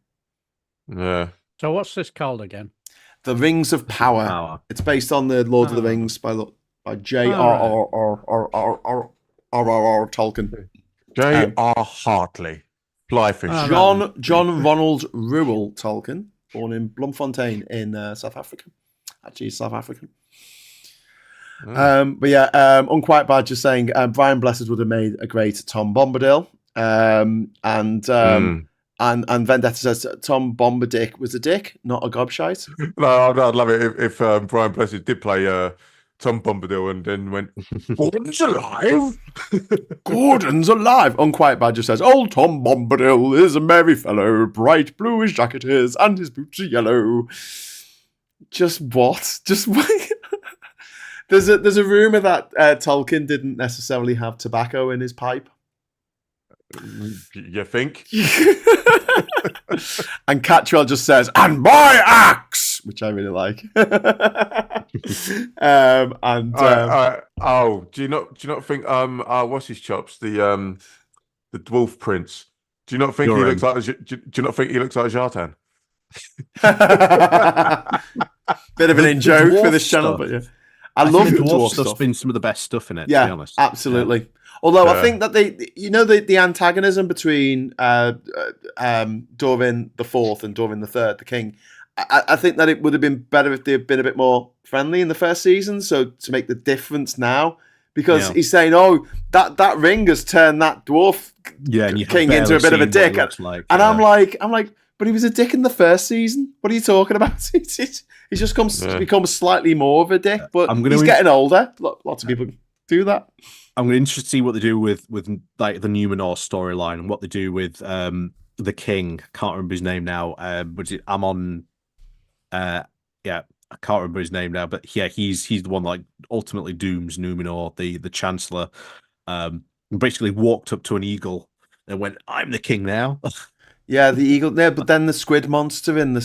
Yeah. So what's this called again? The Rings of Power. It's based on the Lord of the Rings by J.R.R. Tolkien. J.R. Hartley. John Ronald Reuel Tolkien, born in Bloemfontein in South Africa. Actually, he's South African. But yeah, Unquiet Badger saying Brian Blessed would have made a great Tom Bombadil. And Vendetta says Tom Bombadick was a dick, not a gobshite. No, I'd love it if Brian Blessed did play Tom Bombadil and then went, Gordon's alive? Gordon's alive. Unquiet Badger says, old Tom Bombadil is a merry fellow, bright blue his jacket is, and his boots are yellow. Just what? Just what? There's a rumour that Tolkien didn't necessarily have tobacco in his pipe. You think? And Cattrall just says, and my axe, which I really like. Do you not think what's his chops, the dwarf prince? Do you not think he looks like? Do you not think he looks like Zartan? Bit of an in joke for this channel, but yeah, I love the dwarf stuff. There's been some of the best stuff in it. Yeah, to be honest. Absolutely. Yeah. Although I think that the antagonism between Durin the Fourth and Durin the Third, the king, I think that it would have been better if they had been a bit more friendly in the first season. So to make the difference now, because he's saying, "Oh, that ring has turned that dwarf king into a bit of a dick," and I'm like, but he was a dick in the first season. What are you talking about? He's just become slightly more of a dick, but he's getting older. Lots of people do that. I'm going to see what they do with like the Numenor storyline and what they do with the king. I can't remember his name now. Was it Amon? I can't remember his name now, but yeah, he's the one that, like, ultimately dooms Numenor, the chancellor. Basically walked up to an eagle and went, "I'm the king now." Yeah, the eagle. Yeah, but then the squid monster in the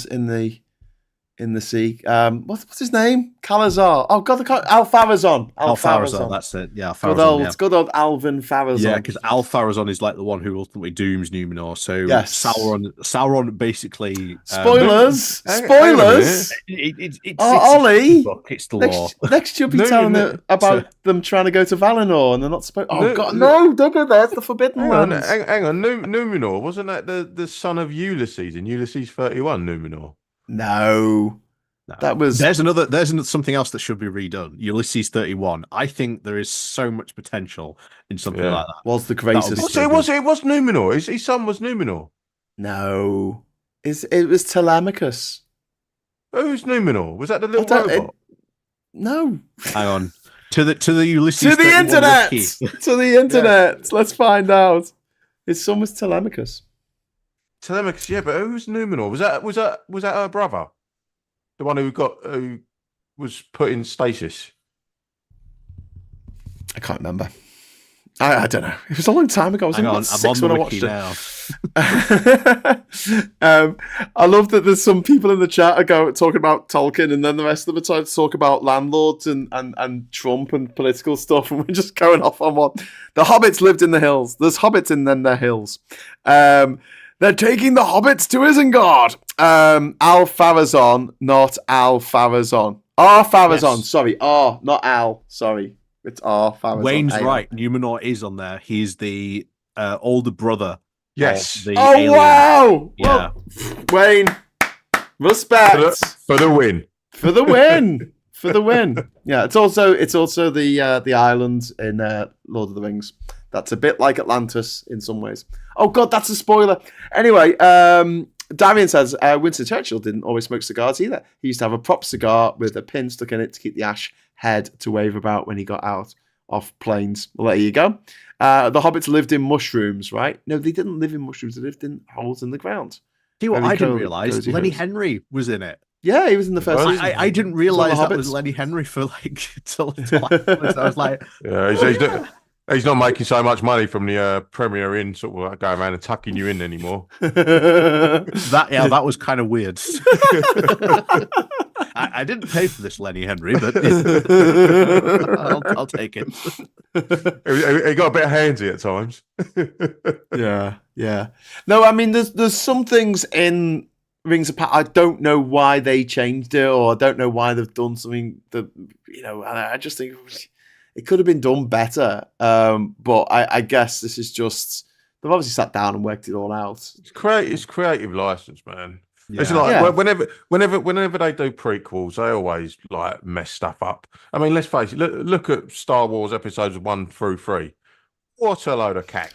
sea. What's his name? Calazar. Oh God, Alfarazon. Alfarazon. That's it. Yeah, Alfarazon. Good old Alvin Farazon. Yeah, because Alfarazon is like the one who ultimately dooms Numenor. So yes. Sauron basically. Spoilers. Spoilers. Ollie. It's the law. Next you'll be telling it about them trying to go to Valinor and they're not supposed. Oh God, no! Don't go there. It's the Forbidden Lands. Hang on. Numenor, wasn't that the son of Ulysses in Ulysses 31? Numenor. No, that was. There's something else that should be redone. Ulysses 31. I think there is so much potential in something like that. Was the greatest? It was Numenor. His son was Numenor. No, it was Telemachus. Who's Numenor? Was that the little robot? No. Hang on. To the Ulysses. To the internet. To the internet. Yeah. Let's find out. His son was Telemachus. Telemachus, yeah, but who's Numenor? Was that her brother? The one who was put in stasis? I can't remember. I don't know. It was a long time ago. I was only 6 when I watched it. I love that there's some people in the chat talking about Tolkien, and then the rest of them are trying to talk about landlords and Trump and political stuff, and we're just going off on what the hobbits lived in the hills. There's hobbits in their hills. They're taking the hobbits to Isengard. Alfarazon, not Alfarazon. Farazon, yes. Sorry. Not Al. Sorry. It's Farazon. Wayne's right. Numenor is on there. He's the older brother. Yes. Of the alien. Wow. Yeah. Well, Wayne, respect. For the win. For the win. For the win. Yeah, it's also the island in Lord of the Rings. That's a bit like Atlantis in some ways. Oh, God, that's a spoiler. Anyway, Darian says, Winston Churchill didn't always smoke cigars either. He used to have a prop cigar with a pin stuck in it to keep the ash head to wave about when he got out of planes. Well, there you go. The hobbits lived in mushrooms, right? No, they didn't live in mushrooms. They lived in holes in the ground. See what I didn't realise? Lenny Henry was in it. Yeah, he was in the first season. I didn't realise that was Lenny Henry for like till I was like, yeah, he's not making so much money from the Premier Inn sort of going around and tucking you in anymore. That was kind of weird. I didn't pay for this, Lenny Henry, but I'll take it. He got a bit handsy at times. Yeah. No, I mean, there's some things in Rings of Power. I don't know why they changed it, or I don't know why they've done something that, I just think it could have been done better. But I guess this is just, they've obviously sat down and worked it all out. It's creative license, man. Yeah. It's like whenever they do prequels, they always like mess stuff up. I mean, let's face it. Look at Star Wars episodes 1 through 3. What a load of cack.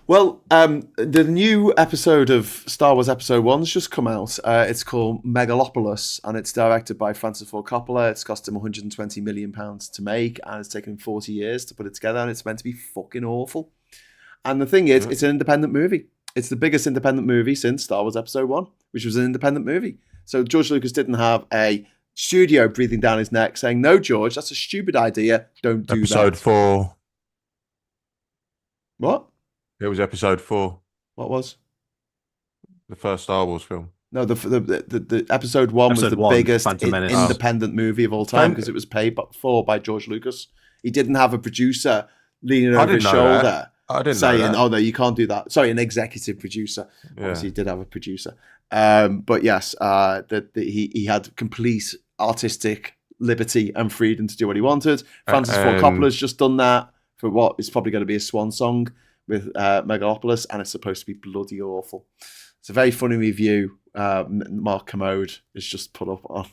Well, the new episode of Star Wars Episode 1's just come out. It's called Megalopolis, and it's directed by Francis Ford Coppola. It's cost him £120 million to make, and it's taken him 40 years to put it together, and it's meant to be fucking awful. And the thing is, it's an independent movie. It's the biggest independent movie since Star Wars Episode 1, which was an independent movie. So George Lucas didn't have a studio breathing down his neck saying, "No, George, that's a stupid idea. Don't do that." Episode 4. What? It was Episode 4. What was? The first Star Wars film. No, the Episode 1 was the biggest independent movie of all time because it was paid for by George Lucas. He didn't have a producer leaning over his shoulder saying, "Oh no, you can't do that." Sorry, an executive producer. Yeah. Obviously, he did have a producer. But yes, he had complete artistic liberty and freedom to do what he wanted. Francis Ford Coppola's just done that for what is probably going to be a swan song with Megalopolis, and it's supposed to be bloody awful. It's a very funny review. Mark Commode is just put up on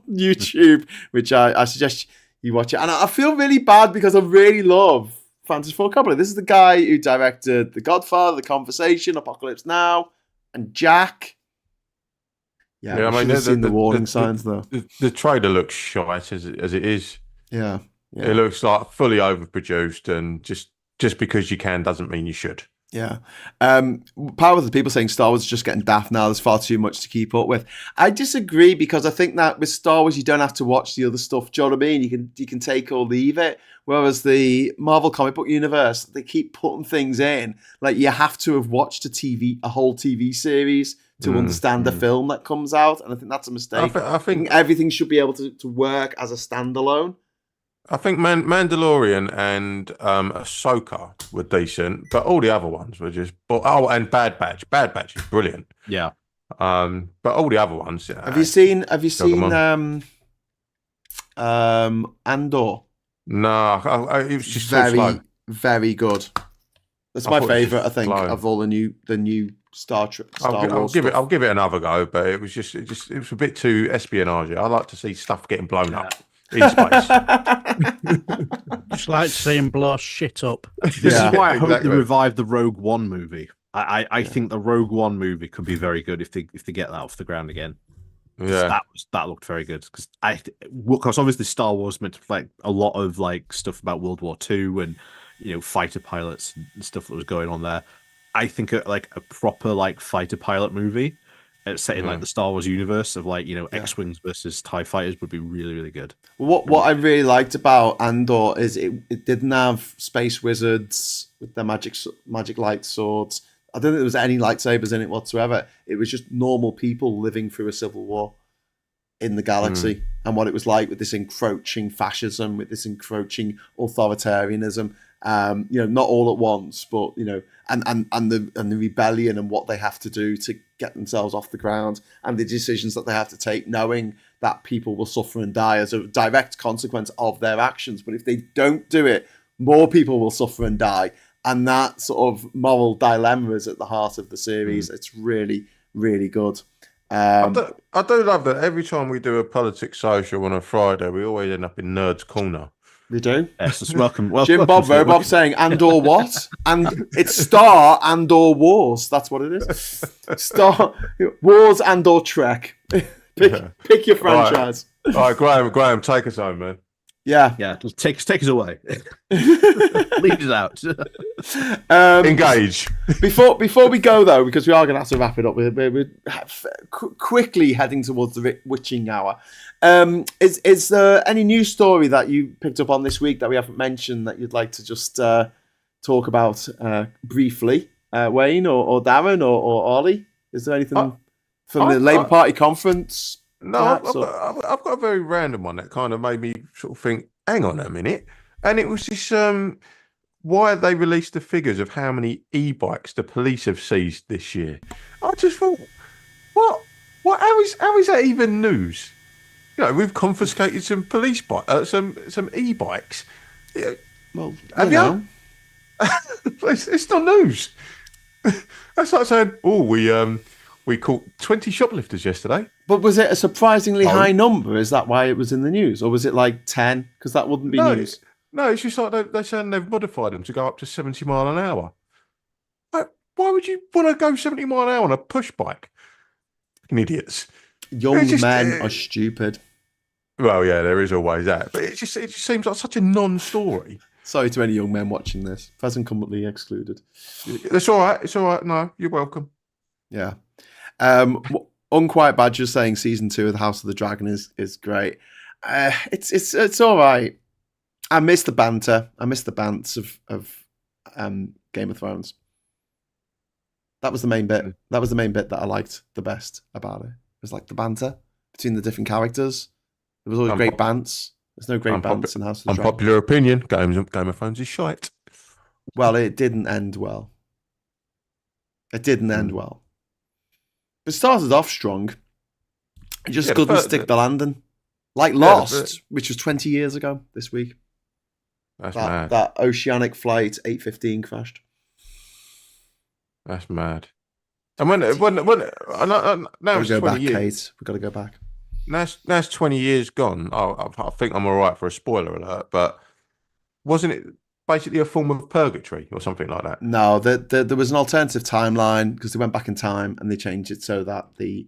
YouTube, which I suggest you watch it. And I feel really bad because I really love Francis Ford Coppola. This is the guy who directed The Godfather, The Conversation, Apocalypse Now, and Jack. Yeah, I mean, seen the warning signs though. The trailer looks shite as it is. Yeah. It looks like fully overproduced, and just because you can doesn't mean you should. Yeah. Part of the people saying Star Wars is just getting daft now. There's far too much to keep up with. I disagree, because I think that with Star Wars, you don't have to watch the other stuff. Do you know what I mean? You can take or leave it. Whereas the Marvel comic book universe, they keep putting things in. Like, you have to have watched a whole TV series to understand the film that comes out. And I think that's a mistake. I think everything should be able to work as a standalone. I think Mandalorian and Ahsoka were decent, but all the other ones were just... and Bad Batch. Bad Batch is brilliant. Yeah. But all the other ones... Have you seen Andor? No, it was just very, very good. That's my favourite, I think, of all the new Star Wars. I'll give it another go, but it was a bit too espionage. I like to see stuff getting blown up in space. Just like to see him blow shit up. This is why I hope they revive the Rogue One movie. I think the Rogue One movie could be very good if they get that off the ground again. Yeah, that looked very good, because obviously Star Wars meant to reflect a lot of like stuff about World War II and fighter pilots and stuff that was going on there. I think a proper like fighter pilot movie set in like the Star Wars universe of X-wings versus TIE fighters would be really, really good. What I really liked about Andor is it didn't have space wizards with their magic light swords. I don't think there was any lightsabers in it whatsoever. It was just normal people living through a civil war in the galaxy, and what it was like with this encroaching fascism, with this encroaching authoritarianism. Not all at once, but and the rebellion and what they have to do to get themselves off the ground, and the decisions that they have to take, knowing that people will suffer and die as a direct consequence of their actions. But if they don't do it, more people will suffer and die. And that sort of moral dilemma is at the heart of the series. It's really, really good. I do love that every time we do a politics social on a Friday, we always end up in Nerd's Corner. We do? Yes, welcome. Jim Bob Robot saying Andor what? And it's Star Andor Wars. That's what it is. Star Wars Andor Trek. Pick your franchise. All right, Graham, take us home, man. Yeah. Take us away. Lead us out. Engage. Before we go though, because we are going to have to wrap it up. We're quickly heading towards the witching hour. Is there any news story that you picked up on this week that we haven't mentioned that you'd like to just talk about briefly, Wayne or Darren or Ollie? Is there anything from the Labour Party conference? No, I've got a very random one that kind of made me sort of think, hang on a minute. And it was this, why they released the figures of how many e-bikes the police have seized this year. I just thought, what? How is that even news? We've confiscated some police bikes, some e-bikes. Well, have you? It's not news. That's like saying, we caught 20 shoplifters yesterday. But was it a surprisingly high number? Is that why it was in the news? Or was it like 10? Because that wouldn't be news. No, it's just like they're saying they've modified them to go up to 70 mile an hour. Like, why would you want to go 70 mile an hour on a push bike? Idiots. Young men are stupid. Well, yeah, there is always that. But it just seems like such a non-story. Sorry to any young men watching this. Present completely excluded. It's all right. It's all right. No, you're welcome. Yeah. Unquiet Badger saying season 2 of the House of the Dragon is great. It's all right. I miss the banter. I miss the bants of Game of Thrones. That was the main bit. That was the main bit that I liked the best about it. It was like the banter between the different characters. There was always great bants. There's no great bants in House of the Dragon. Unpopular opinion. Game of Thrones is shite. Well, it didn't end well. It didn't end well. It started off strong. It just couldn't stick the landing. Like Lost, which was 20 years ago this week. That's mad. That Oceanic Flight 815 crashed. That's mad. And when now Gotta it's go 20 back, years. Kate. We've got to go back. Now it's 20 years gone. I think I'm all right for a spoiler alert, but wasn't it basically a form of purgatory or something like that? No, there was an alternative timeline because they went back in time and they changed it so that the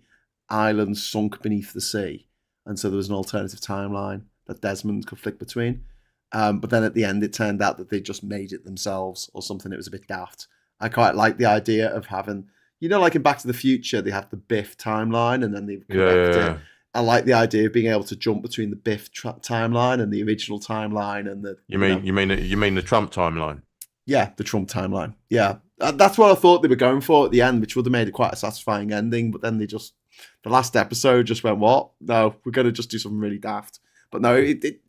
island sunk beneath the sea, and so there was an alternative timeline that Desmond could flick between. But then at the end, it turned out that they just made it themselves or something. It was a bit daft. I quite like the idea of having, like in Back to the Future, they have the Biff timeline and then they correct it. I like the idea of being able to jump between the Biff timeline and the original timeline and the. You mean the Trump timeline? Yeah, the Trump timeline. Yeah, that's what I thought they were going for at the end, which would have made it quite a satisfying ending. But then the last episode just went, what? No, we're going to just do something really daft. But no, it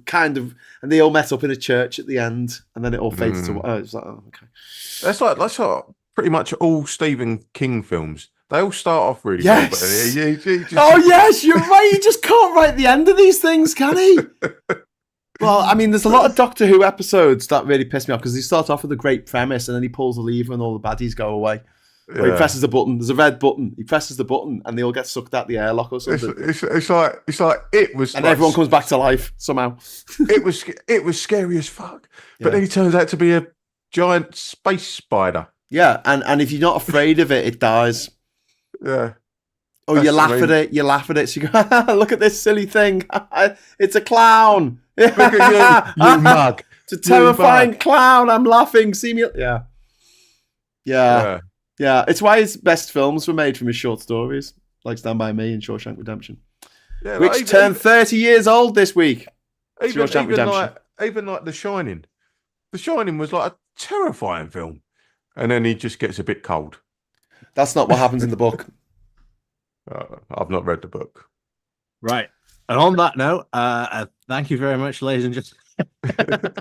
kind of, and they all met up in a church at the end, and then it all fades to. It's like, oh, okay. That's like pretty much all Stephen King films. They all start off really yes. well, but you just... Oh yes, you're right. You just can't write the end of these things, can he? Well, I mean, there's a lot of Doctor Who episodes that really piss me off because they start off with a great premise, and then he pulls the lever, and all the baddies go away. Yeah. Or he presses the button. There's a red button. He presses the button, and they all get sucked out the airlock or something. It's like it was, and everyone comes back to life somehow. it was scary as fuck. But then he turns out to be a giant space spider. Yeah, and if you're not afraid of it, it dies. Yeah. Or you laugh at it. You laugh at it. So you go, look at this silly thing. It's a clown. Look at you mug. It's a terrifying clown. I'm laughing. See me. Yeah. It's why his best films were made from his short stories, like Stand By Me and Shawshank Redemption, which turned 30 years old this week. Even like The Shining. The Shining was like a terrifying film, and then he just gets a bit cold. That's not what happens in the book. I've not read the book. Right. And on that note, thank you very much, ladies and gentlemen.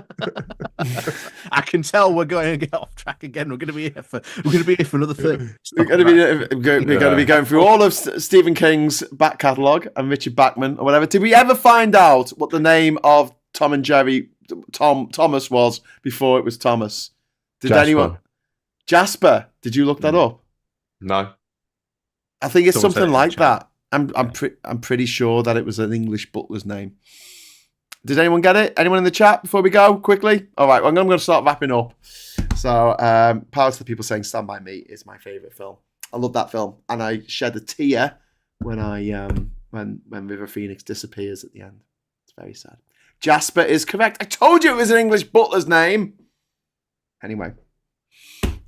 I can tell we're going to get off track again. We're going to be here for another 30. We're going to be going through all of Stephen King's back catalogue and Richard Bachman or whatever. Did we ever find out what the name of Tom and Jerry Thomas was before it was Thomas? Did anyone? Jasper. Did you look that up? No. I think it's something like that. I'm pretty sure that it was an English butler's name. Did anyone get it? Anyone in the chat before we go quickly? All right, well, I'm going to start wrapping up. So, power to the people saying Stand By Me is my favourite film. I love that film, and I shed a tear when when River Phoenix disappears at the end. It's very sad. Jasper is correct. I told you it was an English butler's name. Anyway.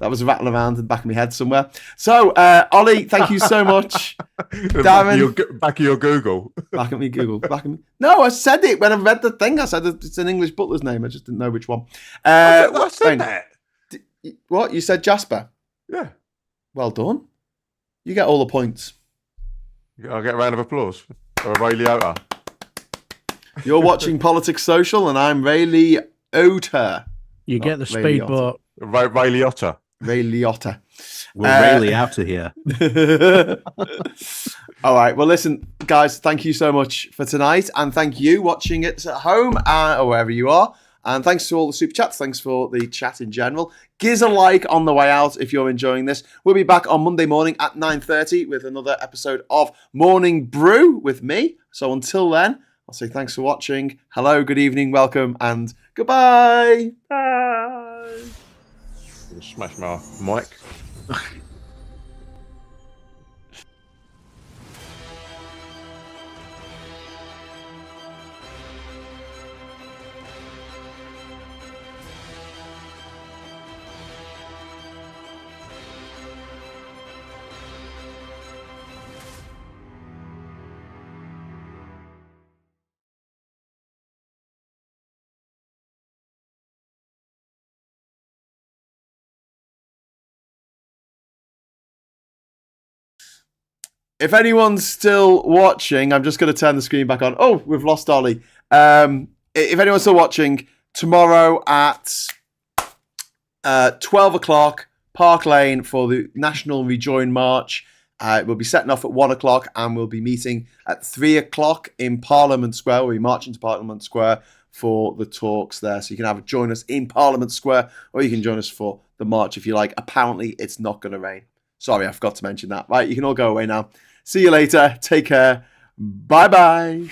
That was rattling around in the back of my head somewhere. So, Ollie, thank you so much. Darren. Back of your Google. Back at me, Google. No, I said it when I read the thing. I said it's an English butler's name. I just didn't know which one. I said that. What? You said Jasper? Yeah. Well done. You get all the points. I'll get a round of applause. Or a Ray Liotta. You're watching Politics Social, and I'm Ray Liotta. You get the speedboat. Ray Liotta. Ray Liotta. We're really out of here. All right. Well, listen, guys, thank you so much for tonight. And thank you watching it at home or wherever you are. And thanks to all the super chats. Thanks for the chat in general. Give a like on the way out if you're enjoying this. We'll be back on Monday morning at 9:30 with another episode of Morning Brew with me. So until then, I'll say thanks for watching. Hello, good evening, welcome, and goodbye. Bye. Smash my mic. If anyone's still watching, I'm just going to turn the screen back on. Oh, we've lost Ollie. If anyone's still watching, tomorrow at 12 o'clock, Park Lane for the National Rejoin March. We'll be setting off at 1 o'clock and we'll be meeting at 3 o'clock in Parliament Square. We'll be marching to Parliament Square for the talks there. So you can either join us in Parliament Square or you can join us for the march if you like. Apparently, it's not going to rain. Sorry, I forgot to mention that. Right, you can all go away now. See you later. Take care. Bye-bye.